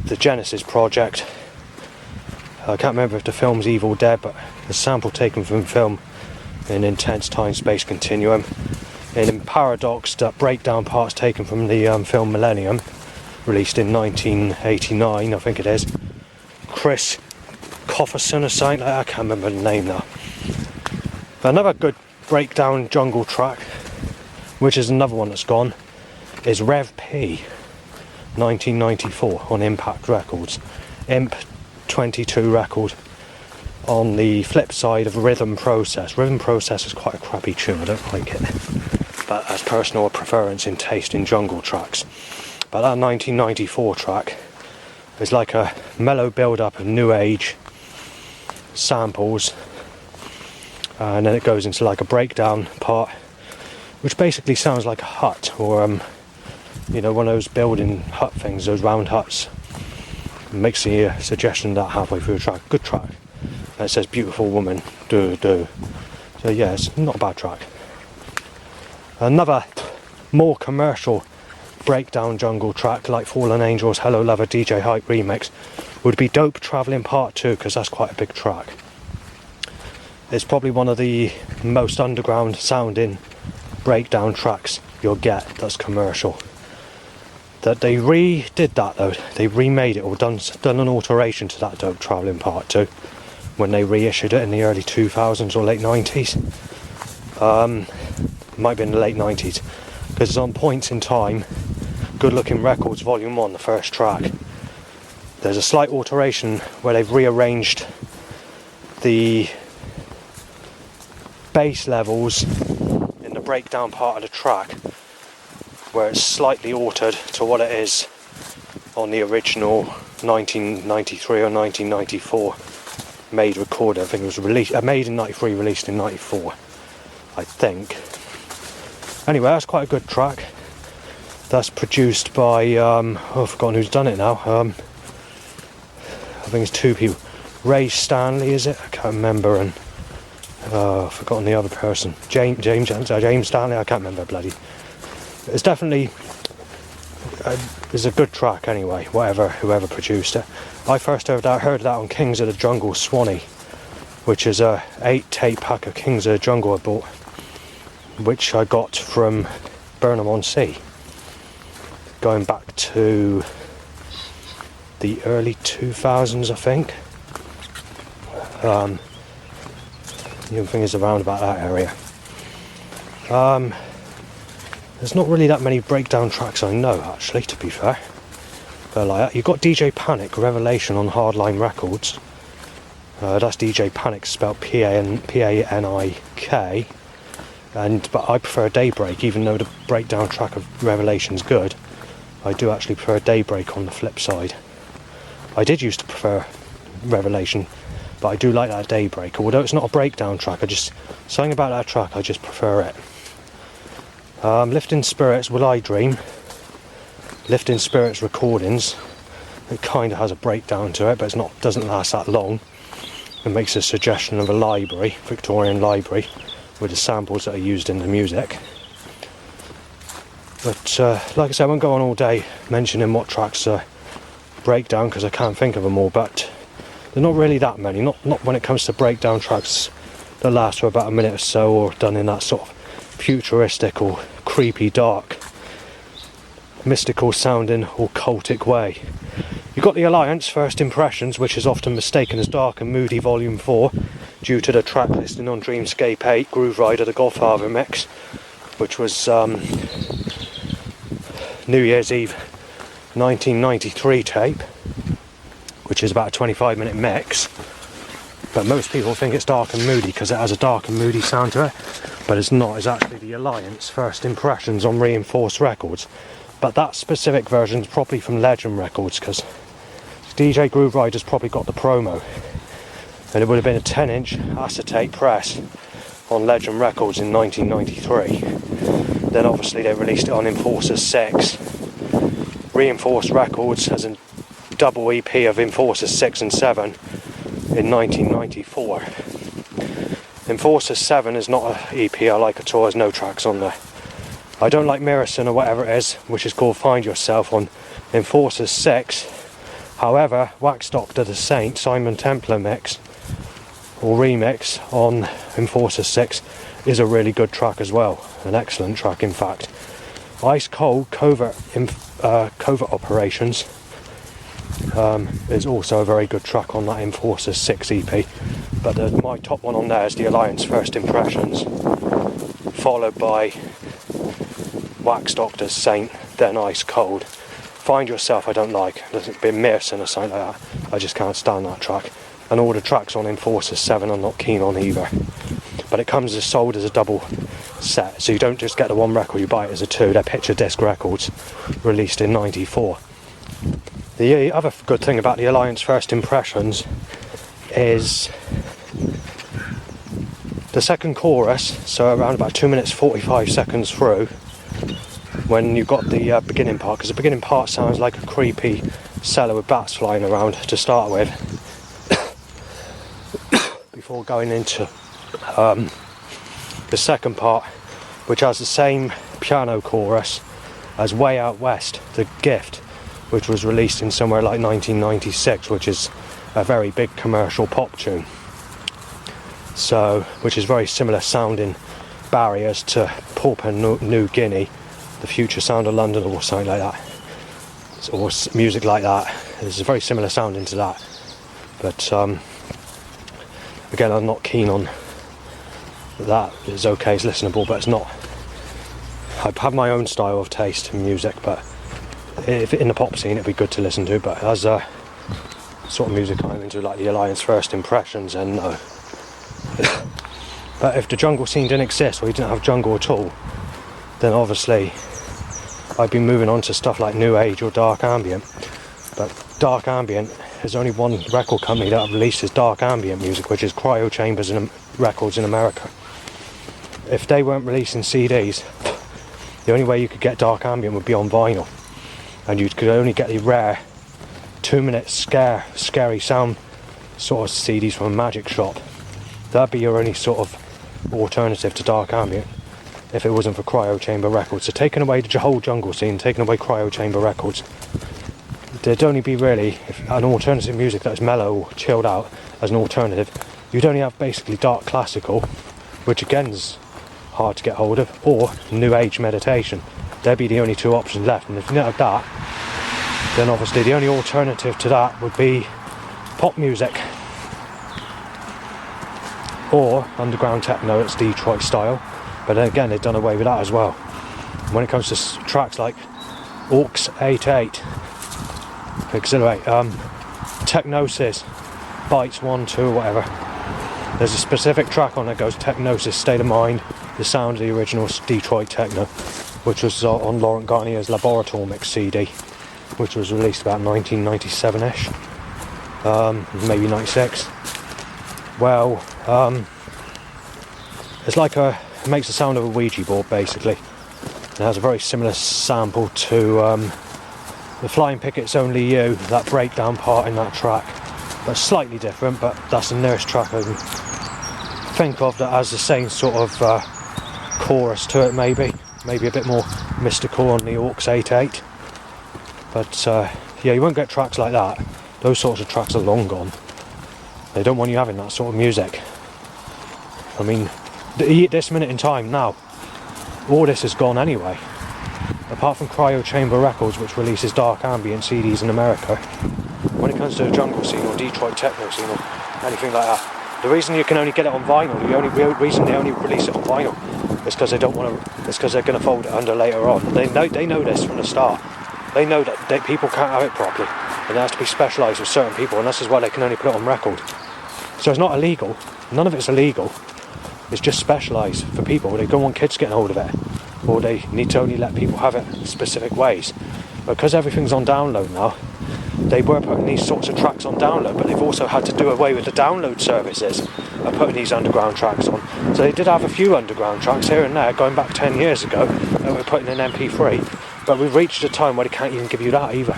the Genesis Project. I can't remember if the film's Evil Dead, but the sample taken from film in Intense Time Space Continuum. in Paradox, that breakdown parts taken from the film Millennium, released in 1989, I think it is. Chris Cofferson or something like that, I can't remember the name now. But another good breakdown jungle track, which is another one that's gone, is Rev P 1994 on Impact Records. Imp 22 record. On the flip side of Rhythm Process. Rhythm Process is quite a crappy tune, I don't like it. But that's personal preference in taste in jungle tracks. But that 1994 track is like a mellow build-up of new age samples, and then it goes into like a breakdown part, which basically sounds like a hut, or you know, one of those building hut things, those round huts. It makes the suggestion that halfway through the track. Good track. And it says beautiful woman, do. So yeah, it's not a bad track. Another more commercial breakdown jungle track, like Fallen Angels Hello Lover DJ Hype remix, would be Dope Travelling Part 2, because that's quite a big track. It's probably one of the most underground sounding breakdown tracks you'll get that's commercial. That they redid that though, they remade it, or done an alteration to that Dope Travelling Part 2 when they reissued it in the early 2000s or late 90s. Might be in the late 90s, because it's on Points in Time, Good Looking Records Volume 1, the first track. There's a slight alteration where they've rearranged the bass levels in the breakdown part of the track, where it's slightly altered to what it is on the original 1993 or 1994 made recorder. I think it was released, made in 93, released in 94, I think. Anyway, that's quite a good track. That's produced by, I've forgotten who's done it now. I think it's two people. Ray Stanley, is it? I can't remember. And I've forgotten the other person. James Stanley, I can't remember bloody. It's definitely, it's a good track anyway, whoever produced it. I first heard that on Kings of the Jungle Swanee, which is a 8-tape pack of Kings of the Jungle I bought, which I got from Burnham-on-Sea, going back to the early 2000s, I think. The thing is around about that area. There's not really that many breakdown tracks I know, actually, to be fair. But like, you've got DJ Panic, Revelation on Hardline Records. That's DJ Panic, spelled P-A-N-I-K. But I prefer Daybreak, even though the breakdown track of Revelation's good. I do actually prefer Daybreak on the flip side. I did used to prefer Revelation, but I do like that Daybreak. Although it's not a breakdown track, something about that track, I just prefer it. Lifting Spirits, Will I Dream. Lifting Spirits recordings. It kind of has a breakdown to it, but doesn't last that long. It makes a suggestion of a library, Victorian library, with the samples that are used in the music. But like I said, I won't go on all day mentioning what tracks are breakdown, because I can't think of them all, but they're not really that many, not when it comes to breakdown tracks that last for about a minute or so, or done in that sort of futuristic or creepy, dark, mystical sounding or cultic way. You've got the Alliance, First Impressions, which is often mistaken as Dark and Moody Volume 4 due to the track listing on Dreamscape 8, Groove Rider, the Godfather mix, which was New Year's Eve 1993 tape, which is about a 25-minute mix. But most people think it's dark and moody because it has a dark and moody sound to it, but it's not. It's actually the Alliance, First Impressions on Reinforced Records. But that specific version is probably from Legend Records, because DJ Groove Rider's probably got the promo, and it would have been a 10-inch acetate press on Legend Records in 1993. Then obviously they released it on Enforcer 6. Reinforced Records has a double EP of Enforcer 6 and 7 in 1994. Enforcer 7 is not an EP I like at all, there's no tracks on there. I don't like Mirison or whatever it is, which is called Find Yourself on Enforcer 6. However, Wax Doctor the Saint, Simon Templar mix or remix on Enforcer 6 is a really good track as well, an excellent track in fact. Ice Cold Covert Operations is also a very good track on that Enforcers 6 EP, but my top one on there is the Alliance First Impressions, followed by Wax Doctor's Saint, then Ice Cold. Find Yourself I don't like, there's a bit Mearson or something like that, I just can't stand that track. And all the tracks on Enforcers 7 I'm not keen on either. But it comes sold as a double set, so you don't just get the one record, you buy it as a two. They're picture disc records, released in '94. The other good thing about the Alliance First Impressions is the second chorus, so around about 2 minutes 45 seconds through, when you've got the beginning part, because the beginning part sounds like a creepy cellar with bats flying around to start with, before going into the second part, which has the same piano chorus as Way Out West, The Gift, which was released in somewhere like 1996, which is a very big commercial pop tune. So, which is very similar sounding barriers to Papua New Guinea, The Future Sound of London or something like that, or music like that. It's very similar sounding to that, but again, I'm not keen on that. It's okay, it's listenable, but it's not. I have my own style of taste in music, but if in the pop scene it'd be good to listen to, but as a sort of music I'm into, like the Alliance First Impressions, and no. But if the jungle scene didn't exist, or you didn't have jungle at all, then obviously I'd be moving on to stuff like New Age or Dark Ambient. But Dark Ambient, there's only one record company that releases Dark Ambient music, which is Cryo Chambers Records in America. If they weren't releasing CDs, the only way you could get Dark Ambient would be on vinyl, and you could only get the rare 2-minute scary sound sort of CDs from a magic shop. That'd be your only sort of alternative to Dark Ambient if it wasn't for Cryo Chamber Records. So taking away the whole jungle scene, taking away Cryo Chamber Records, there'd only be really an alternative music that is mellow or chilled out as an alternative. You'd only have basically dark classical, which again is hard to get hold of, or New Age meditation. There'd be the only two options left, and if you don't have that, then obviously the only alternative to that would be pop music or underground techno. It's Detroit style, but then again they've done away with that as well. When it comes to tracks like Orcs 88, Exhilarate, Technosis, Bites 1, 2, whatever, there's a specific track on that goes Technosis, State of Mind, the sound of the original Detroit techno, which was on Laurent Garnier's Laboratory Mix CD, which was released about 1997ish, maybe 96. Well, it's like it makes the sound of a Ouija board basically. It has a very similar sample to the Flying Pickets Only You, that breakdown part in that track, but slightly different. But that's the nearest track I can think of that has the same sort of chorus to it, maybe a bit more mystical on the Orcs 88. But yeah, you won't get tracks like that. Those sorts of tracks are long gone. They don't want you having that sort of music. I mean, this minute in time now, all this is gone anyway. Apart from Cryo Chamber Records, which releases Dark Ambient CDs in America, when it comes to the jungle scene or Detroit techno scene or anything like that, the reason you can only get it on vinyl, the reason they only release it on vinyl, is because they don't want to. It's because they're going to fold it under later on. They know this from the start. They know that people can't have it properly, and it has to be specialised with certain people, and this is why they can only put it on record. So it's not illegal. None of it's illegal. It's just specialised for people. They don't want kids getting hold of it, or they need to only let people have it in specific ways. Because everything's on download now, they were putting these sorts of tracks on download, but they've also had to do away with the download services of putting these underground tracks on. So they did have a few underground tracks here and there going back 10 years ago that were put in an MP3, but we've reached a time where they can't even give you that either.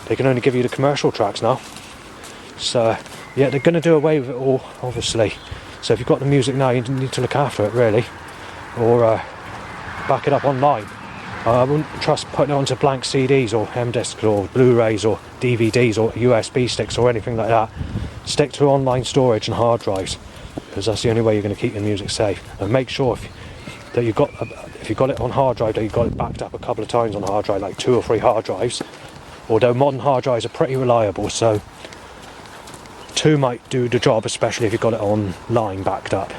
They can only give you the commercial tracks now. So yeah, they're going to do away with it all, obviously. So if you've got the music now, you need to look after it really, or back it up online. I wouldn't trust putting it onto blank CDs or M-discs or Blu-rays or DVDs or USB sticks or anything like that. Stick to online storage and hard drives. because that's the only way you're going to keep your music safe. And make sure that if you've got it on hard drive, that you've got it backed up a couple of times on hard drive, like 2 or 3 hard drives. Although modern hard drives are pretty reliable, so 2 might do the job, especially if you've got it online backed up.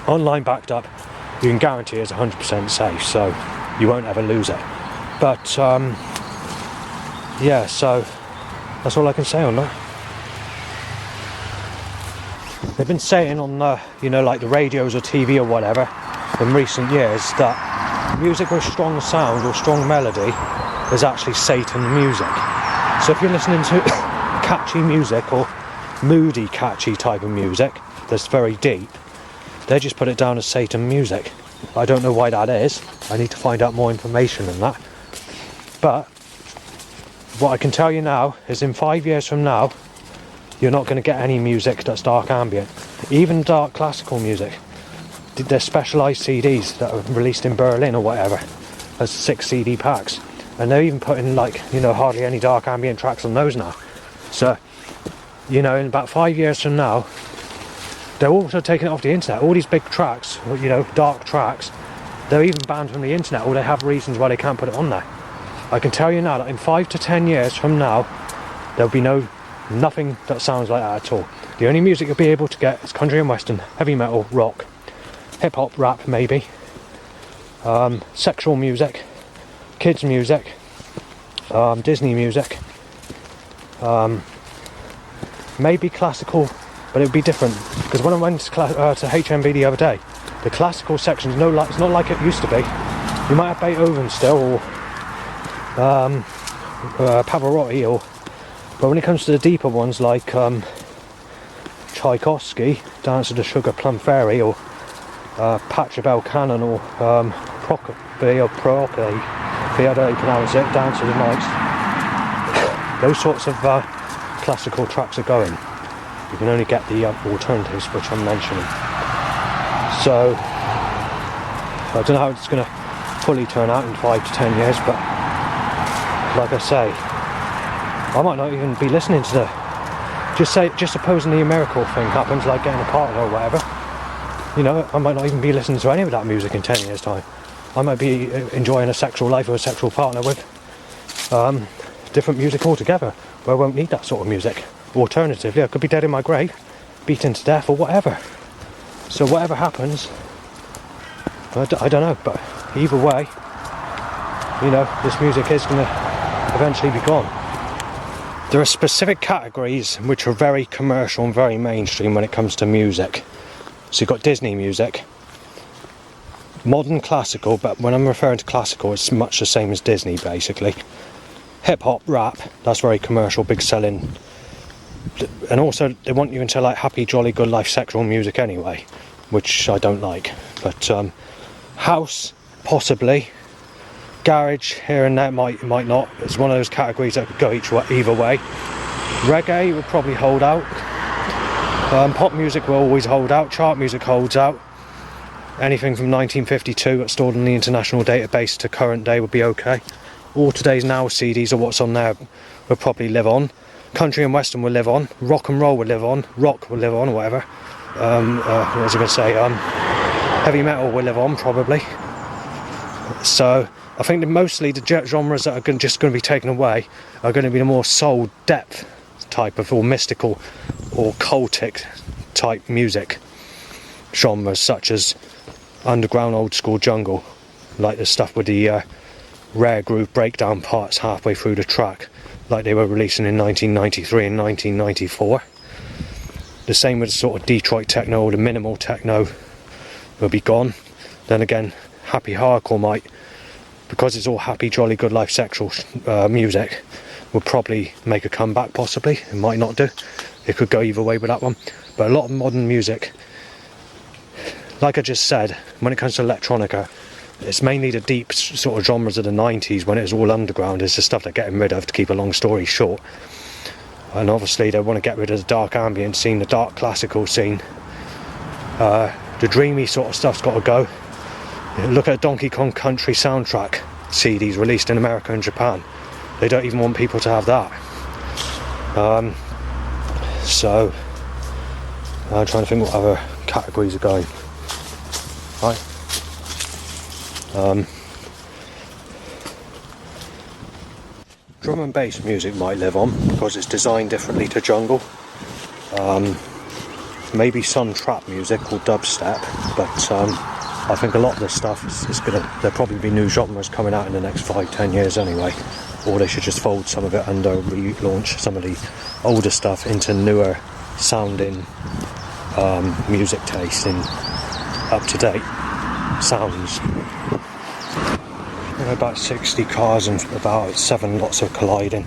Online backed up, you can guarantee it's 100% safe, so you won't ever lose it. But yeah, so that's all I can say on that. They've been saying on like the radios or TV or whatever in recent years that music with strong sound or strong melody is actually Satan music. So if you're listening to catchy music or moody catchy type of music that's very deep, they just put it down as Satan music. I don't know why that is. I need to find out more information on that. But what I can tell you now is in 5 years from now, you're not going to get any music that's dark ambient. Even dark classical music. There's specialised CDs that are released in Berlin or whatever as 6 CD packs. And they're even putting hardly any dark ambient tracks on those now. So, in about 5 years from now, they're also taking it off the internet. All these big tracks, dark tracks, they're even banned from the internet, or they have reasons why they can't put it on there. I can tell you now that in 5 to 10 years from now, there'll be nothing that sounds like that at all. The only music you'll be able to get is country and western, heavy metal, rock, hip hop, rap maybe, sexual music, kids music, Disney music, maybe classical, but it would be different. Because when I went to HMV the other day, the classical section's it's not like it used to be. You might have Beethoven still, or Pavarotti, but when it comes to the deeper ones like Tchaikovsky, Dance of the Sugar Plum Fairy, or Pachelbel Canon, or Prokofiev, I don't know how you pronounce it, Dance of the Nights, those sorts of classical tracks are going. You can only get the alternatives which I'm mentioning. So I don't know how it's going to fully turn out in 5 to 10 years, but like I say, I might not even be listening to just supposing the miracle thing happens, like getting a partner or whatever, I might not even be listening to any of that music in 10 years time. I might be enjoying a sexual life with a sexual partner with different music altogether, where I won't need that sort of music. Alternatively, I could be dead in my grave, beaten to death or whatever. So whatever happens, I don't know, but either way, this music is going to eventually be gone. There are specific categories which are very commercial and very mainstream when it comes to music. So you've got Disney music, modern classical, but when I'm referring to classical, it's much the same as Disney basically. Hip hop, rap, that's very commercial, big selling. And also they want you into like happy, jolly, good life sexual music anyway, which I don't like. But house, possibly. Garage, here and there, might not. It's one of those categories that could go either way. Reggae will probably hold out. Pop music will always hold out. Chart music holds out. Anything from 1952 that's stored in the international database to current day would be okay. All today's now CDs or what's on there will probably live on. Country and western will live on. Rock and roll will live on. Rock will live on, whatever. What was I going to say? Heavy metal will live on, probably. So I think that mostly the genres that are just going to be taken away are going to be the more soul depth type of, or mystical or cultic type music genres, such as underground, old school, jungle, like the stuff with the rare groove breakdown parts halfway through the track, like they were releasing in 1993 and 1994. The same with the sort of Detroit techno or the minimal techno will be gone. Then again, happy hardcore might, because it's all happy, jolly, good life, sexual music, will probably make a comeback, possibly. It might not do. It could go either way with that one. But a lot of modern music, like I just said, when it comes to electronica, it's mainly the deep sort of genres of the 90s when it was all underground. It's the stuff they're getting rid of, to keep a long story short. And obviously they want to get rid of the dark ambient scene, the dark classical scene. The dreamy sort of stuff's got to go. Look at Donkey Kong Country soundtrack CDs released in America and Japan. They don't even want people to have that. So I'm trying to think what other categories are going. Right. Drum and bass music might live on because it's designed differently to jungle. Maybe some trap music or dubstep, but I think a lot of this stuff there'll probably be new genres coming out in the next 5-10 years anyway, or they should just fold some of it and relaunch some of the older stuff into newer sounding music taste and up-to-date sounds. About 60 cars and about 7 lots of colliding.